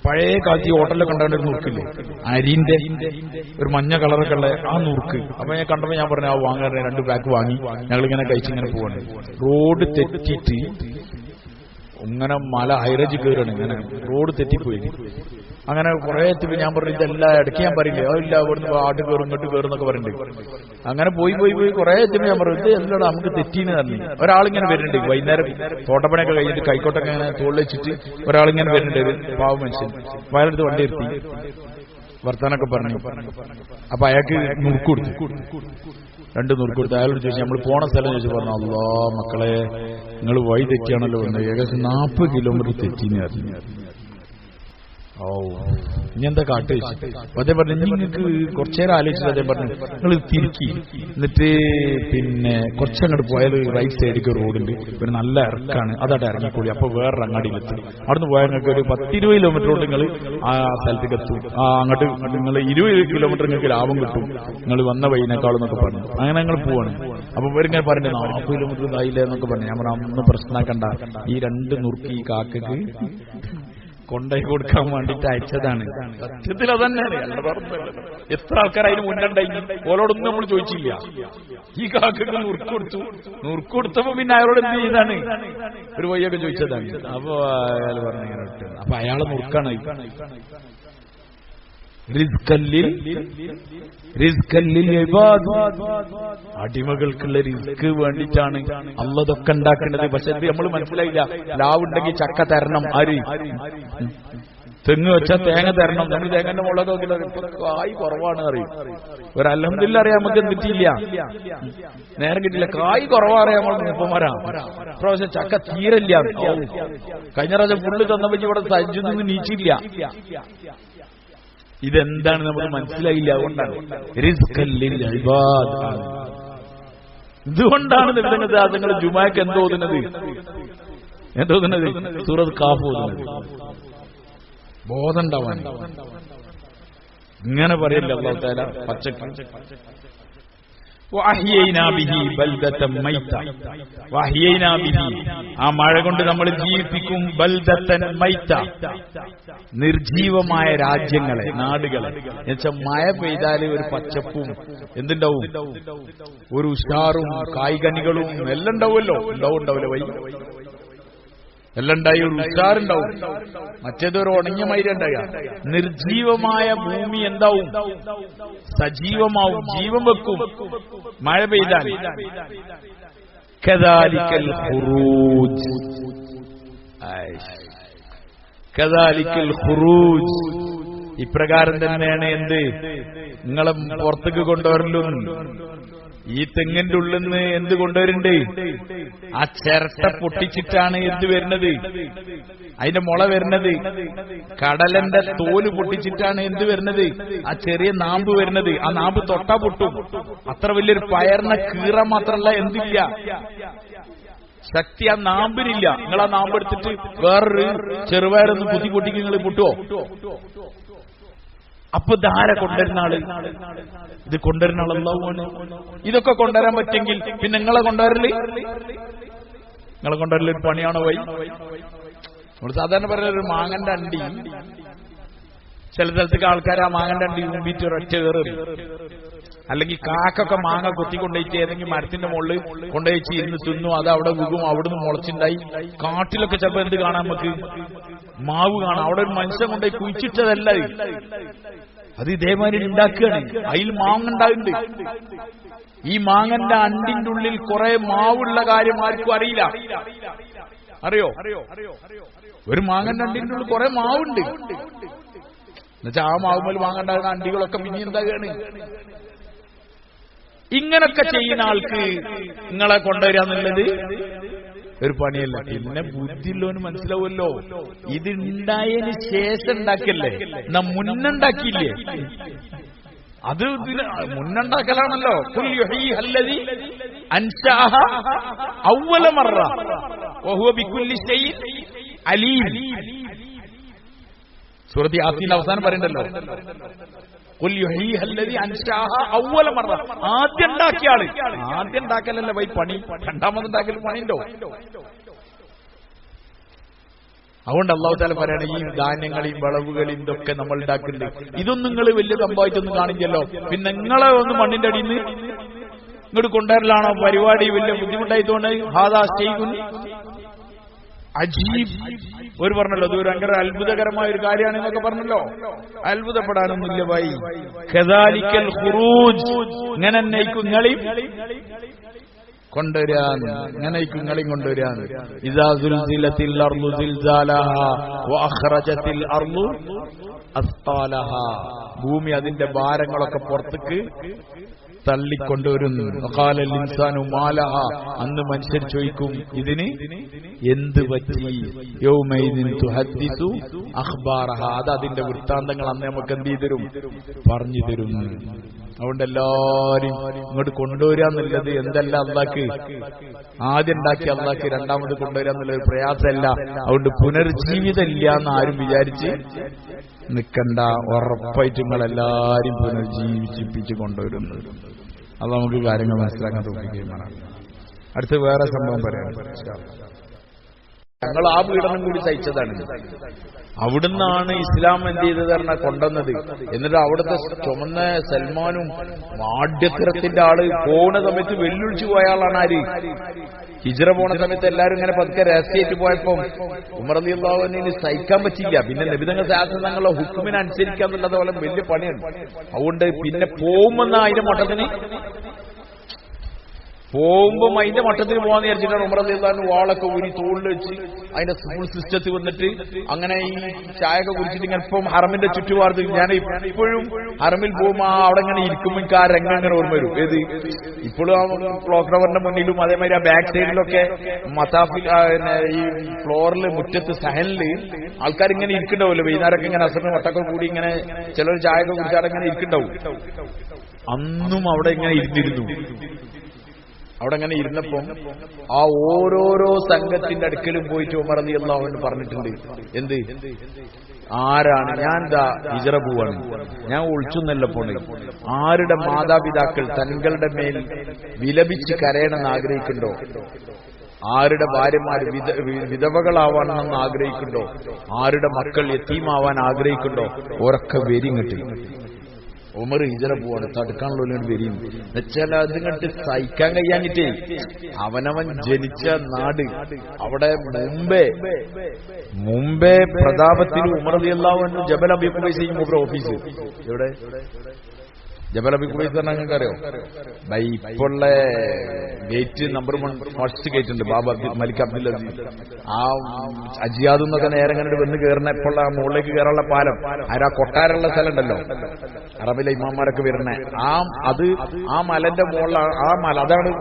പഴയ കാലത്ത് ഈ ഹോട്ടലിലൊക്കെ ഉണ്ടാകുന്ന ഒരു നുറുക്കില്ലേ, അരിന്റെ ഒരു മഞ്ഞ കളറൊക്കെ ഉള്ള ആ നുറുക്ക്. അപ്പൊ ഞാൻ കണ്ടപ്പോ ഞാൻ പറഞ്ഞു, ആ വാങ്ങാൻ 2 പാക്ക് വാങ്ങി ഞങ്ങളിങ്ങനെ കഴിച്ചിങ്ങനെ പോവാണ്. റോഡ് തെറ്റിയിട്ട് ഇങ്ങനെ മല ഹൈറേജ് കയറാണ്, ഇങ്ങനെ റോഡ് തെറ്റിപ്പോയി. അങ്ങനെ കുറെ എത്തിപ്പോ ഞാൻ പറഞ്ഞു, ഇതെല്ലാം ഇടയ്ക്ക് ഞാൻ പറയില്ലേ, ഇല്ല ഇവിടുന്ന് ആട്ട് കയറും ഇങ്ങോട്ട് കയറും എന്നൊക്കെ പറയുന്നുണ്ട്. അങ്ങനെ പോയി കുറെ എത്തിപ്പോ ഞാൻ പറഞ്ഞു, ഇത് എല്ലാം നമുക്ക് തെറ്റീന്ന് തന്നെ. ഒരാളിങ്ങനെ വരുന്നുണ്ട് വൈകുന്നേരം, തോട്ടപ്പണിയൊക്കെ കഴിഞ്ഞിട്ട് കൈക്കോട്ടൊക്കെ ഇങ്ങനെ തോളിൽ വെച്ചിട്ട് ഒരാളിങ്ങനെ വരുന്നുണ്ട്, ഒരു പാവ മനുഷ്യൻ. വയലെടുത്ത് വണ്ടി നിർത്തി. വർത്താനൊക്കെ പറഞ്ഞു. അപ്പൊ അയാൾക്ക് നുറുക്കൊടുത്തു, 2 നുറുക്കൊടുത്തു. അയാളോട് ചോദിച്ചു, നമ്മൾ പോണ സ്ഥലം ചോദിച്ചു. പറഞ്ഞു, അല്ലാ മക്കളെ, നിങ്ങൾ വഴി തെറ്റിയാണല്ലോ വന്നത്, ഏകദേശം 40 കിലോമീറ്റർ തെറ്റിന്ന് പറഞ്ഞു. ഓ, ഇനി എന്താ കാട്ട് വെച്ചു. അതേ പറഞ്ഞു, നിങ്ങൾക്ക് കുറച്ചേരം ആലോചിച്ചത്. അതേ പറഞ്ഞു, നിങ്ങൾ തിരിക്കി, എന്നിട്ട് പിന്നെ കുറച്ചങ്ങോട്ട് പോയാൽ റൈറ്റ് സൈഡിലേക്ക് റോഡുണ്ട്, പിന്നെ നല്ല ഇറക്കാണ്, അതവിടെ ഇറങ്ങിക്കൂടി. അപ്പൊ വേറെ അങ്ങാടിയിലെത്തും. അവിടുന്ന് പോയാൽ നിങ്ങൾക്ക് ഒരു 10-20 കിലോമീറ്റർ കൊണ്ട് നിങ്ങൾ ആ സ്ഥലത്തേക്ക് എത്തും. അങ്ങോട്ട് നിങ്ങൾ 20 കിലോമീറ്റർ നിങ്ങൾക്ക് ലാഭം കിട്ടും, നിങ്ങൾ വന്ന വഴിനേക്കാളും എന്നൊക്കെ പറഞ്ഞു. അങ്ങനെ ഞങ്ങൾ പോവാണ്. അപ്പൊ ഇവരിങ്ങനെ പറഞ്ഞു, 40 കിലോമീറ്റർ ഇതായില്ല എന്നൊക്കെ പറഞ്ഞു. ഞാൻ പറഞ്ഞു, അന്ന് പ്രശ്നമാക്കണ്ട, ഈ 2 നുറുക്കി ഈ കാക്കക്ക് കൊണ്ടേ കൊടുക്കാൻ വേണ്ടിട്ട് അയച്ചതാണ്. സത്യത്തിൽ അതന്നെയാണ്. എത്ര ആൾക്കാർ അതിന് മുന്നുണ്ടായി, ഓരോടൊന്നും നമ്മൾ ചോദിച്ചില്ല. ഈ കാക്കക്ക് നുറുക്കൊടുത്തപ്പോ പിന്നെ അയാളോട് എന്ത് ചെയ്താണ്, ഒരു വഴിയൊക്കെ ചോദിച്ചതാണ്. അപ്പൊ അയാൾ പറഞ്ഞു, അപ്പൊ അയാളെ നുറുക്കാണ്. അടിമകൾക്കുള്ള റിസ്ക് വേണ്ടിയിട്ടാണ് അല്ലാഹ് ഇതൊക്കെ ഉണ്ടാക്കേണ്ടത്. പക്ഷെ ഇത് നമ്മൾ മനസ്സിലായില്ല. ലാവുണ്ടെങ്കിൽ ചക്ക തരണം, ആര് തെങ്ങ് വെച്ചാൽ തേങ്ങ തരണം. നമ്മൾ തേങ്ങന്റെ മുളക് നോക്കില്ല, കായ് കുറവാണ് അറിയും. ഒരു അൽഹംദുലില്ലാ അറിയാം, നമുക്ക് എന്തിട്ടില്ല, നേരം കിട്ടില്ല. കായ് കുറവാ അറിയാം, നമ്മൾ മൂപ്പന്മാരാ. പ്രാവശ്യം ചക്ക തീരല്ല. കഴിഞ്ഞ പ്രാവശ്യം പുള്ളി തന്നപ്പോ ഇവിടെ സജ്ജൊന്നും നീച്ചില്ല. ഇതെന്താണ് നമുക്ക് മനസ്സിലായില്ല. അതുകൊണ്ടാണ് ഇതുകൊണ്ടാണ് നിങ്ങൾ ജുമാക്ക് എന്തോതുന്നത് സൂറത്ത് കാഫ് ഓതുന്നത്. ബോധം ഉണ്ടാവാൻ ഇങ്ങനെ പറയില്ല അല്ലാഹു തആല പച്ചക്ക്. ആ മഴ കൊണ്ട് നമ്മൾ ജീവിപ്പിക്കും ബൽദത്തൻ മൈത, നിർജീവമായ രാജ്യങ്ങളെ, നാടുകളെ. എന്നുവെച്ചാൽ മഴ പെയ്താൽ ഒരു പച്ചപ്പും എന്തുണ്ടാവും, ഒരു ഉഷാറും കായ്കനികളും എല്ലാം ഉണ്ടാവുമല്ലോ. ഉണ്ടാവില്ല വൈ എല്ലാം ഉണ്ടായി, ഒരു ഉഷാറുണ്ടാവും. മറ്റേതൊരു ഉണങ്ങിയ മൈര ഉണ്ടാകുക. നിർജീവമായ ഭൂമി എന്താവും, സജീവമാവും, ജീവൻ വെക്കും മഴ പെയ്താൽ. കദാലിക്കൽ ഖുറൂജ്, കദാലിക്കൽ ഖുറൂജ്, ഇപ്രകാരം തന്നെയാണ് എന്ത് നിങ്ങളെ പുറത്തേക്ക് കൊണ്ടുവരലും. ഈ തെങ്ങിന്റെ ഉള്ളിൽ നിന്ന് എന്ത് കൊണ്ടുവരുന്നുണ്ട്, ആ ചിരട്ട പൊട്ടിച്ചിട്ടാണ് എന്ത് വരുന്നത്, അതിന്റെ മുള വരുന്നത്. കടലന്റെ തോല് പൊട്ടിച്ചിട്ടാണ് എന്ത് വരുന്നത്, ആ ചെറിയ നാമ്പ് വരുന്നത്. ആ നാമ്പ് തൊട്ടാ പൊട്ടും. അത്ര വലിയൊരു പയറിനെ കീറാൻ മാത്രമല്ല എന്തില്ല, ശക്തി ആ നാമ്പിനില്ല. നിങ്ങൾ ആ നാമ്പ് എടുത്തിട്ട് വേറൊരു ചെറുപയറൊന്ന് കുത്തി പൊട്ടിക്ക് നിങ്ങൾ പൊട്ടുവോ? അപ്പൊ ധാര കൊണ്ടുവരുന്ന ആള്, ഇത് കൊണ്ടുവരുന്ന ആൾ അല്ലാഹുവാണ്. ഇതൊക്കെ കൊണ്ടുവരാൻ പറ്റെങ്കിൽ പിന്നെ നിങ്ങളെ കൊണ്ടുവരല് ഒരു പണിയാണോ വൈ? നമ്മൾ സാധാരണ പറയുന്ന ഒരു മാങ്ങന്റെ അണ്ടി, ചില സ്ഥലത്തേക്ക് ആൾക്കാർ ആ മാങ്ങന്റെ അണ്ടി മുമ്പിട്ട് ഒരൊറ്റ കയറി. അല്ലെങ്കിൽ കാക്കൊക്കെ മാങ്ങ കൊത്തിക്കൊണ്ടുപോയിട്ട് ഏതെങ്കിലും മരത്തിന്റെ മുകളിൽ കൊണ്ടുപോയി ഇരുന്ന് തിന്നു, അത് അവിടെ വീകും, അവിടുന്ന് മുളച്ചുണ്ടായി. കാട്ടിലൊക്കെ ചിലപ്പോ എന്ത് കാണാൻ നമുക്ക്, മാവ് കാണാം. അവിടെ ഒരു മനുഷ്യൻ കൊണ്ടുപോയി കുഴിച്ചിട്ടതല്ല, അത് ഇതേമാതിരി ഉണ്ടാക്കുകയാണ്. അതിൽ മാങ്ങ ഉണ്ടാകുന്നുണ്ട്. ഈ മാങ്ങന്റെ അണ്ടിന്റെ ഉള്ളിൽ കുറെ മാവുള്ള കാര്യം ആർക്കും അറിയില്ല. അറിയോ? ഒരു മാങ്ങന്റെ അണ്ടിന്റെ ഉള്ളിൽ കുറെ മാവുണ്ട്. എന്നുവെച്ചാൽ ആ മാവുമ്പോൾ മാങ്ങണ്ടാകുന്ന അണ്ടികളൊക്കെ പിന്നെ എന്താകുകയാണ്. ഇങ്ങനൊക്കെ ചെയ്യുന്ന ആൾക്ക് നിങ്ങളെ കൊണ്ടുവരാന്നുള്ളത് ഒരു പണിയല്ല. പിന്നെ ബുദ്ധിയുള്ളവന് മനസ്സിലാവുമല്ലോ, ഇത് ഉണ്ടായതിന് ശേഷം ഉണ്ടാക്കല്ലേ, എന്നാ മുന്നുണ്ടാക്കിയില്ലേ, അത് മുന്നുണ്ടാക്കലാണല്ലോ. സൂറത്ത് യാസീൻ അവസാനം പറയണ്ടല്ലോ, ആദ്യം ഉണ്ടാക്കിയ ആള്. ആദ്യം ഉണ്ടാക്കലല്ലേ വൈ പണി, രണ്ടാമതുണ്ടാക്കൽ പണിയുണ്ടോ? അതുകൊണ്ട് അല്ലാഹു തആല പറയണ ഈ ധാന്യങ്ങളെയും വിളവുകളെയും ഇതൊക്കെ നമ്മൾ ഉണ്ടാക്കുന്നുണ്ട്. ഇതൊന്നും നിങ്ങൾ വലിയ സംഭവമായിട്ടൊന്നും കാണില്ലല്ലോ. പിന്നെ നിങ്ങളെ ഒന്ന് മണ്ണിന്റെ അടിയിൽ നിന്ന് ഇങ്ങോട്ട് കൊണ്ടുവരലാണോ പരിപാടി? വലിയ ബുദ്ധിമുട്ടായിത്തോണ്ട് ഹാദാ ഷൈഉൻ അജീബ്. ഒരു പറഞ്ഞല്ലോ, ഇത് ഒരു ഭയങ്കര അത്ഭുതകരമായ ഒരു കാര്യമാണ് എന്നൊക്കെ പറഞ്ഞല്ലോ. അത്ഭുതപ്പെടാനൊന്നുമില്ല ഭായി. കദാലിക്കൽ ഖുറൂജ്, ഇങ്ങനെ നിങ്ങളെയും കൊണ്ടുവരാൻ, ഇങ്ങനെ നിങ്ങളെയും കൊണ്ടുവരാൻ. ഇദാ സുൽസിലത്തിൽ അർളു സിൽസാലഹാ വഅഖ്റജത്തിൽ അർളു അസ്താലഹ, ഭൂമി അതിന്റെ ഭാരങ്ങളൊക്കെ പുറത്തേക്ക് തള്ളിക്കൊണ്ടുവരുന്നു. ഖാലൽ ഇൻസാനു മാലഹ, അന്ന് മനുഷ്യർ ചോദിക്കും ഇതിന് എന്ത് പറ്റി. യൗമൈദിൻ തുഹദ്ദിസു അഖ്ബാറഹ, അത് അതിന്റെ വൃത്താന്തങ്ങൾ അന്ന് നമുക്ക് എന്ത് ചെയ്തരും, പറഞ്ഞു തരും. അതുകൊണ്ട് എല്ലാരും ഇങ്ങോട്ട് കൊണ്ടുവരാന്നുള്ളത് എന്തല്ല, അള്ളാക്ക് ആദ്യം ഉണ്ടാക്കി അള്ളാക്ക് രണ്ടാമത് കൊണ്ടുവരാന്നുള്ളത് പ്രയാസമല്ല. അതുകൊണ്ട് പുനർജീവിതം ഇല്ല എന്ന് ആരും വിചാരിച്ച് നിൽക്കണ്ട. ഉറപ്പായിട്ട് നിങ്ങളെല്ലാരും പുനർജീവിപ്പിച്ച് കൊണ്ടുവരുന്നത്. അത് നമുക്ക് കാര്യങ്ങൾ മനസ്സിലാക്കാൻ തോന്നിക്കുകയുമാണ്. അടുത്ത് വേറെ സംഭവം പറയാം. ഞങ്ങൾ ആ പീഡനം കൂടി സഹിച്ചതാണ്. അവിടുന്നാണ് ഇസ്ലാം എന്ത് ചെയ്തത് പറഞ്ഞാൽ കൊണ്ടുവന്നത്. എന്നിട്ട് അവിടുത്തെ ചുമന്ന സൽമാനും ആഢ്യത്തരത്തിന്റെ ആള് പോണ സമയത്ത് വെല്ലുവിളിച്ചു പോയ ആളാണ് ആര്, ഹിജ്റ പോണ സമയത്ത് എല്ലാവരും ഇങ്ങനെ പതുക്കെ രഹസ്യമായിട്ട് പോയപ്പം ഉമർ റളിയല്ലാഹു അൻഹുവിന് സഹിക്കാൻ പറ്റില്ല. പിന്നെ നബി തങ്ങളുടെ ഹുക്മിനനുസരിക്കാന്നുള്ളത് പോലെ വലിയ പണിയാണ്. അതുകൊണ്ട് പിന്നെ പോകുമെന്ന അതിന്റെ മട്ടത്തിന് പോകുമ്പോ അതിന്റെ മട്ടത്തിന് പോകാന്ന് വിചാരിച്ചിട്ടാണ് ഉമർ റളിയല്ലാഹു അൻഹു വാളൊക്കെ ഊരി തോളിൽ വെച്ച് അതിന്റെ ഫുൾ സിസ്റ്റത്തിൽ വന്നിട്ട് അങ്ങനെ ഈ ചായയൊക്കെ കുടിച്ചിട്ട് ഇങ്ങനെ ഇപ്പം ഹറമിന്റെ ചുറ്റുപാട് ഞാൻ ഇപ്പോഴും ഹറമിൽ പോകുമ്പോ അവിടെ ഇങ്ങനെ ഇരിക്കുമ്പോൾ എനിക്ക് ആ രംഗം ഇങ്ങനെ ഓർമ്മ വരും. ഏത് ഇപ്പോഴും ആ ക്ലോക്ക് ടവറിന്റെ മുന്നിലും അതേമാതിരി ആ ബാക്ക് സൈഡിലൊക്കെ മതാഫിൽ ഈ ഫ്ലോറിൽ മുറ്റത്ത് സഹനില് ആൾക്കാർ ഇങ്ങനെ ഇരിക്കണ്ടാവുമല്ലോ. വൈകുന്നേരമൊക്കെ ഇങ്ങനെ അസറിന് വട്ടൊക്കെ കൂടി ഇങ്ങനെ ചിലർ ചായയൊക്കെ കുടിച്ചാൽ ഇങ്ങനെ ഇരിക്കണ്ടാവും. അന്നും അവിടെ ഇങ്ങനെ ഇരുന്നിരുന്നു. അവിടെ അങ്ങനെ ഇരുന്നപ്പം ആ ഓരോരോ സംഘത്തിന്റെ അടുക്കലും പോയിട്ട് ഉമർ റളിയല്ലാഹു അൻഹു പറഞ്ഞിട്ടുണ്ട്. എന്ത്, ആരാണ് ഞാൻ ഹിജ്റ പോവാണ്, ഞാൻ ഒളിച്ചൊന്നല്ല പോണേ, ആരുടെ മാതാപിതാക്കൾ തങ്ങളുടെ മേൽ വിലപിച്ച് കരയണമെന്ന് ആഗ്രഹിക്കുന്നുണ്ടോ, ആരുടെ ഭാര്യമാർ വിധവകളാവാണെന്ന് ആഗ്രഹിക്കുന്നുണ്ടോ, ആരുടെ മക്കൾ യതീമാവാൻ ആഗ്രഹിക്കുന്നുണ്ടോ, ഓരൊക്കെ വരിങ്ങട്ട്. ഉമർ ഹിജ്റ പോവാണ്, തടുക്കാനുള്ള വരും എന്നുവെച്ചാൽ അതിങ്ങട്ട് സഹിക്കാൻ കഴിയാഞ്ഞിട്ടേ അവനവൻ ജനിച്ച നാട് അവിടെ മുമ്പേ പ്രതാപത്തിൽ ഉമർ റളിയല്ലാഹു അൻഹു ജബൽ അബീ ഖുബൈസ് മൂപ്പരുടെ ഓഫീസ് എവിടെ, ജബൽ അബീ ഖുബൈസ് പറഞ്ഞാൽ നിങ്ങൾക്ക് അറിയോ, ഇപ്പോഴുള്ള ഗേറ്റ് നമ്പർ 1 ഫസ്റ്റ് ഗേറ്റ് ഉണ്ട്, ബാബ മലിക് അബ്ദുൽ അസീസ്. ആ അജിയാദ് എന്നൊക്കെ നേരെ കണ്ടിട്ട് വന്ന് കയറുന്ന ഇപ്പോൾ ആ മുകളിലേക്ക് കയറാനുള്ള പാലം, ആ കൊട്ടാരമുള്ള സ്ഥലം ഉണ്ടല്ലോ, അറബിലെ ഇമാമാരൊക്കെ വരുന്ന ആ മലന്റെ മുകളിൽ ആ മല, അതാണ്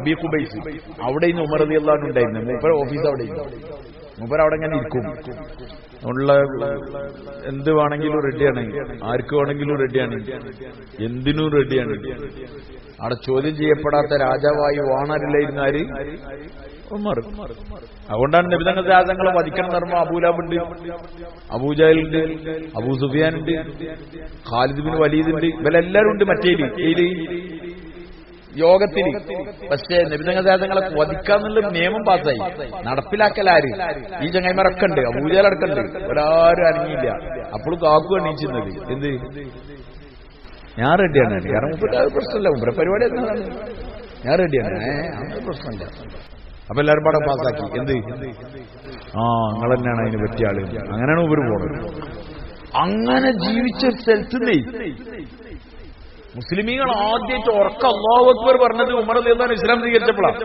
അബീ ഖുബൈസ്. അവിടെ ഇന്ന് ഉമർ റളിയല്ലാഹു അൻഹു ഉണ്ടായിരുന്നു. മൂപ്പർ ഓഫീസ് അവിടെ മൂപ്പർ അവിടെ ഇങ്ങനെ ഇരിക്കും. ഉള്ള എന്ത് വേണമെങ്കിലും റെഡിയാണ്, ആർക്ക് വേണമെങ്കിലും റെഡിയാണ്, എന്തിനും റെഡിയാണ്. അവിടെ ചോദ്യം ചെയ്യപ്പെടാത്ത രാജാവായി വാണരില്ലായിരുന്ന ആര്, ഉമർ. അതുകൊണ്ടാണ് നബി തങ്ങളുടെ രാജാക്കളെ വധിക്കണം എന്ന് പറയുമ്പോൾ അബൂലഹബുണ്ട്, അബൂജഹലുണ്ട്, അബൂ സുഫിയാനുണ്ട്, ഖാലിദ് ബിൻ വലീദുണ്ട്, ഇവരെല്ലാരും ഉണ്ട് മറ്റേ യോഗത്തിൽ. പക്ഷേ നബി തങ്ങളുടെ രാജാക്കളെ വധിക്കാന്നുള്ള നിയമം പാസ്സായി, നടപ്പിലാക്കലാര് ഈ ചങ്ങായിമാരൊക്കെ ഉണ്ട്, അബൂജഹലടക്കുണ്ട്, ഒരാരും അനങ്ങിയില്ല. അപ്പോഴും കാക്കു എണീച്ചിരുന്നത് എന്ത്, ഞാൻ റെഡിയാണ്, കാരണം മുപ്പത് പ്രശ്നമില്ല, മുമ്പ് പരിപാടി എന്താണ്, ഞാൻ റെഡിയാണ്, അങ്ങനെ പ്രശ്നമില്ല. അപ്പൊ എല്ലാവരും പാടെ പാസ്സാക്കി. എന്ത്, നിങ്ങൾ തന്നെയാണ് അതിന് പറ്റിയ ആള്, അങ്ങനെയാണ് ഇവര് പോണത്. അങ്ങനെ ജീവിച്ച സ്ഥലത്തുനിന്നേ മുസ്ലിമീങ്ങൾ ആദ്യമായിട്ട് ഉറക്ക അല്ലാഹു അക്ബർ പറഞ്ഞത് ഉമർ റളിയല്ലാഹു അൻഹു ഇസ്ലാം സ്വീകരിച്ചപ്പോഴാണ്.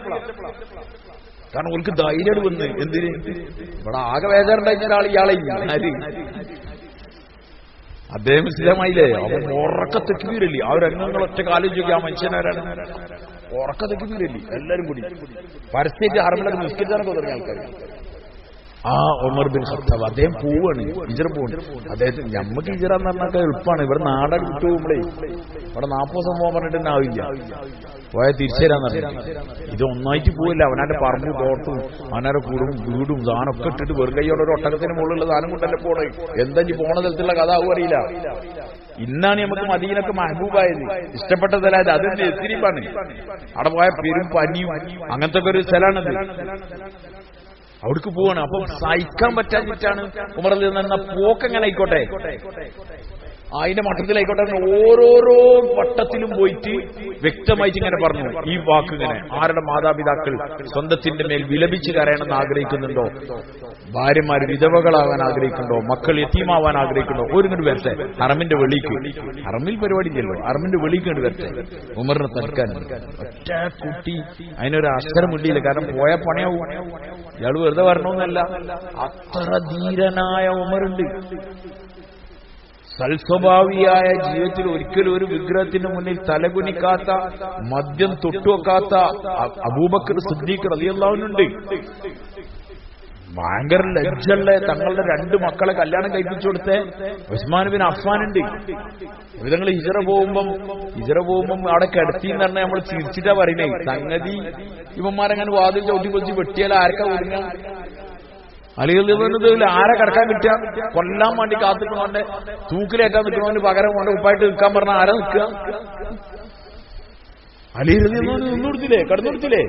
കാരണം ഓൾക്ക് ധൈര്യം വന്ന് എന്തിന്, ഇവിടെ ആകെ വേദാറുണ്ടായിരുന്ന ഒരാൾ ഇയാളെ അദ്ദേഹം ഇസ്ലാമായില്ലേ. അവൻ ഉറക്ക തെക്കുവീരല്ലേ, ആ രംഗങ്ങൾ ഒറ്റ ആലോചിക്കുക, ആ മനുഷ്യനാരാണ് ഉറക്ക തെക്കുവീരല്ലേ, എല്ലാരും കൂടി പരസ്യമായിട്ട് ഹറമിലൊക്കെ നിസ്കരിച്ചാനൊക്കെ തുടങ്ങിയ ആൾക്കാർ. ആ ഉമർ ബിൻ ഖത്താബ് അദ്ദേഹം പോവാണ്, ഹിജ്റ പോവാണ്. അദ്ദേഹത്തിന് ഞമ്മക്ക് ഹിജ്റ എന്ന് പറഞ്ഞാൽ എളുപ്പമാണ്, ഇവിടെ നാടൻ വിട്ടു പോകുമ്പോഴേ ഇവിടെ 40 ദിവസം പോകാൻ പറഞ്ഞിട്ട് തന്നെ ആവില്ല, പോയാൽ തിരിച്ചു തരാന്ന് പറഞ്ഞു. ഇത് ഒന്നായിട്ട് പോവില്ല, അവനാന്റെ പറമ്പും തോട്ടവും അവനാരുടെ കൂടും വീടും സാധനമൊക്കെ ഇട്ടിട്ട് വെറും കൈയോടെ ഒരു ഒട്ടകത്തിന് മുകളിലുള്ള സാധനം കൊണ്ടല്ലേ പോണേ. എന്താ ഈ പോണ സ്ഥലത്തുള്ള കഥ ആവും അറിയില്ല. ഇന്നാണ് നമുക്ക് മദീനക്ക് മഹബൂബായത്, ഇഷ്ടപ്പെട്ട സ്ഥലമായത്. അതിന്റെ എത്തിരിപ്പാണ്, അവിടെ പോയ പെരും പനിയും അങ്ങനത്തെ ഒക്കെ ഒരു സ്ഥലമാണത്. അവിടേക്ക് പോവാണ്. അപ്പം സഹിക്കാൻ പറ്റാഞ്ഞിട്ടാണ് ഉമർ റളിയല്ലാഹു അൻഹു പോക്കെങ്ങനെ ആയിക്കോട്ടെ, അതിന്റെ മട്ടത്തിലായിക്കോട്ടെ, ഓരോരോ വട്ടത്തിലും പോയിട്ട് വ്യക്തമായിട്ട് ഇങ്ങനെ പറഞ്ഞു ഈ വാക്ക് ഇങ്ങനെ, ആരുടെ മാതാപിതാക്കൾ സ്വന്തത്തിന്റെ മേൽ വിലപിച്ച് കരയണമെന്ന് ആഗ്രഹിക്കുന്നുണ്ടോ, ഭാര്യമാർ വിധവകളാകാൻ ആഗ്രഹിക്കുന്നുണ്ടോ, മക്കൾ യതീമാവാൻ ആഗ്രഹിക്കുന്നുണ്ടോ, ഒരുങ്ങോട്ട് വരട്ടെ ഹറമിന്റെ വെളിക്ക്. ഹറമിൽ പരിപാടി ഇല്ലല്ലോ, ഹറമിന്റെ വെളിക്ക് വരട്ടെ. ഉമറിനെ തടുക്കാൻ ഒറ്റ കുട്ടി അതിനൊരു അക്ഷരം ഇല്ല, കാരണം പോയ പണിയാവും. ഇയാൾ വെറുതെ വരണമെന്നല്ല, അത്ര ധീരനായ ഉമറുണ്ട്. സൽസ്വഭാവിയായ ജീവിതത്തിൽ ഒരിക്കലും ഒരു വിഗ്രഹത്തിന് മുന്നിൽ തലകുനിക്കാത്ത, മദ്യം തൊട്ടുവെക്കാത്ത അബൂബക്കർ സിദ്ദീഖ് റളിയല്ലാഹു അൻഹു ഉണ്ട്. ഭയങ്കര ലജ്ജുള്ള തങ്ങളുടെ 2 മക്കളെ കല്യാണം കഴിപ്പിച്ചു കൊടുത്ത ഉസ്മാൻ ബിൻ അഫ്ഫാൻ ഉണ്ട്. ഇവങ്ങൾ ഹിജറ പോകുമ്പം അവിടെ കിടത്തിന്ന് പറഞ്ഞാൽ നമ്മൾ ചിരിച്ചിട്ടാ പറയുന്നേ. സംഗതി ഇവന്മാരങ്ങനെ വാതിൽ ചവിട്ടി പൊളിച്ച് വെട്ടിയാൽ ആർക്കാ കൊടുക്ക? അലികളിൽ ആരെ കിടക്കാൻ കിട്ടുക? കൊല്ലാൻ വേണ്ടി കാത്തിക്കണോണ്ട് തൂക്കിലേറ്റാൻ നിൽക്കണോണ്ട് പകരം കൊണ്ട് ഉപ്പായിട്ട് നിൽക്കാൻ പറഞ്ഞാൽ ആരാ നിൽക്കുക? അലികളിൽ നിന്നുകൊടുത്തില്ലേ, കടന്നുകൊടുത്തില്ലേ?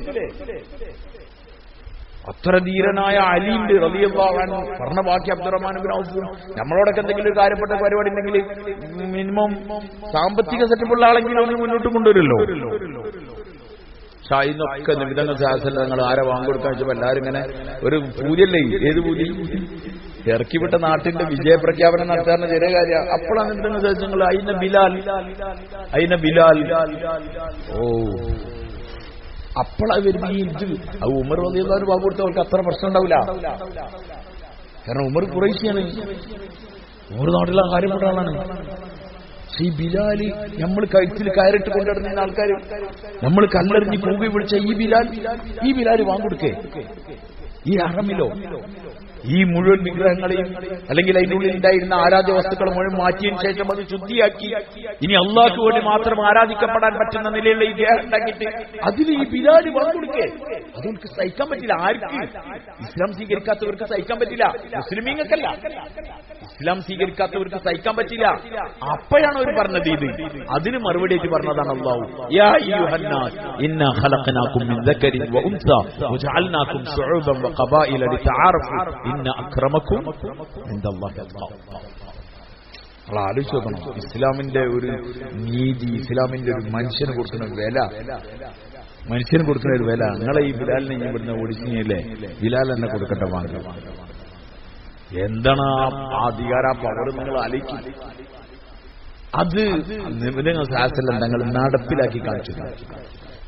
അത്ര ധീരനായ അലിയുണ്ട് റളിയല്ലാഹു അൻഹു. പറഞ്ഞ ബാക്കി അബ്ദുറഹ്മാൻ ഇബ്നു ഔഫ്. നമ്മളോടൊക്കെ എന്തെങ്കിലും ഒരു കാര്യപ്പെട്ട പരിപാടി ഉണ്ടെങ്കിൽ മിനിമം സാമ്പത്തിക സെറ്റപ്പുള്ള ആളെങ്കിലും ഒന്ന് മുന്നോട്ട് കൊണ്ടുവരുമല്ലോ. ഷായിന്നൊക്കെ നിമിതങ്ങൾ ശാസ്ത്രങ്ങൾ ആരെ വാങ്ങിക്കൊടുക്കാൻ വെച്ചപ്പോ എല്ലാവരും ഇങ്ങനെ ഒരു പൂതിയല്ലേ. ഏത് പൂതി? ഇറക്കിവിട്ട നാട്ടിന്റെ വിജയപ്രഖ്യാപനം നടത്താറുള്ള ചെറിയ കാര്യം. അപ്പോഴാണ് നിമിതങ്ങൾ അയിന ബിലാൽ. ഓ, അപ്പോഴാ വരുന്ന ഈ ഇത്. അത് ഉമർ റളിയല്ലാഹു അൻഹു വാങ്ങ് കൊടുത്തവർക്ക് അത്ര പ്രശ്നം ഉണ്ടാവില്ല. കാരണം ഉമർ ഖുറൈശിയാണ്. ഉമർ നാട്ടിലെ കാര്യപ്പെട്ട ആളാണ്. പക്ഷെ ഈ ബിലാല് നമ്മൾ കഴുത്തിൽ കയറിട്ട് കൊണ്ടുവരുന്ന ആൾക്കാർ, നമ്മൾ കല്ലെറിഞ്ഞ് കൂകി വിളിച്ച ഈ ബിലാല് വാങ്ങിക്കൊടുക്കേ ഈ ഹറമിലോ ഈ മുഴുവൻ വിഗ്രഹങ്ങളെയും അല്ലെങ്കിൽ അതിനുള്ളിൽ ഉണ്ടായിരുന്ന ആരാധ്യ വസ്തുക്കൾ മുഴുവൻ മാറ്റിയതിനു ശേഷം അത് ശുദ്ധിയാക്കി ഇനി അള്ളാഹ്ക്ക് വേണ്ടി മാത്രം ആരാധിക്കപ്പെടാൻ പറ്റുന്ന നിലയിലുള്ള ഈ ദേഹം ഉണ്ടാക്കിയിട്ട് അതിൽ ഈ ബിലാല് വാങ്ങിക്കൊടുക്കേ. അതൊക്കെ സഹിക്കാൻ പറ്റില്ല. ആർക്ക്? ഇസ്ലാം സ്വീകരിക്കാത്തവർക്ക് സഹിക്കാൻ പറ്റില്ല. മുസ്ലിമീങ്ങൾക്കല്ല, ഇസ്ലാം സ്വീകരിക്കാത്തവർക്ക് സഹിക്കാൻ പറ്റില്ല. അപ്പോഴാണ് അവർ പറഞ്ഞത് ഇത്. അതിന് മറുപടിയായിട്ട് പറഞ്ഞതാണ് അല്ലാഹു, യാ അയ്യുഹന്നാസ് ഇന്നാ ഖലഖനാകും മിൻ ദക്കരിൻ വ ഉൻസാ വജഅൽനാകും ശുഉബൻ വ ഖബായില ലിതആറഫു ഇന്ന അക്രമക്കും ഇൻദല്ലാഹി അത്ഖാക്കും. ആലോചിച്ച് നോക്കണം. ഇസ്ലാമിന്റെ ഒരു നീതി, ഇസ്ലാമിന്റെ ഒരു മനുഷ്യന് കൊടുക്കുന്ന വില, മനുഷ്യന് കൊടുക്കുന്ന ഒരു വില. നിങ്ങളെ ഈ ബിലാലിനെ ഞാൻ ഇവിടുന്ന് ഓടിച്ചില്ലേ, ബിലാൽ തന്നെ കൊടുക്കട്ടെ വാങ്ങി. എന്താണ് ആ അധികാര പവർ നിങ്ങൾ ആലോചിക്കും. അത് നിബിധങ്ങൾ ശാസ്ത്രം തങ്ങൾ നടപ്പിലാക്കി കാണിച്ചു.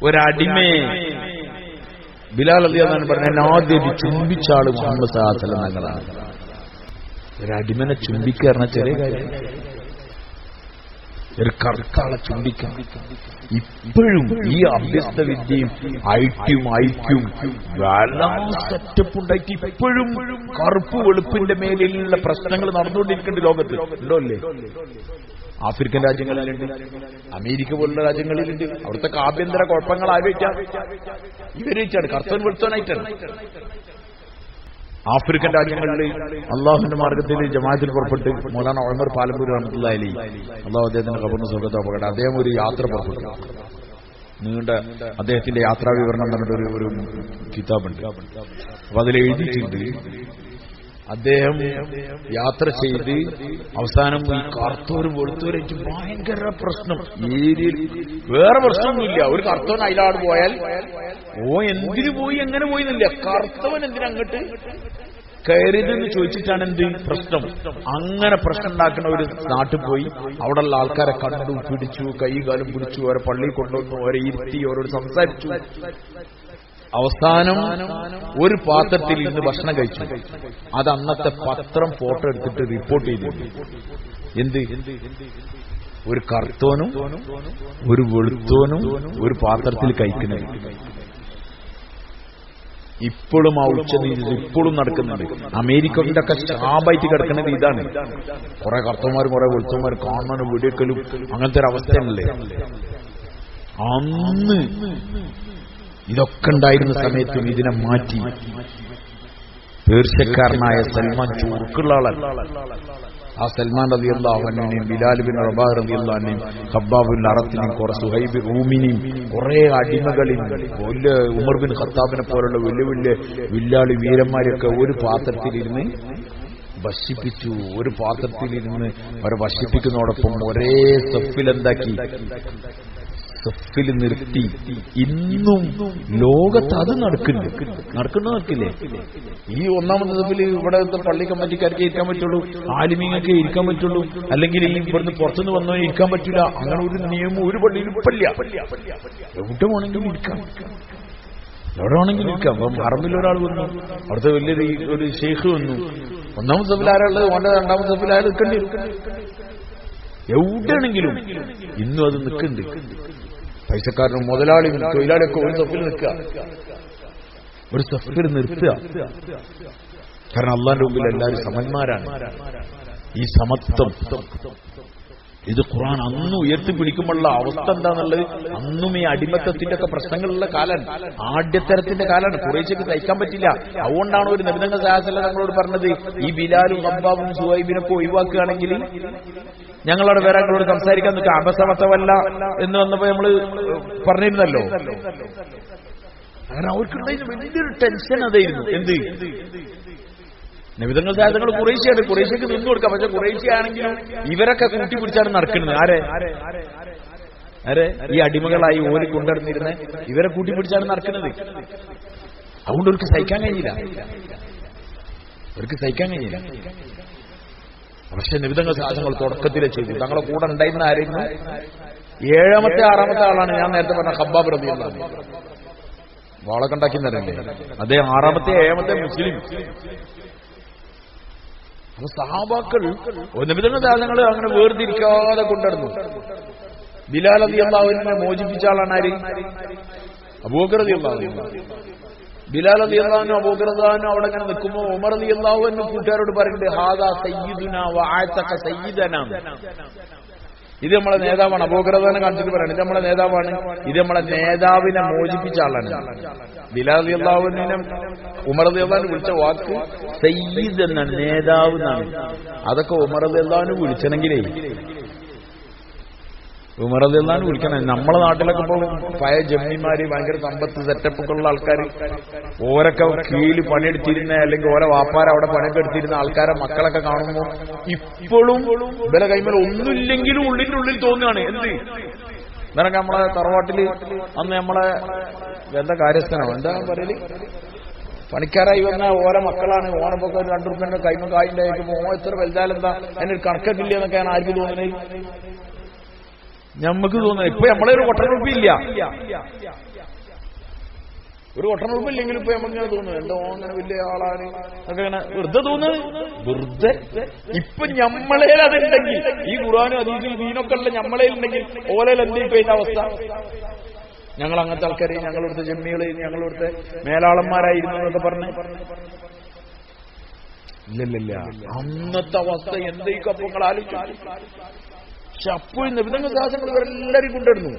ഒരടിമയെ ബിലാൽ റളിയല്ലാഹു അൻഹു പറഞ്ഞ ആദ്യം ചുംബിച്ച ആള് മുഹമ്മദ് സല്ലല്ലാഹു അലൈഹി വസല്ലം തങ്ങളാണ്. ഒരടിമനെ ചുംബിക്കുക പറഞ്ഞ ചെറിയ കാര്യം. ഒരു കറുത്താളെ ചുംബിക്കാം. ഇപ്പോഴും ഈ അഭ്യസ്ത വിദ്യയും ഐക്യവും സെറ്റപ്പ് ഉണ്ടായിട്ട് ഇപ്പോഴും കറുപ്പ് വെളുപ്പിന്റെ മേലുള്ള പ്രശ്നങ്ങൾ നടന്നുകൊണ്ടിരിക്കേണ്ട ലോകത്ത് ഉണ്ടോ അല്ലേ? ആഫ്രിക്കൻ രാജ്യങ്ങളിലുണ്ട്, അമേരിക്ക പോലുള്ള രാജ്യങ്ങളിലുണ്ട്. അവിടുത്തെ ആഭ്യന്തര കുഴപ്പങ്ങൾ ആലോചിച്ചാൽ ഇവരേറ്റാണ്, കർത്തവൻ വെളുത്തവനായിട്ടാണ്. ആഫ്രിക്കൻ രാജ്യങ്ങളിൽ അള്ളാഹുവിന്റെ മാർഗത്തിൽ ജമാഅത്തിൽ പുറപ്പെട്ട് മൗലാന ഉമർ പാലമ്പൂർ റഹ്മത്തുള്ളാഹി അലൈഹി, അള്ളാഹു അദ്ദേഹത്തിന്റെ ഖബറിന് സ്വർഗ്ഗത്തിൽ പോകട്ടെ, അദ്ദേഹം ഒരു യാത്ര പുറപ്പെട്ടു. നീണ്ട അദ്ദേഹത്തിന്റെ യാത്രാ വിവരണം പറഞ്ഞിട്ട് ഒരു കിതാബുണ്ട്. അപ്പൊ അതിൽ എഴുതിയിട്ടുണ്ട്, അദ്ദേഹം യാത്ര ചെയ്ത് അവസാനം ഈ കറുത്തവരും വെളുത്തവരായിട്ട് ഭയങ്കര പ്രശ്നം. ഏരിയയിൽ വേറെ പ്രശ്നമൊന്നുമില്ല. ഒരു കറുത്തവൻ അതിലാട് പോയാൽ എന്തിനു പോയി എങ്ങനെ പോയി എന്നില്ല, കറുത്തവൻ എന്തിനങ്ങോട്ട് കയറിയതെന്ന് ചോദിച്ചിട്ടാണ് എന്ത് പ്രശ്നം. അങ്ങനെ പ്രശ്നം ഉണ്ടാക്കുന്ന ഒരു നാട്ടിൽ പോയി അവിടെയുള്ള ആൾക്കാരെ കണ്ടു, പിടിച്ചു, കൈകാലം പിടിച്ചു, ഓരോ പള്ളിയിൽ കൊണ്ടുവന്നു, ഓരോ ഇരുത്തി, ഓരോട് സംസാരിച്ചു. അവസാനം ഒരു പാത്രത്തിൽ ഇരുന്ന് ഭക്ഷണം കഴിച്ചു. അത് അന്നത്തെ പത്രം ഫോട്ടോ എടുത്തിട്ട് റിപ്പോർട്ട് ചെയ്തു. എന്ത്? ഒരു കറുത്തോനും ഒരു വെളുത്തോനും ഒരു പാത്രത്തിൽ കഴിക്കുന്നത്. ഇപ്പോഴും ആ ഉച്ചനീതി ഇപ്പോഴും നടക്കുന്നുണ്ട്. അമേരിക്കന്റെ ഒക്കെ ശാപായിട്ട് കിടക്കുന്നത് ഇതാണ്. കുറെ കറുത്തന്മാരും കുറെ വെളുത്തന്മാരും കാണാനും വെടിവെക്കലും അങ്ങനത്തെ ഒരു അവസ്ഥയല്ലേ. അന്ന് ഇതൊക്കെ ഉണ്ടായിരുന്ന സമയത്തും ഇതിനെ മാറ്റി പേർഷ്യക്കാരനായ സൽമാൻ ചുരുക്കുള്ള ആളല്ല. ആ സൽമാൻ റളിയല്ലാഹു അൻഹുവിനെയും ബിലാൽ ബിൻ റബാഹ് റളിയല്ലാഹു അൻഹുവിനെയും ഖബ്ബാബുൽ അറത്തിനെയും കുറെ സുഹൈബ് റൂമിനെയും കുറെ അടിമകളെയും വലിയ ഉമർ ബിൻ ഖത്താബിനെ പോലുള്ള വലിയ വലിയ വില്ലാളി വീരന്മാരെയൊക്കെ ഒരു പാത്രത്തിലിരുന്ന് ഭക്ഷിപ്പിച്ചു. ഒരു പാത്രത്തിലിരുന്ന് അവരെ ഭക്ഷിപ്പിക്കുന്നതോടൊപ്പം ഒരേ സഫിലെന്താക്കി, സഫിൽ നിർത്തി. ഇന്നും ലോകത്ത് അത് നടക്കില്ലേ? ഈ ഒന്നാമത്തെ സഫിൽ ഇവിടെ പള്ളി കമ്മിറ്റിക്കാർക്ക് ഇരിക്കാൻ പറ്റുള്ളൂ, ആലിമീങ്ങൾക്ക് ഇരിക്കാൻ പറ്റുള്ളൂ, അല്ലെങ്കിൽ ഈ ഇവിടുന്ന് പുറത്തുനിന്ന് വന്നവന് ഇരിക്കാൻ പറ്റില്ല. അങ്ങനെ ഒരു നിയമം ഒരു പള്ളിയിലും ഇല്ല. എവിടെ വേണമെങ്കിലും ഇരിക്കാം, എവിടെ വേണമെങ്കിലും ഇരിക്കാം. അപ്പം ഹറമിൽ ഒരാൾ വന്നു, അവിടുത്തെ വലിയൊരു ഷെയ്ഖ് വന്നു. ഒന്നാമത്തെ സഫിൽ ആരാളുള്ളത്? രണ്ടാമത്തെ സഫിൽ ആയാലും നിൽക്കേണ്ടി വരും. എവിടെയാണെങ്കിലും ഇന്നും അത് നിൽക്കുന്നുണ്ട്. പൈസക്കാരനും മുതലാളിയും തൊഴിലാളിയൊക്കെ ഒരു സഫിൽ നിൽക്കുക, ഒരു സഫിൽ നിർത്തുക. കാരണം അള്ളാന്റെ മുമ്പിൽ എല്ലാവരും സമന്മാരാണ്. ഈ സമത്വം ഇത് ഖുർആൻ അന്നും ഉയർത്തിപ്പിടിക്കുമ്പോഴുള്ള അവസ്ഥ എന്താന്നുള്ളത്, അന്നും ഈ അടിമത്തത്തിന്റെ ഒക്കെ പ്രശ്നങ്ങളുള്ള കാലാണ്, ആദ്യത്തരത്തിന്റെ കാലാണ്. ഖുറൈശിക്ക് സഹിക്കാൻ പറ്റില്ല. അതുകൊണ്ടാണ് ഒരു നബി തങ്ങൾ സല്ലല്ലാഹു അലൈഹി വസല്ലം നമ്മളോട് പറഞ്ഞത്, ഈ ബിലാലും ഖബ്ബാബും സുഹൈബിനൊക്കെ ഒഴിവാക്കുകയാണെങ്കിൽ ഞങ്ങളവിടെ വേറെ ഞങ്ങളോട് സംസാരിക്കാൻ നിൽക്കുക. അബസവത്തവല്ല എന്ന് വന്നപ്പോ നമ്മള് പറഞ്ഞിരുന്നല്ലോ. അങ്ങനെ അവർക്കുണ്ടായിരുന്ന വലിയൊരു ടെൻഷൻ അതായിരുന്നു. എന്ത് നബിതങ്ങൾ സാധനങ്ങൾ ഖുറൈശിയാണ്, ഖുറൈശിക്ക് നിന്നു കൊടുക്കാം. പക്ഷെ ഖുറൈശിയാണെങ്കിലും ഇവരൊക്കെ കൂട്ടിപ്പിടിച്ചാണ് നടക്കുന്നത്. ആരെ ഈ അടിമകളായി ഓരി കൊണ്ടുവന്നിരുന്ന ഇവരെ കൂട്ടിപ്പിടിച്ചാണ് നടക്കുന്നത്. അതുകൊണ്ട് അവർക്ക് സഹിക്കാൻ കഴിഞ്ഞില്ല. പക്ഷെ നബിതങ്ങൾ സാധനങ്ങൾ തുടക്കത്തിലെ ചെയ്തു. തങ്ങളെ കൂടെ ഉണ്ടായിരുന്ന ആരെങ്കിലും 7ാമത്തെ 6ാമത്തെ ആളാണ് ഞാൻ നേരത്തെ പറഞ്ഞ ഖബ്ബാബ് റളിയല്ലാഹു അൻഹു. വാളൊക്കെ ഉണ്ടാക്കിയെന്നറിയില്ലേ, അതേ 6ാമത്തെ 7ാമത്തെ മുസ്ലിം. അപ്പൊ സഹാബാക്കൾ നബിതങ്ങൾ സാധനങ്ങൾ അങ്ങനെ വേർതിരിക്കാതെ കൊണ്ടുവരുന്നു. ബിലാൽ റളിയല്ലാഹു അൻഹുവിനെ മോചിപ്പിച്ച ആളാണ് ആര്? അബൂബക്കർ റളിയല്ലാഹു അൻഹു. ബിലാൽ റളിയല്ലാഹു അൻഹു അബൂബക്കർ റളിയല്ലാഹു അൻഹു അവിടെ അങ്ങനെ നിൽക്കുമ്പോൾ ഉമർ റളിയല്ലാഹു അൻഹു കൂട്ടുകാരോട് പറയുന്നുണ്ട്, ഹാദാ സയ്യിദുനാ വഅതക സയ്യിദനാ. ഇത് നമ്മളെ നേതാവാണ്. അബൂബക്കർ റളിയല്ലാഹു അൻഹു കാണിച്ചിട്ട് പറയുന്നത്, ഇത് നമ്മളെ നേതാവാണ്, ഇത് നമ്മളെ നേതാവിനെ മോചിപ്പിച്ച ആളാണ്. ബിലാൽ റളിയല്ലാഹു അൻഹുവിനെ ഉമർ റളിയല്ലാഹു അൻഹു വിളിച്ച വാക്ക് സയ്യിദ് എന്നാണ്, നേതാവ് എന്നാണ്. അതൊക്കെ ഉമർ റളിയല്ലാഹു അൻഹു വിളിച്ചണമെങ്കിലേ ഉമർ റളിയല്ലാഹു അൻഹു വിളിക്കണം. നമ്മളെ നാട്ടിലൊക്കെ ഇപ്പോൾ പഴയ ജമ്മിമാര്, ഭയങ്കര സമ്പത്ത് സെറ്റപ്പൊക്കെ ഉള്ള ആൾക്കാർ, ഓരൊക്കെ കീഴിൽ പണിയെടുത്തിരുന്ന അല്ലെങ്കിൽ ഓരോ വാപ്പാര അവിടെ പണിയൊക്കെ എടുത്തിരുന്ന ആൾക്കാരെ മക്കളൊക്കെ കാണുമ്പോൾ ഇപ്പോഴും ഇവരെ കൈമേൽ ഒന്നുമില്ലെങ്കിലും ഉള്ളിന്റെ ഉള്ളിൽ തോന്നുകയാണ്. എന്ത് ഇവരൊക്കെ നമ്മളെ തറവാട്ടില് അന്ന് നമ്മളെ എന്താ കാര്യസ്ഥനോ എന്താ പറയല്, പണിക്കാരായി വന്ന ഓരോ മക്കളാണ്. ഓണപ്പൊക്കെ 2 റുപ്യന്റെ കൈമ കായിന്റെ ആയിരിക്കുമ്പോൾ ഓ എത്ര വലുതാലെന്താ അതിനൊരു കണക്കൊക്കെ ഇല്ല എന്നൊക്കെയാണ് ആർക്ക് തോന്നുന്നത്? ഞമ്മക്ക് തോന്നുന്നത്. ഇപ്പൊ നമ്മളെ ഒരു കൊട്ടനുറുപ്പില്ല, ഒരു കൊട്ടനുറുപ്പില്ലെങ്കിലും ഇപ്പൊ നമ്മളിങ്ങനെ തോന്നുന്നു എന്തോ അങ്ങനെ വലിയ ആളാണ് ഒക്കെ ഇങ്ങനെ വെറുതെ തോന്നുന്നത്. വെറുതെ ഇപ്പൊ ഞമ്മളേൽ അതുണ്ടെങ്കിൽ, ഈ ഖുർആനും ഹദീസും ദീനൊക്കെ ഉള്ള ഞമ്മളേലുണ്ടെങ്കിൽ ഓലയിൽ എന്തിപ്പോ ഇതിന്റെ അവസ്ഥ? ഞങ്ങൾ അങ്ങനത്തെ ആൾക്കാരെ, ഞങ്ങളിവിടുത്തെ ജമ്മികളെ, ഞങ്ങളിവിടുത്തെ മേലാളന്മാരായിരുന്നു എന്നൊക്കെ പറഞ്ഞ് ഇല്ലല്ല. അന്നത്തെ അവസ്ഥ എന്തേക്കും അപ്പൊ നിങ്ങൾ ആലോചിച്ചു. പക്ഷെ അപ്പോഴും നബിതങ്ങൾ സാഹസങ്ങൾ ഇവരെല്ലാവരും കൊണ്ടുവരുന്നു.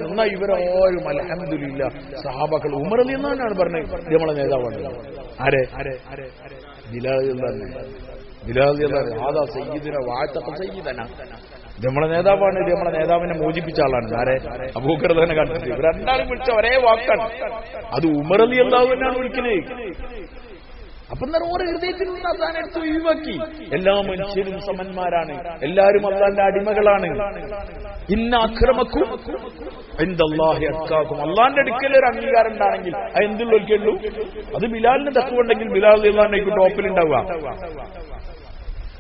എന്നാ ഇവരാരും അൽഹംദുലില്ലാ സഹാബാക്കൾ ഉമർ റളിയല്ലാഹു അൻഹു എന്നാണ് പറഞ്ഞത് നമ്മളെ നേതാവാണ്. ആരെ? ബിലാൽ റളിയല്ലാഹു അൻഹു. ഹാദാ സയ്യിദുനാ വഅതക സയ്യിദനാ. നമ്മളെ നേതാവാണ്, നമ്മളെ നേതാവിനെ മോചിപ്പിച്ച ആളാണ്. ആരെ? അബൂബക്കർ തന്നെ കണ്ടിട്ട് ഇവർ രണ്ടാളും വിളിച്ച ഒരേ വാക്കാണ്. അത് ഉമർ റളിയല്ലാഹു അൻഹു ആണ് വിളിക്കുന്നത്. അപ്പൊ ഓരോ ഹൃദയത്തിൽ നിന്ന് അള്ളാനെ എടുത്ത് ഒഴിവാക്കി. എല്ലാ മനുഷ്യരും സമന്മാരാണ്, എല്ലാവരും അള്ളാന്റെ അടിമകളാണ്. ഇന്ന അക്രമക്കും ഇൻദല്ലാഹി അത്ഖാക്കും. അള്ളാന്റെ അടുക്കൽ ഒരു അംഗീകാരം ഉണ്ടാണെങ്കിൽ അത് എന്തുള്ളൂ? അത് ബിലാലിന് തക്കുണ്ടെങ്കിൽ ബിലാൽ റളിയല്ലാഹു അൻഹു ടോപ്പിലുണ്ടാവുക.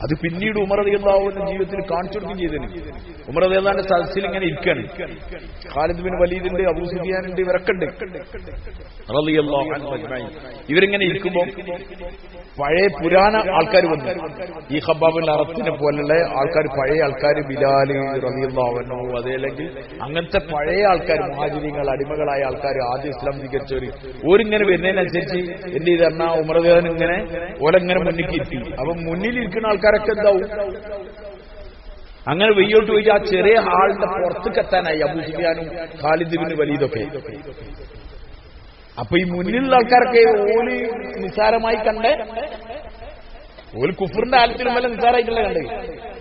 അത് പിന്നീട് ഉമർ റളിയല്ലാഹു അൻഹു ജീവിതത്തിൽ കാണിച്ചു കൊടുക്കുകയും ചെയ്തതിന്. ഉമർ റളിയല്ലാഹു അൻഹു സദസ്സിൽ ഇങ്ങനെ ഇരിക്കുകയാണ്. ഖാലിദ് ബിൻ വലീദുണ്ട്, അബൂ സുഫിയാനുണ്ട്, ഇവരൊക്കെ ഉണ്ട് റളിയല്ലാഹു അൻഹു അജ്മഈൻ. ഇവരിങ്ങനെ ഇരിക്കുമ്പോൾ പഴയ പുരാണ ആൾക്കാർ വന്നു. ഈ ഖബ്ബാബ് ബിൻ അറത്തിനെ പോലുള്ള ആൾക്കാർ, പഴയ ആൾക്കാർ, ബിലാൽ റളിയല്ലാഹു അൻഹു, അതല്ലെങ്കിൽ അങ്ങനത്തെ പഴയ ആൾക്കാർ, മുഹാജിരീങ്ങൾ, അടിമകളായ ആൾക്കാർ, ആദ്യം ഇസ്ലാം സ്വീകരിച്ചവര്, ഓരിങ്ങനെ വരുന്നതിനനുസരിച്ച് എന്ത് ചെയ്ത് പറഞ്ഞാൽ ഉമർ റളിയല്ലാഹു അൻഹു ഇങ്ങനെ ഓലെങ്ങനെ മുന്നിലേക്ക് ഇരുത്തി. അപ്പൊ മുന്നിലിരിക്കുന്ന ആൾക്കാരൊക്കെ എന്താവും, അങ്ങനെ വെയ്യോട്ട് പോയി ആ ചെറിയ ഹാളിന്റെ പുറത്തേക്ക് എത്താനായി അബൂ സുഫിയാനും ഖാലിദ് ബിൻ വലീദൊക്കെ. അപ്പൊ ഈ മുന്നിലുള്ള ആൾക്കാരൊക്കെ ഓല് നിസ്സാരമായി കണ്ട്, ഓല് കുഫറിന്റെ ആലത്തിലും വല്ല നിസ്സാരമായിട്ടുള്ള കണ്ട്.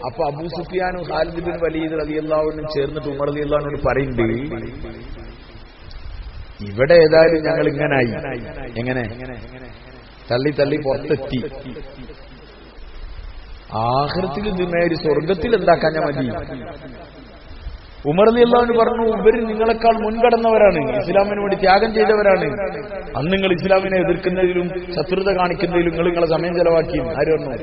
അപ്പൊ അബൂ സുഫിയാനും ഖാലിദ് ബിൻ വലീദ് റളിയല്ലാഹു അൻഹു ചേർന്നിട്ട് ഉമർ റളിയല്ലാഹു അൻഹു പറയുന്നുണ്ട്, ഇവിടെ ഏതായാലും ഞങ്ങൾ ഇങ്ങനായി. എങ്ങനെ തള്ളി തള്ളി പുറത്തെത്തി. ആഖിറത്തിൽ ഇതുമേരി സ്വർഗത്തിൽ എന്താക്കാഞ്ഞ മതി. ഉമർ റളിയല്ലാഹു അൻഹു പറഞ്ഞു, ഇവര് നിങ്ങളെക്കാൾ മുൻകടന്നവരാണ്, ഇസ്ലാമിന് വേണ്ടി ത്യാഗം ചെയ്തവരാണ്. അന്ന് നിങ്ങൾ ഇസ്ലാമിനെ എതിർക്കുന്നതിലും ശത്രുത കാണിക്കുന്നതിലും നിങ്ങളെ സമയം ചെലവാക്കി. ആര് പറഞ്ഞു?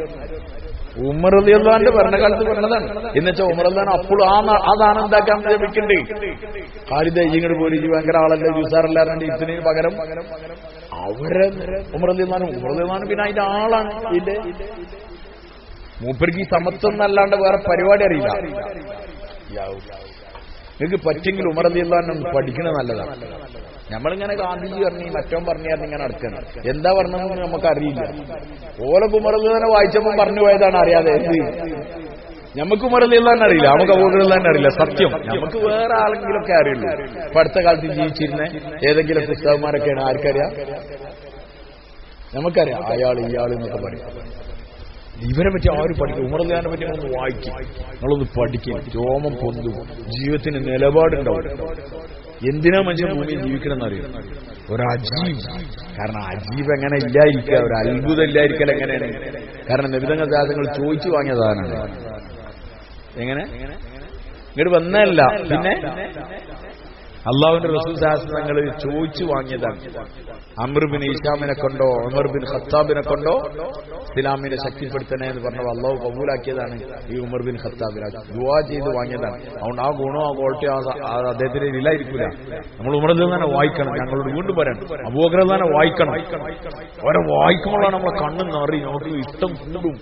ഉമർ റളിയല്ലാഹു അൻഹു ഭരണകാലത്ത് പറഞ്ഞതാണ്. എന്നുവെച്ചാൽ ഉമർ റളിയല്ലാഹു അൻഹു അപ്പോൾ അതാണ് എന്താക്കാൻ ശ്രമിക്കണ്ടേ. ഖാലിദ് ഇങ്ങോട്ട് പോലും ഭയങ്കര ആളല്ലേ, ജുസാറല്ലാണ്ട് ഇതിന് പകരം അവരെ ഉമർ റളിയല്ലാഹു അൻഹു പിന്നെ അതിന്റെ ആളാണ്. ഇതിന്റെ മൂപ്പർക്ക് ഈ സമത്വം എന്നല്ലാണ്ട് വേറെ പരിപാടി അറിയില്ല. നിങ്ങൾക്ക് പറ്റെങ്കിൽ ഉമർ റളിയല്ലാഹു അൻഹു പഠിക്കുന്നത് നല്ലതാണ്. നമ്മളിങ്ങനെ ഗാന്ധിജി പറഞ്ഞു മറ്റോൻ പറഞ്ഞായിരുന്നു ഇങ്ങനെ നടക്കണം, എന്താ പറഞ്ഞതെന്ന് നമുക്ക് അറിയില്ല. ഓലൊക്കെ ഉമർ റളിയല്ലാഹു അൻഹു വായിച്ചപ്പോൾ പറഞ്ഞു പോയതാണ് അറിയാതെ. നമുക്ക് ഉമർ റളിയല്ലാഹു അൻഹു അറിയില്ല, നമുക്ക് അബൂ ഹുറൈറ തന്നെ അറിയില്ല. സത്യം നമുക്ക് വേറെ ആളെങ്കിലൊക്കെ അറിയുള്ളൂ. ഇപ്പൊ അടുത്ത കാലത്ത് ജീവിച്ചിരുന്ന ഏതെങ്കിലും പുസ്തകന്മാരൊക്കെയാണ് ആർക്കറിയാം? നമുക്കറിയാം അയാൾ ഇയാൾ എന്നൊക്കെ പറയും. ഇവരെ പറ്റി ആരും പഠിക്കും. ഉമർ റളിയല്ലാഹു അൻഹുവിനെ പറ്റി ഒന്ന് വായിക്കും, നിങ്ങളൊന്ന് പഠിക്കും, രോമം പൊന്തും, ജീവിതത്തിന് നിലപാടുണ്ടാവും. എന്തിനാ മനുഷ്യൻ ഭൂമിയിൽ ജീവിക്കണമെന്നറിയും? ഒരു അജീബ്. കാരണം അജീബ് എങ്ങനെ ഇല്ലായിരിക്കുക, ഒരു അത്ഭുതം ഇല്ലായിരിക്കൽ എങ്ങനെയാണ്? കാരണം നബിതങ്ങൾ ദാസങ്ങൾ ചോദിച്ചു വാങ്ങിയതാണ്. എങ്ങനെ ഇങ്ങോട്ട് വന്നല്ല, പിന്നെ അള്ളാഹുവിന്റെ റസൂൽ ശാസ്ത്രങ്ങൾ ചോദിച്ചു വാങ്ങിയതാണ്. അംർ ബിൻ ഹിശാമിനെ കൊണ്ടോ ഉമർ ബിൻ ഖത്താബിനെ കൊണ്ടോ ഇസ്ലാമിനെ ശക്തിപ്പെടുത്തണേ എന്ന് പറഞ്ഞത് അള്ളാഹു കബൂലാക്കിയതാണ്. ഈ ഉമർ ബിൻ ഖത്താബിനെ ദുആ ചെയ്ത് വാങ്ങിയതാണ്. അതുകൊണ്ട് ആ ഗുണോ ആ ക്വാളിറ്റി അദ്ദേഹത്തിന് ഇല്ലായിരിക്കില്ല. നമ്മൾ ഉമർ തന്നെ വായിക്കണം. ഞങ്ങളോട് വീണ്ടും പറയണം, അബൂബക്കർ തന്നെ വായിക്കണം. അവരെ വായിക്കുമ്പോഴാണ് നമ്മളെ കണ്ണ് നിറയും, നമുക്ക് ഇഷ്ടം കൂടും.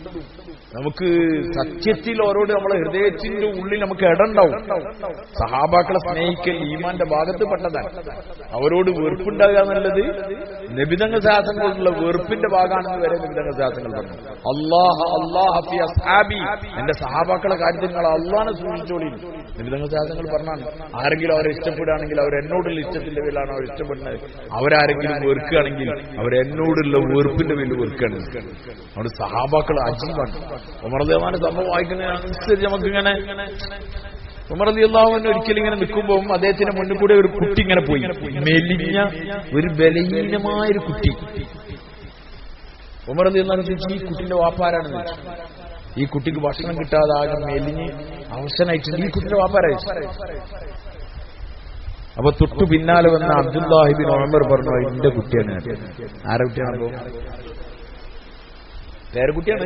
നമുക്ക് സത്യത്തിൽ അവരോട് നമ്മളെ ഹൃദയത്തിന്റെ ഉള്ളിൽ നമുക്ക് ഇടണ്ടാവും. സഹാബാക്കളെ സ്നേഹിക്കൽ ഈമാന്റെ ഭാഗത്ത് പെട്ടതാണ്. അവരോട് വെറുപ്പുണ്ടാകുക എന്നുള്ളത് നബിതങ്ങൾ ശാസനങ്ങളുള്ള വെറുപ്പിന്റെ ഭാഗമാണെന്ന് വരെ നബിതങ്ങൾ ശാസനങ്ങൾ പറഞ്ഞു. അസ്ഹാബി, എന്റെ സഹാബാക്കളെ കാര്യത്തിൽ നിങ്ങൾ അള്ളാഹനെ സൂക്ഷിച്ചോളി നബിതങ്ങൾ ശാസനങ്ങൾ പറഞ്ഞാണ്. ആരെങ്കിലും അവരെ ഇഷ്ടപ്പെടുകയാണെങ്കിൽ അവർ എന്നോടുള്ള ഇഷ്ടത്തിന്റെ പേരിലാണ് അവർ ഇഷ്ടപ്പെടുന്നത്. അവരാരെങ്കിലും വെറുക്കുകയാണെങ്കിൽ അവരെന്നോടുള്ള വെറുപ്പിന്റെ പേരിൽ വെറുക്കുകയാണ്. അവിടെ സഹാബാക്കൾ അജീബാണ്. ഉമർ റളിയല്ലാഹു അൻഹു സംഭവം വായിക്കുന്നതിനനുസരിച്ച് നമുക്കിങ്ങനെ ഉമർ റളിയല്ലാഹു അൻഹു ഒരിക്കലും ഇങ്ങനെ നിൽക്കുമ്പോൾ അദ്ദേഹത്തിന്റെ മുന്നിൽ കൂടെ ഒരു കുട്ടി ഇങ്ങനെ പോയി, മെലിഞ്ഞ ഒരു ബലഹീനമായൊരു കുട്ടി. ഉമർ റളിയല്ലാഹു അൻഹു ചോദിച്ചു, ഈ കുട്ടിന്റെ വാപ്പാരാണെന്ന് ചോദിച്ചു. ഈ കുട്ടിക്ക് ഭക്ഷണം കിട്ടാതെ ആകെ മെലിഞ്ഞ് അവശനായിട്ടുണ്ട്, ഈ കുട്ടിന്റെ വാപ്പാരായി. അപ്പൊ തൊട്ടു പിന്നാലെ വന്ന അബ്ദുല്ലാഹി ബിൻ ഉമർ പറഞ്ഞു, എന്റെ കുട്ടിയാണ്. ആരെ കുട്ടിയാണപ്പോ? പേരക്കുട്ടിയാണ്.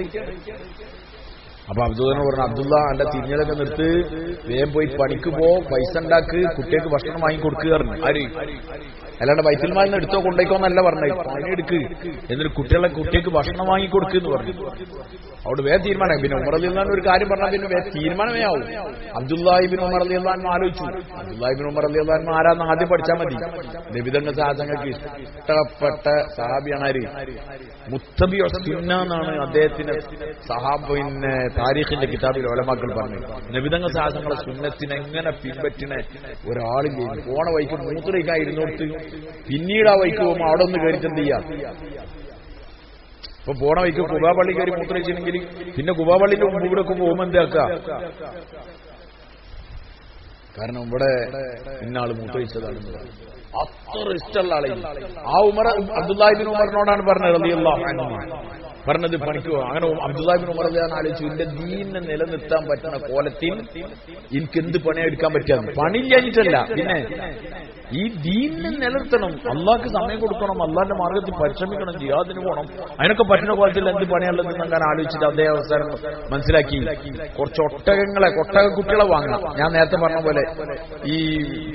അപ്പൊ അബ്ദുള്ള പറഞ്ഞു, അബ്ദുള്ള അല്ല തിരിഞ്ഞതൊക്കെ നിർത്ത്, വേഗം പോയി പണിക്ക് പോ, പൈസ ഉണ്ടാക്ക്, കുട്ടികൾക്ക് ഭക്ഷണം വാങ്ങിക്കൊടുക്കുക. ആര്? അല്ലാണ്ട് ബൈത്തുൽ മാലിന് എടുത്തോ കൊണ്ടേക്കോന്നല്ല പറഞ്ഞത്, പണിയെടുക്ക്, എന്നിട്ട് കുട്ടികൾക്ക് ഭക്ഷണം വാങ്ങിക്കൊടുക്കുന്നു പറഞ്ഞു. അവിടെ വേഗം തീരുമാനം. പിന്നെ ഉമർ റളിയല്ലാഹു അൻഹു ഒരു കാര്യം പറഞ്ഞാൽ പിന്നെ വേഗം തീരുമാനമേ ആവും. അബ്ദുല്ലാഹി ബിൻ ഉമർ റളിയല്ലാഹു അൻഹു ആലോചിച്ചു. അബ്ദുല്ലാഹി ബിൻ ഉമർ റളിയല്ലാഹു അൻഹു ആരാന്ന് ആദ്യം പഠിച്ചാൽ മതി. നബിതങ്ങൾ സാധനങ്ങൾക്ക് ഇഷ്ടപ്പെട്ട സഹാബിയാണ് ആര്? മുത്തബി സുന്ന എന്നാണ് അദ്ദേഹത്തിന് പിന്നെ താരീഖിന്റെ കിതാബിൽ ഉലമാക്കൾ പറഞ്ഞു. നബിതങ്ങൾ സാധനങ്ങളെ സുന്നത്തിനെ എങ്ങനെ പിൻപറ്റിന ഒരാളില്ലേ? പോണ വൈക്ക് മൂത്രയിക്കാൻ ഇരുന്നോടുത്ത് പിന്നീട് ആ വൈക്ക് പോകുമ്പോൾ അവിടെ ഒന്ന് കയറിയിട്ട് എന്ത് ചെയ്യാം? ഇപ്പൊ പോണ വൈക്ക് കുബാ പള്ളി കയറി മൂത്രയിച്ചില്ലെങ്കിൽ പിന്നെ കുബാ പള്ളിന്റെ മുമ്പ് കൂടെ ഒക്കെ പോകുമ്പോൾ എന്താക്കുക? കാരണം ഇവിടെ ഇന്നാള് മൂത്രയിച്ചതാണെന്ന് പറഞ്ഞു. അത്ര ഇഷ്ടമുള്ള ആളെയും ആ ഉമർ അബ്ദുല്ലാഹി ബിൻ ഉമറിനോടാണ് പറഞ്ഞത് റളിയല്ലാഹു അൻഹു പറഞ്ഞത് പണിക്കോ. അങ്ങനെ അബ്ദുല്ലാഹി ബിൻ ഉമർ ഞാൻ ആലോചിച്ചു, എന്റെ ദീനിനെ നിലനിർത്താൻ പറ്റുന്ന കോലത്തിൽ എനിക്ക് എന്ത് പണിയെടുക്കാൻ പറ്റാന്ന്. പണി കഴിഞ്ഞിട്ടല്ല, പിന്നെ ഈ ദീനിനെ നിലനിർത്തണം, അള്ളാഹ്ക്ക് സമയം കൊടുക്കണം, അള്ളാഹിന്റെ മാർഗത്തിൽ പരിശ്രമിക്കണം, ജിഹാദിന് പോകണം. അതിനൊക്കെ പറ്റുന്ന കോലത്തിൽ എന്ത് പണിയുള്ളതെന്ന് അങ്ങനെ ആലോചിച്ചിട്ട് അതേ അവസരം മനസ്സിലാക്കി കുറച്ച് ഒട്ടകക്കുട്ടികളെ വാങ്ങാം. ഞാൻ നേരത്തെ പറഞ്ഞ പോലെ ഈ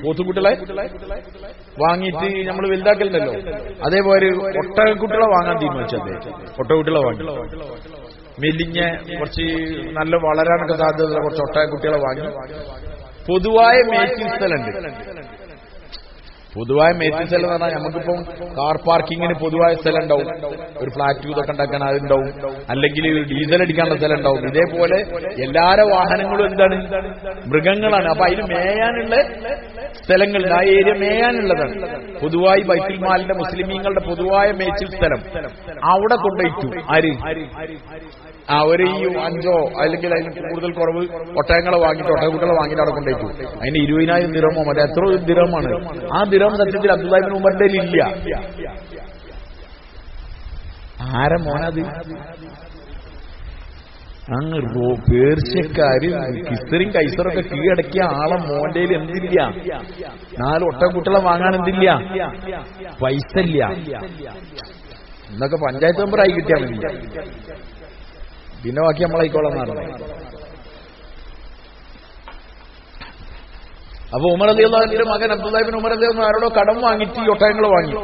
പോത്തുകുട്ടികളെ വാങ്ങിയിട്ട് നമ്മൾ വലുതാക്കലുണ്ടല്ലോ, അതേപോലെ ഒട്ടകക്കുട്ടികളെ വാങ്ങാൻ തീരുമാനിച്ചു. അദ്ദേഹം ഒട്ടകക്കുട്ടികളെ വാങ്ങി, മെലിഞ്ഞ കുറച്ച് നല്ല വളരാനൊക്കെ സാധ്യതയുള്ള കുറച്ച് ഒട്ടകക്കുട്ടികളെ വാങ്ങി. പൊതുവായ മേച്ചിങ് സ്ഥലമുണ്ട്. പൊതുവായ മേച്ചിങ് സ്ഥലം എന്ന് പറഞ്ഞാൽ നമുക്കിപ്പം കാർ പാർക്കിങ്ങിന് പൊതുവായ സ്ഥലം ഉണ്ടാവും, ഒരു ഫ്ലാറ്റ് ഇതൊക്കെ ഉണ്ടാക്കാൻ അതുണ്ടാവും, അല്ലെങ്കിൽ ഡീസൽ അടിക്കാനുള്ള സ്ഥലം ഉണ്ടാവും. ഇതേപോലെ എല്ലാവരുടെ വാഹനങ്ങളും എന്താണ്? മൃഗങ്ങളാണ്. അപ്പൊ അതിന് മേയാനുള്ള സ്ഥലങ്ങൾ, ആ ഏരിയ മേയാനുള്ളതാണ്. പൊതുവായി ബൈത്തുൽ മാലിന്റെ മുസ്ലിമീങ്ങളുടെ പൊതുവായ മേച്ചിൽ സ്ഥലം അവിടെ കൊണ്ടുപോയിട്ടു. ആര്? ഒരു ഈ 5 അല്ലെങ്കിൽ അതിന് കൂടുതൽ കുറവ് ഒട്ടകങ്ങളെ വാങ്ങിയിട്ട് ഒട്ടകക്കുട്ടികളെ വാങ്ങിയിട്ട് അവിടെ കൊണ്ടുപോയിട്ടു. അതിന് 20,000 ദിർഹമോ മറ്റേ എത്ര ദിർഹമാണ്. ആ ദിർഹം സത്യത്തിൽ അബ്ദുല്ലാഹി ബിൻ ഉമറിന്റെ ഇല്ല. ആരെ മോനത്? അങ്ങ് പേർഷ്യക്കാര് കിസറും കൈസറൊക്കെ കീഴടക്കിയ ആളെ മോന്റെ എന്തില്ല? 4 ഒട്ടകക്കുട്ടികളെ വാങ്ങാൻ എന്തില്ല? പൈസ ഇല്ല. എന്നൊക്കെ പഞ്ചായത്ത് മെമ്പറായി കിട്ടിയാൽ മതി, പിന്നെ ബാക്കി നമ്മളായിക്കോളാം എന്നാണ്. അപ്പൊ ഉമർ റളിയല്ലാഹുവിന്റെ മകൻ അബ്ദുല്ലാഹി ഇബ്നു ഉമർ റളിയല്ലാഹു ആരോടോ കടം വാങ്ങിയിട്ട് ഈ ഒട്ടകങ്ങൾ വാങ്ങി.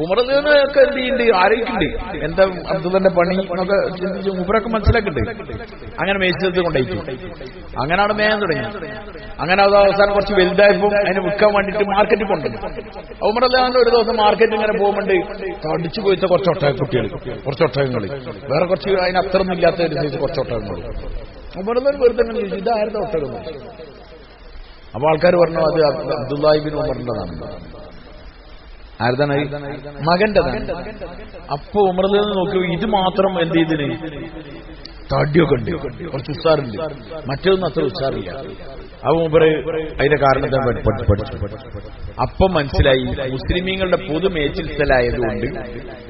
ഉമർ റളിയല്ലാഹുവിനൊക്കെ എന്ത് ചെയ്യുന്നുണ്ട്, ആരൊക്കെയുണ്ട്, എന്താ അബ്ദുള്ളന്റെ പണി എന്നൊക്കെ ചിന്തിച്ച് മൂപ്പരൊക്കെ മനസ്സിലാക്കുന്നുണ്ട്. അങ്ങനെ മേച്ചിടത്ത് കൊണ്ടേറ്റു. അങ്ങനെയാണ് മേയാൻ തുടങ്ങി. അങ്ങനെ അത് അവസാനം കുറച്ച് വലുതായപ്പോൾ അതിനെ വിൽക്കാൻ വേണ്ടിയിട്ട് മാർക്കറ്റിൽ കൊണ്ടുവന്നു. ഉമർ റളിയല്ലാഹു ഒരു ദിവസം മാർക്കറ്റിൽ ഇങ്ങനെ പോകുമ്പോണ്ട് തടിച്ചു പോയിച്ച കുറച്ച് ഒട്ടകക്കുട്ടികൾ, കുറച്ച് ഒട്ടകങ്ങൾ, വേറെ കുറച്ച് അതിന് അത്രയൊന്നും ഇല്ലാത്ത ഒരു സൈസ് കുറച്ച് ഒട്ടകങ്ങൾ. ഉമർ റളിയല്ലാഹു വെറുതെ ചോദിച്ചു, ഇതാരുടെ ഒട്ടകം? അപ്പൊ ആൾക്കാർ പറഞ്ഞു അത് അബ്ദുല്ലാഹി ഇബ്നു ഉമറിന്റെതാണ്. ആരുതാണ്? മകന്റെതാണ്. അപ്പൊ ഉമർ റളിയല്ലാഹു നോക്കി, ഇത് മാത്രം എന്ത് ചെയ്തിന്, തടിയൊക്കെ ഉണ്ട്, കുറച്ച് ഉഷാറുണ്ട്, മറ്റൊന്നും അത്ര ഉഷാറില്ല. അപ്പൊ മൂപ്പര് അതിന്റെ കാരണത്തെ പഠിച്ചു. അപ്പം മനസ്സിലായി മുസ്ലിമീങ്ങളുടെ പൊതു മേച്ചിൽ സ്ഥലമായതുകൊണ്ട്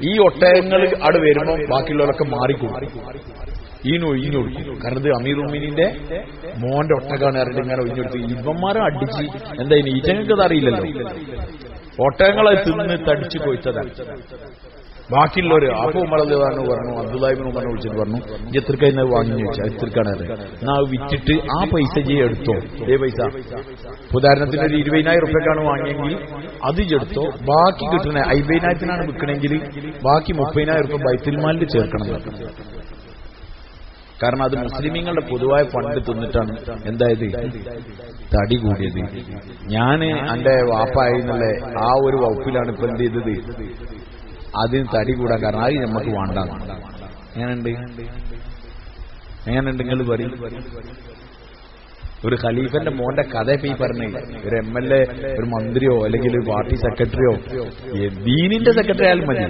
ഈ ഒട്ടകങ്ങൾ അവിടെ വരുമ്പോൾ ബാക്കിയുള്ളവരൊക്കെ മാറിക്കൊടുക്കും, ഒഴിഞ്ഞുകൊടുക്കും. കാരണം ഇത് അമീർ ഉമ്മീനിന്റെ മോന്റെ ഒട്ടകാണ് അറിഞ്ഞിട്ട് ഇങ്ങനെ ഒഴിഞ്ഞെടുത്ത് ഇവന്മാരെ അടിച്ച് എന്താ ഈറ്റങ്ങൾക്ക് അത് അറിയില്ലല്ലോ, ഒട്ടകങ്ങളെ തിന്ന് തടിച്ചു കൊയ്ത്തതാണ് ബാക്കിയുള്ളവര്. അപ്പൊ ഉമർ റളിയല്ലാഹു പറഞ്ഞു, അബ്ദുല്ലാഹി ഇബ്നു ഉമറിനെ വിളിച്ചിട്ട് പറഞ്ഞു, എത്രക്കായി വാങ്ങി ചോദിച്ചാൽ എത്രക്കാണ് അത്, എന്നാ വിറ്റിട്ട് ആ പൈസ എടുത്തോ. പൈസ ഉദാഹരണത്തിന് ഒരു 20,000 റുപ്യക്കാണ് വാങ്ങിയെങ്കിൽ അത് എടുത്തോ, ബാക്കി കിട്ടണ 50,000 വിൽക്കണമെങ്കിൽ ബാക്കി 30,000 റുപ്യ ബൈത്തുൽ മാലിൽ ചേർക്കണം. കാരണം അത് മുസ്ലിമീങ്ങളുടെ പൊതുവായ ഫണ്ട് തിന്നിട്ടാണ് എന്തായത് തടി കൂടിയത്. ഞാൻ എന്റെ വാപ്പായെന്നുള്ള ആ ഒരു വകുപ്പിലാണ് ഇപ്പൊ എന്ത് ചെയ്തത്, അതിന് തടി കൂടാൻ കാരണം അത് നമുക്ക് വേണ്ട. എങ്ങനെയുണ്ട് നിങ്ങൾ പറയും? ഒരു ഖലീഫന്റെ മോന്റെ കഥ ഇപ്പൊ ഈ പറഞ്ഞേ, ഒരു MLA, ഒരു മന്ത്രിയോ അല്ലെങ്കിൽ ഒരു പാർട്ടി സെക്രട്ടറിയോ, ദീനിന്റെ സെക്രട്ടറി ആയാലും മതി,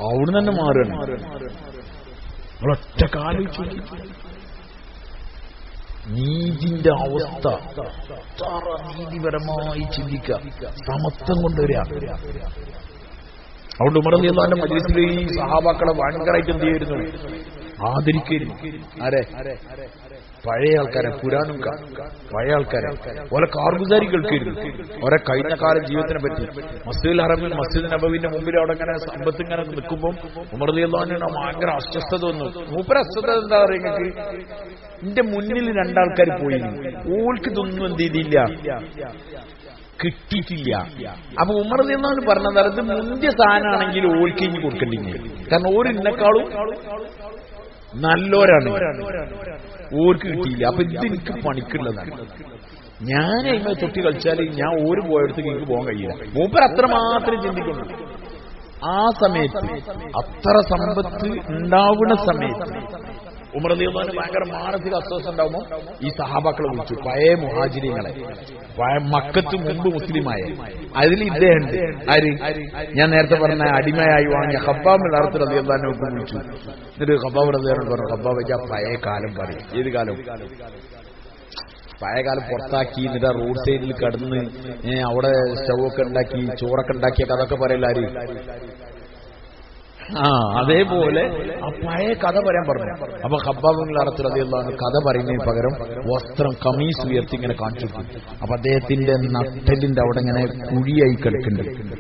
അവിടുന്ന് തന്നെ മാറുകയാണ്. ഒറ്റ കാലിച്ചു നീതിന്റെ അവസ്ഥ നീതിപരമായി ചിന്തിക്കുക, സമത്വം കൊണ്ടുവരിക. അതുകൊണ്ട് ഉമർ റളിയല്ലാഹുവിന്റെ മജ്‌ലിസിൽ ഈ സഹാബാക്കളെ ഭയങ്കരമായിട്ട് എന്ത് ചെയ്യുന്നു, ആദരിക്കുന്നു. ആരെ? പഴയ ആൾക്കാരെ, പുരാണം പഴയ ആൾക്കാരെ, ഓരോ കാർഗുസാരി കേൾക്കരുത്. ഓരോ കഴിഞ്ഞ കാല ജീവിതത്തിനെ പറ്റി മസ്ജിദുൽ ഹറമിൽ മസ്ജിദ് നബവിന്റെ മുമ്പിൽ അവിടെ ഇങ്ങനെ സമ്പത്ത് ഇങ്ങനെ നിൽക്കുമ്പോൾ ഉമർ റളിയല്ലാഹുവിന് ഭയങ്കര അസ്വസ്ഥത വന്നു. മൂപ്പര അസ്വസ്ഥത എന്താ പറയുന്നത്, എന്റെ മുന്നിൽ രണ്ടാൾക്കാർ പോയി, ഓൾക്ക് ഇതൊന്നും എന്ത് ചെയ്തില്ല, കിട്ടിയിട്ടില്ല. അപ്പൊ ഉമർ റളിയല്ലാഹു പറഞ്ഞത് അത് മുന്തിയ സാധനമാണെങ്കിൽ ഓൾക്ക് ഇനി കൊടുക്കേണ്ടില്ല, കാരണം ഓര് ഇന്നെക്കാളും നല്ലോരാണ്, ഓർക്ക് കിട്ടിയില്ല. അപ്പൊ ഇത് എനിക്ക് പണിക്കുള്ളതാണ്, ഞാൻ അതിനെ തൊട്ടി കളിച്ചാൽ ഞാൻ ഓര് പോയടത്തേക്ക് എനിക്ക് പോകാൻ കഴിയില്ല. മൂപ്പർ അത്രമാത്രം ചിന്തിക്കുന്നു. ആ സമയത്ത് അത്ര സമ്പത്ത് ഉണ്ടാവുന്ന സമയത്ത് ഉമർ റളിയല്ലാഹു ഭയങ്കര മാനസിക അസ്വസ്ഥ ഉണ്ടാവുമ്പോൾ ഈ സഹാബാക്കളെ വിളിച്ചു, പഴയ മുഹാജിരികളെ, മക്കത്ത് മുമ്പ് മുസ്ലിമായ, അതിൽ ഇദ്ദേഹമുണ്ട്. ആര്? ഞാൻ നേരത്തെ പറഞ്ഞ അടിമയായി വാങ്ങിയ ഖബ്ബാബ് റളിയല്ലാഹു അൻഹു വിളിച്ചു. എന്നിട്ട് ഖബ്ബാബ് റളിയല്ലാഹു അൻഹു പറഞ്ഞു, ഖബ്ബാബ് പഴയ കാലം പറയും. ഏത് കാലം? പഴയ കാലം പുറത്താക്കി, എന്നിട്ട് റോഡ് സൈഡിൽ കടന്ന് അവിടെ സ്റ്റൗവൊക്കെ ഉണ്ടാക്കി ചോറൊക്കെ ഉണ്ടാക്കിയ കഥയൊക്കെ പറയില്ല ആര്? അതേപോലെ ആ പഴയ കഥ പറയാൻ പറഞ്ഞു. അപ്പൊ ഖബ്ബാബ് റളിയല്ലാഹു അൻഹു കഥ പറയുന്നതിന് പകരം വസ്ത്രം കമീസ് ഉയർത്തി ഇങ്ങനെ കാണിച്ചു. അപ്പൊ അദ്ദേഹത്തിന്റെ നട്ടലിന്റെ അവിടെ ഇങ്ങനെ കുഴിയായി കിടക്കുന്നുണ്ട്,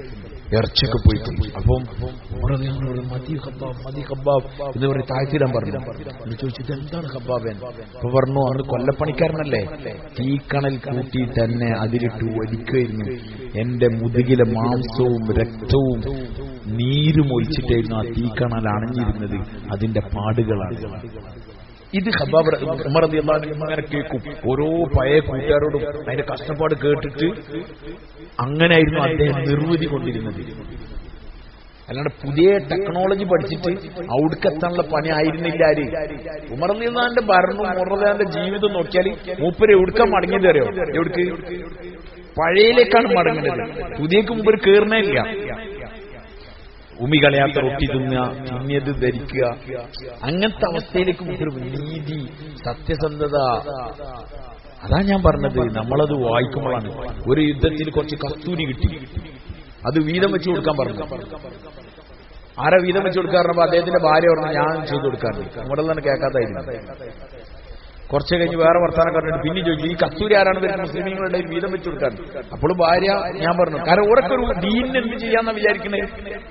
ഇറച്ചൊക്കെ പോയിട്ട്. അപ്പം മതി ഖബ്ബാബ് എന്ന് പറഞ്ഞ് താഴ്ത്തിടാൻ പറഞ്ഞു. ചോദിച്ചത് എന്താണ് ഖബ്ബാബൻ? അപ്പൊ പറഞ്ഞു, അന്ന് കൊല്ലപ്പണിക്കാരനല്ലേ, തീക്കണൽ കൂട്ടി തന്നെ അതിലിട്ട് വലിക്കുമായിരുന്നു, എന്റെ മുതുകിലെ മാംസവും രക്തവും നീരും ഒഴിച്ചിട്ടായിരുന്നു ആ തീക്കണൽ അണഞ്ഞിരുന്നത്, അതിന്റെ പാടുകളാണ്. ഇത് ഖബ്ബാബ് ഉമർ റളിയല്ലാഹു അൻഹു അങ്ങനെ കേൾക്കും. ഓരോ പഴയ കൂട്ടുകാരോടും അതിന്റെ കഷ്ടപ്പാട് കേട്ടിട്ട് അങ്ങനെയായിരുന്നു അദ്ദേഹം നിർവൃതി കൊണ്ടിരുന്നത്. അല്ലാണ്ട് പുതിയ ടെക്നോളജി പഠിച്ചിട്ട് ഔടുക്കെത്താനുള്ള പണി ആയിരുന്നില്ല ആര്? ഉമർ റളിയല്ലാഹുവിന്റെ ഭരണവും ഉമർ റളിയല്ലാഹുവിന്റെ ജീവിതം നോക്കിയാൽ മൂപ്പര് എവിടുക്കാൻ മടങ്ങിയത് അറിയോ? എവിടേക്ക്? പഴയയിലേക്കാണ് മടങ്ങുന്നത്, പുതിയക്ക് മുമ്പ് കേറുന്നേ ഇല്ല. ഉമി കളയാത്ത റൊട്ടി തിന്നിയത് ധരിക്കുക, അങ്ങനത്തെ അവസ്ഥയിലേക്ക് മുമ്പ് നീതി, സത്യസന്ധത. അതാ ഞാൻ പറഞ്ഞത്, നമ്മളത് വായിക്കുമ്പോഴാണ്. ഒരു യുദ്ധത്തിൽ കുറച്ച് കസ്തൂരി കിട്ടി, അത് വീതം വെച്ച് കൊടുക്കാൻ പറഞ്ഞു. ആരാ വീതം വെച്ച് കൊടുക്കാറുണ്ടോ? അദ്ദേഹത്തിന്റെ ഭാര്യ പറഞ്ഞു, ഞാൻ ചെയ്തു കൊടുക്കാറുണ്ട്. നമ്മുടെ തന്നെ കേൾക്കാത്തായിരുന്നു. കുറച്ച് കഴിഞ്ഞ് വേറെ വർത്താനം പറഞ്ഞിട്ട് പിന്നെ ചോദിച്ചു, ഈ കസ്തൂരി ആരാണ് വരുന്നത്? മുസ്ലിമീങ്ങളുടെ വീതം വെച്ച് കൊടുക്കാറുണ്ട്. അപ്പോഴും ഭാര്യ ഞാൻ പറഞ്ഞു, കാരണം ഓരൊക്കെ ദീനിന് എന്ത് ചെയ്യാന്നാ വിചാരിക്കണേ,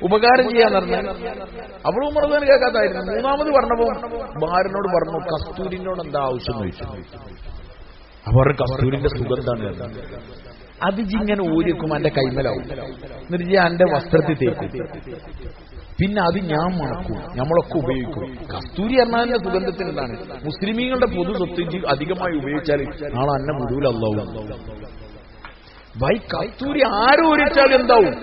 ഉപകാരം ചെയ്യാന്ന് പറഞ്ഞു. അപ്പോഴും ഉമർ കേൾക്കാത്തായിരുന്നു. മൂന്നാമത് പറഞ്ഞപ്പോ ഭാര്യനോട് പറഞ്ഞു, കസ്തൂരിനോട് എന്താ ആവശ്യം എന്ന് ചോദിച്ചു. അവരുടെ കസ്തൂരിന്റെ സുഗന്ധാണ്. അത് ഇങ്ങനെ ഊരിക്കും എന്റെ കൈമലാവും, എന്നിട്ട് ഞാൻ എന്റെ വസ്ത്രത്തിൽ തേക്കും, പിന്നെ അത് ഞാൻ മണക്കും, നമ്മളൊക്കെ ഉപയോഗിക്കും. കസ്തൂരി പറഞ്ഞാൽ സുഗന്ധത്തിനുള്ളതാണ്. മുസ്ലിമീങ്ങളുടെ പൊതു സ്വത്ത് അധികമായി ഉപയോഗിച്ചാൽ നാളെ അന്ന മുഴുവൻ അല്ലാവും. വൈ കസ്തൂരി ആരും ഊരിച്ചാലും എന്താവും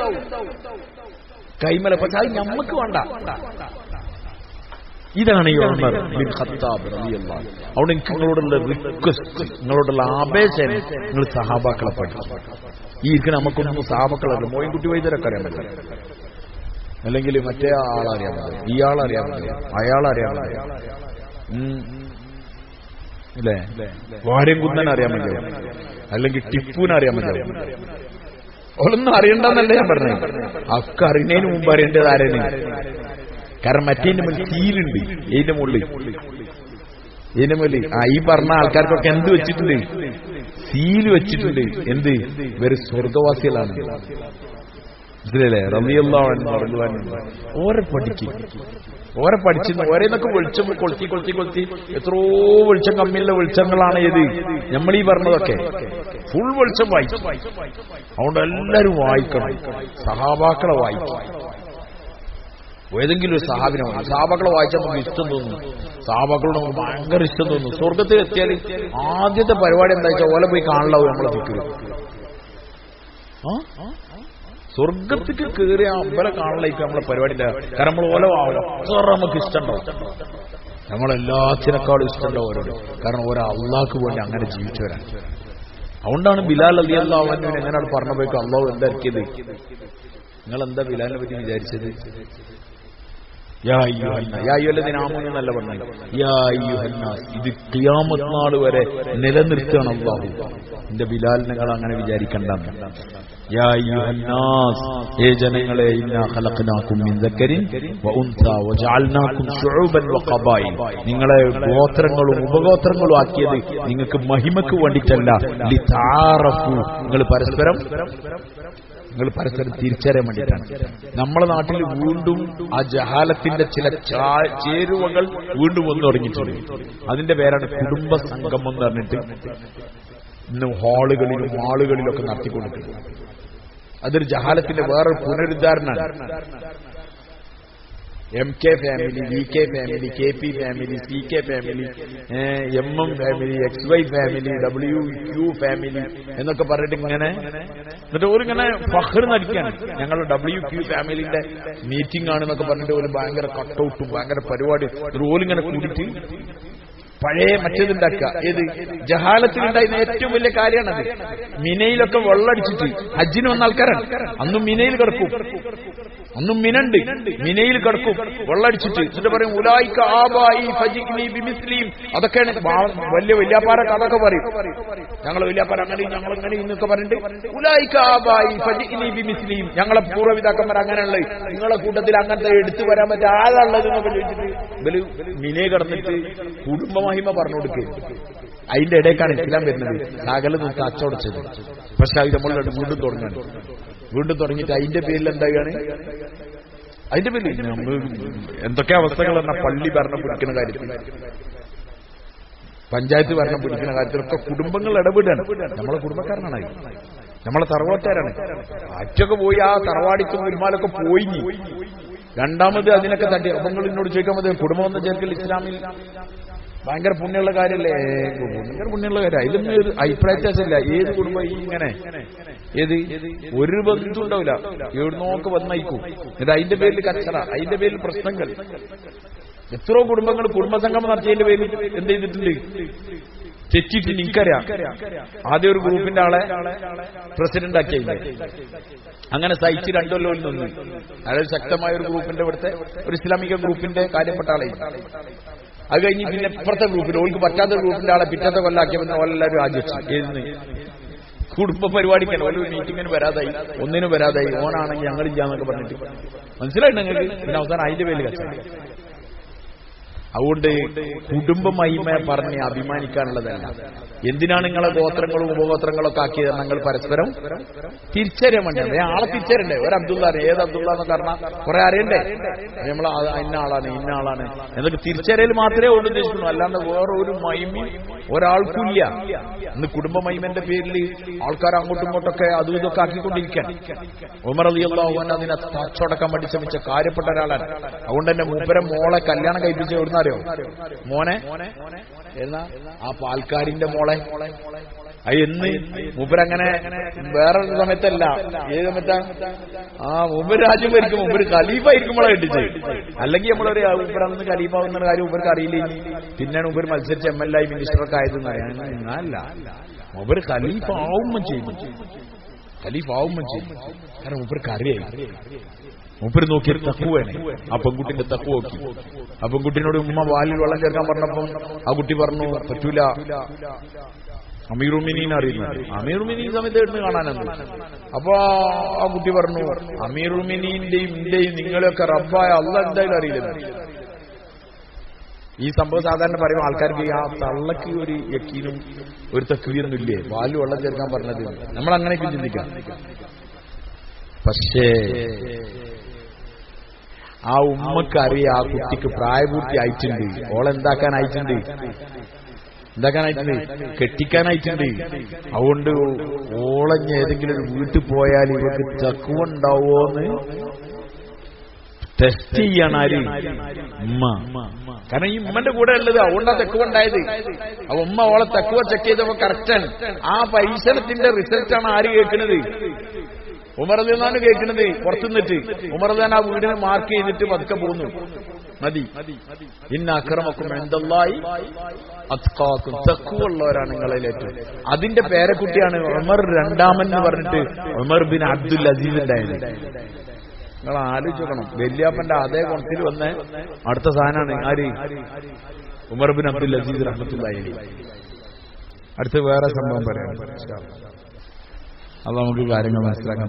കൈമല. പക്ഷെ അത് ഞമ്മക്ക് വേണ്ട. ഇതാണ് ഈ ഉമർ ബിൻ ഖത്താബ് റളിയല്ലാഹു അൻഹു. അവിടെ എനിക്ക് നിങ്ങളോടുള്ള റിക്വസ്റ്റ്, നിങ്ങളോടുള്ള അപേക്ഷ, നിങ്ങൾ സഹാബാക്കളെ പഠിക്കും. ഈ ഇരിക്കുന്ന നമുക്കൊന്നും സഹാബാക്കളല്ല. മോയിൻകുട്ടി വൈദ്യരൊക്കെ അറിയാൻ പറ്റില്ല, അല്ലെങ്കിൽ മറ്റേ ആളറിയാൻ പറ്റില്ല, ഇയാളറിയാൻ പറ്റില്ല, അയാളറിയാൻ പറ്റില്ല, അല്ലേ വാര്യംകുന്നൻ അറിയാൻ പറ്റില്ല, അല്ലെങ്കിൽ ടിപ്പുവിനെ അറിയാൻ പറ്റില്ല. അവളൊന്നും അറിയണ്ടെന്നല്ലേ ഞാൻ പറഞ്ഞത്. ഒക്കെ അറിയുന്നതിന് മുമ്പ് അറിയേണ്ടത് ആരെയാണ്? കാരണം മറ്റേന്റെ മുന്നിൽ സീലുണ്ട്, ഇതിന്റെ മുകളിൽ, ഇതിന്റെ മുകളിൽ ഈ പറഞ്ഞ ആൾക്കാർക്കൊക്കെ എന്ത് വെച്ചിട്ടുണ്ട്? സീല് വെച്ചിട്ടുണ്ട്. എന്ത്? ഇവര് സ്വർഗവാസികളാണ്. മനസ്സിലല്ലേ? റളിയല്ലാഹു അൻഹു ഓരെ പഠിക്കും, ഓരെ പഠിച്ചിരുന്നു. ഓരോന്നൊക്കെ വെളിച്ചം കൊളുത്തി കൊളുത്തി കൊളുത്തി എത്രയോ വെളിച്ചം കമ്മിയുള്ള വെളിച്ചങ്ങളാണ് ഏത് നമ്മളീ പറഞ്ഞതൊക്കെ. ഫുൾ വെളിച്ചം വായിക്കും. അതുകൊണ്ട് എല്ലാരും വായിക്കണം, സഹാബാക്കളെ വായിക്കും. ഏതെങ്കിലും ഒരു സഹാബിനെ വായിക്കും. സഹാബാക്കളെ വായിച്ചാൽ നമുക്ക് ഇഷ്ടം തോന്നും, സഹാബാക്കളോട് നമുക്ക് ഭയങ്കര ഇഷ്ടം തോന്നും. സ്വർഗത്തിൽ എത്തിയാൽ ആദ്യത്തെ പരിപാടി എന്താ വെച്ചാൽ ഓല പോയി കാണലാവും നമ്മളെ ദിക്റ്. സ്വർഗത്തിക്ക് കയറിയ അമ്പല കാണലായിരിക്കും നമ്മളെ പരിപാടിയില്ല. കാരണം നമ്മൾ ഓല അത്ര നമുക്ക് ഇഷ്ടമുണ്ടാവും, നമ്മളെല്ലാത്തിനേക്കാളും ഇഷ്ടമുണ്ടാവും ഓരോട്. കാരണം ഓരോ അള്ളാഹ്ക്ക് വേണ്ടി അങ്ങനെ ജീവിച്ചവരാണ്. അതുകൊണ്ടാണ് ബിലാൽ റളിയല്ലാഹു അൻഹുവിനെ എങ്ങനെയാണ് പറഞ്ഞപ്പോഴേക്കും അള്ളാഹു എന്താ ഇറക്കിയത്? നിങ്ങൾ എന്താ ബിലാലിനെ പറ്റി വിചാരിച്ചത്? യാ അയ്യുഹല്ലദീന ആമനൂ എന്നല്ല പറഞ്ഞത്, യാ അയ്യുഹന്നാസ്. ഇത് ഖിയാമത്ത് നാൾ വരെ നിലനിർത്തുകയാണ് അല്ലാഹു. എന്റെ ബിലാലിനെ നിങ്ങൾ അങ്ങനെ വിചാരിക്കണ്ടെന്ന്. യാ അയ്യുഹന്നാസ്, ഹേ ജനങ്ങളെ, ഇന്നാ ഖലഖനാകും മിൻ ദക്കരിൻ വ ഉൻസാ വജഅൽനാകും ശുഉബൻ വഖബായിൽ. നിങ്ങളെ ഗോത്രങ്ങളും ഉപഗോത്രങ്ങളും ആക്കിയത് നിങ്ങൾക്ക് മഹിമക്ക് വേണ്ടിയിട്ടല്ല, ലിതആറഫു, നിങ്ങൾ പരസ്പരം തിരിച്ചറിയാൻ വേണ്ടിയിട്ടാണ്. നമ്മുടെ നാട്ടിൽ വീണ്ടും ആ ജഹാലത്തിന്റെ ചില ചേരുവകൾ വീണ്ടും വന്നു തുടങ്ങിയിട്ടുണ്ട്. അതിന്റെ പേരാണ് കുടുംബ സംഗമം എന്ന് പറഞ്ഞിട്ട് ഇന്ന് ഹാളുകളിലും മാളുകളിലൊക്കെ നടത്തിക്കൊണ്ടിരിക്കുന്നത്. അതൊരു ജഹാലത്തിന്റെ വേറൊരു പുനരുദ്ധാരണമാണ്. MK family, VK family, KP family, CK family, MM family, XY family, WQ family എന്നൊക്കെ പറഞ്ഞിട്ട് ഇങ്ങനെ, എന്നിട്ട് ഓരിങ്ങനെ ഫഖ്ർ നടിക്കാണ്. ഞങ്ങളുടെ WQ ഫാമിലിന്റെ മീറ്റിംഗ് ആണെന്നൊക്കെ പറഞ്ഞിട്ട് ഒരു ഭയങ്കര കട്ടൗട്ടും ഭയങ്കര പരിപാടി ഓലിങ്ങനെ കൂടിയിട്ട് പഴയ മറ്റേതുണ്ടാക്കുക. ഏത് ജഹാലത്തിലുണ്ടായിരുന്ന ഏറ്റവും വലിയ കാര്യമാണത്. മിനയിലൊക്കെ വെള്ളടിച്ചിട്ട് ഹജ്ജിന് വന്ന ആൾക്കാരാണ്. അന്നും മിനയിൽ കിടക്കും, ഒന്നും മിനുണ്ട്, മിനയിൽ കിടക്കും വെള്ളടിച്ചിട്ട്. എന്നിട്ട് പറയും ഉലായിക ആബായി ഫജിഗ്നി ബിമിസ്ലിം. അതൊക്കെയാണ് വലിയ വല്യാപ്പാരൊക്കെ അതൊക്കെ പറയും. ഞങ്ങളെ വല്യാപ്പാര അങ്ങനെ ഞങ്ങളങ്ങനെ എന്നൊക്കെ പറഞ്ഞിട്ട് ഉലായിക ആബായി ഫജിഗ്നി ബിമിസ്ലിം. ഞങ്ങളെ പൂർവ്വപിതാക്കന്മാർ അങ്ങനെയുള്ളത്, നിങ്ങളെ കൂട്ടത്തിൽ അങ്ങനത്തെ എടുത്തു വരാൻ പറ്റിയ ആളുള്ളത് എന്നൊക്കെ ചോദിച്ചിട്ട് ഇവര് മിനെ കിടന്നിട്ട് കുടുംബമഹിമ പറഞ്ഞു കൊടുക്കുക. അതിന്റെ ഇടയ്ക്കാണ് ഇസ്ലാം വരുന്നത്. സകല നമുക്ക് അച്ചോടിച്ചത്. പക്ഷെ അത് നമ്മളുടെ വീണ്ടും തുടങ്ങിയിട്ട് അതിന്റെ പേരിൽ എന്തായാണ്? അതിന്റെ പേരിൽ എന്തൊക്കെ അവസ്ഥകൾ പറഞ്ഞാൽ പള്ളി ഭരണം പിടിക്കുന്ന കാര്യത്തിൽ, പഞ്ചായത്ത് ഭരണം പിടിക്കുന്ന കാര്യത്തിലൊക്കെ കുടുംബങ്ങൾ ഇടപെടാണ്. നമ്മളെ കുടുംബക്കാരനാണ്, നമ്മളെ തറവാട്ടുകാരാണ്. അറ്റൊക്കെ പോയി ആ തറവാടിക്കും ഒരുമാലൊക്കെ പോയി. രണ്ടാമത് അതിനൊക്കെ തട്ടി. അപ്പൊ നിങ്ങൾ എന്നോട് ചോദിക്കാൻ മതി, കുടുംബം എന്ന് ചേർക്കൽ ഇസ്ലാമിൽ ഭയങ്കര പുണ്യമുള്ള കാര്യമല്ലേ? ഭയങ്കര പുണ്യമുള്ള കാര്യം. ഇതൊന്നും ഒരു അഭിപ്രായ വ്യത്യാസമില്ല. ഏത് കുടുംബം ഈ ഇങ്ങനെ ഏത് ഒരു ബന്ധം ഉണ്ടാവില്ല, എവിടുന്നോക്ക് വന്നയിക്കും. എന്നിട്ട് അതിന്റെ പേരിൽ കച്ചറ, അതിന്റെ പേരിൽ പ്രശ്നങ്ങൾ. എത്രയോ കുടുംബങ്ങൾ കുടുംബസംഗമം നടത്തിയതിന്റെ പേരിൽ എന്ത് ചെയ്തിട്ടുണ്ട്? തെറ്റിട്ട് എനിക്കറിയാം. ആദ്യം ഒരു ഗ്രൂപ്പിന്റെ ആളെ പ്രസിഡന്റ് ആക്കിയില്ലേ, അങ്ങനെ സഹിച്ച് 2 കൊല്ലം നിന്ന്. അതായത് ശക്തമായ ഒരു ഗ്രൂപ്പിന്റെ ഇവിടുത്തെ ഒരു ഇസ്ലാമിക ഗ്രൂപ്പിന്റെ കാര്യപ്പെട്ട ആളെ. അത് കഴിഞ്ഞ് പിന്നെ ഇപ്പുറത്തെ ഗ്രൂപ്പിൽ ഓൾക്ക് പറ്റാത്ത ഗ്രൂപ്പിന്റെ ആളെ പിറ്റത്തെ കൊല്ലാക്കിയപ്പോൾ ഓരെല്ലാവരും രാജിച്ചു. ഏതിന്? കുടുംബ പരിപാടിക്കാണ്. ഒരു മീറ്റിങ്ങിന് വരാതായി, ഒന്നിനും വരാതായി. ഓനാണെങ്കിൽ ഞങ്ങളില്ലാന്നൊക്കെ പറഞ്ഞിട്ട് മനസ്സിലായിട്ട് നിങ്ങൾക്ക്. പിന്നെ അവസാനം അതിന്റെ പേരിൽ കച്ചവടം. അതുകൊണ്ട് കുടുംബ മഹിമയെ പറഞ്ഞ് അഭിമാനിക്കാനുള്ളതല്ല. എന്തിനാണ് നിങ്ങളെ ഗോത്രങ്ങളും ഉപഗോത്രങ്ങളും ഒക്കെ ആക്കിയത്? നിങ്ങൾ പരസ്പരം തിരിച്ചറിയാൻ വേണ്ടിയാണ്. ആളെ തിരിച്ചറിയണ്ടേ? ഒരു അബ്ദുള്ളാണ്, ഏത് അബ്ദുള്ള എന്നൊക്കെ പറഞ്ഞാൽ കുറെ അറിയണ്ടേ? നമ്മൾ ഇന്ന ആളാണ് ഇന്ന ആളാണ് എന്നൊക്കെ തിരിച്ചറിയൽ മാത്രമേ കൊണ്ട് ഉദ്ദേശിക്കുന്നു. അല്ലാണ്ട് വേറെ ഒരു മഹിമ ഒരാൾക്കില്ല. ഇന്ന് കുടുംബ മഹിമന്റെ പേരിൽ ആൾക്കാർ അങ്ങോട്ടും ഇങ്ങോട്ടൊക്കെ അതും ഇതൊക്കെ ആക്കിക്കൊണ്ടിരിക്കാൻ. ഉമർ റളിയല്ലാഹു അൻഹു അതിനെ തച്ചടക്കാൻ വേണ്ടി ശ്രമിച്ച കാര്യപ്പെട്ട ഒരാളാണ്. അതുകൊണ്ട് തന്നെ മൂപ്പരെ മോളെ കല്യാണം കഴിപ്പിച്ച് എവിടുന്നറിയോ? മോനെ ആ പാൽക്കാരിന്റെ മോളെ എന്ന് മൂപ്പരങ്ങനെ വേറൊരു സമയത്തല്ല. ഏത് സമയത്താ? മൂപ്പര് രാജ്യം ഭരിക്കും, മൂപ്പര് ഖലീഫായിരിക്കുമ്പോഴാണ് കെട്ടിച്ച്. അല്ലെങ്കിൽ നമ്മളൊരു മൂപ്പരന്ന് ഖലീഫാവുന്ന കാര്യം മൂപ്പർക്ക് അറിയില്ല. പിന്നെയാണ് മൂപ്പര് മത്സരിച്ച് MLA മിനിസ്റ്ററൊക്കെ ആയതെന്ന്. അല്ല, മൂപ്പര് ഖലീഫ ആവുമ്പം ചെയ്തു. കാരണം മൂപ്പർക്ക് അറിയായി. മൂപ്പര് നോക്കിയൊരു തക്കുവേനെ. ആ പെൺകുട്ടിന്റെ തക്കു നോക്കി. ആ പെൺകുട്ടിനോട് ഉമ്മ വാലിൽ വെള്ളം ചേർക്കാൻ പറഞ്ഞപ്പം ആ കുട്ടി പറഞ്ഞു പറ്റൂല. അമീറുമിനീൻ അറിയുന്നത്. അമീറുമിനീൻ സമയത്ത് എടുത്ത് കാണാനെന്ന്. അപ്പൊ ആ കുട്ടി പറഞ്ഞു അമീറുമിനീന്റെയും ഇന്റെയും നിങ്ങളെയൊക്കെ റബ്ബായ അള്ളാഹ് എന്തായാലും അറിയില്ല. ഈ സംഭവം സാധാരണ പറയുമ്പോൾ ആൾക്കാർക്ക് ആ തള്ളക്ക് ഒരു യക്കീനും ഒരു തക്വീരൊന്നും ഇല്ലേ? വാല് വെള്ളം ചേർക്കാൻ പറഞ്ഞത് നമ്മൾ അങ്ങനെയൊക്കെ ചിന്തിക്കാം. പക്ഷേ ആ ഉമ്മക്ക് അറിയാം ആ കുട്ടിക്ക് പ്രായപൂർത്തി ആയിട്ടുണ്ട്. ഓളെന്താക്കാനായിട്ടുണ്ട്? കെട്ടിക്കാനായിട്ടുണ്ട്. അതുകൊണ്ട് ഓളഞ്ഞ് ഏതെങ്കിലും ഒരു വീട്ടിൽ പോയാൽ ഇവർക്ക് തക്കുവുണ്ടാവോന്ന് ടെസ്റ്റ് ചെയ്യാണ് ആര്? ഉമ്മ. കാരണം ഈ ഉമ്മന്റെ കൂടെ ഉള്ളത്. അതുകൊണ്ടാ തക്കുവുണ്ടായത്. അപ്പൊ ഉമ്മ ഓളെ തക്കുവ ചെക്ക് ചെയ്തപ്പോ കറക്റ്റാണ്. ആ പരീക്ഷണത്തിന്റെ റിസൾട്ടാണ് ആര് കേൾക്കുന്നത്? ഉമർ റളിയല്ലാഹു അൻഹു കേൾക്കുന്നത് പുറത്തുനിന്നിട്ട്. ഉമർ റളിയല്ലാഹു അൻഹു ആ വീടിനെ മാർക്ക് ചെയ്തിട്ട് പതുക്കെ പോകുന്നു. മതി. ഇന്ന അക്രമക്കും ഇൻദല്ലാഹി അത്ഖാക്കും. തഖ്വയുള്ളവരാണ് നിങ്ങളിൽ ഏറ്റവും. അതിന്റെ പേരക്കുട്ടിയാണ് ഉമർ രണ്ടാമൻ പറഞ്ഞിട്ട് ഉമർ ബിൻ അബ്ദുൽ അസീസ് ഉണ്ടായത്. നിങ്ങൾ ആലോചിക്കണം. വല്യാപ്പന്റെ അതേ ഗുണത്തിൽ വന്ന അടുത്ത സാധനമാണ് ആര്? ഉമർ ബിൻ അബ്ദുൽ അസീസ് റഹ്മത്തുള്ളാഹി അലൈഹി. അടുത്ത് വേറെ സംഭവം പറയാം. അത് നമുക്ക് കാര്യങ്ങൾ മനസ്സിലാക്കാൻ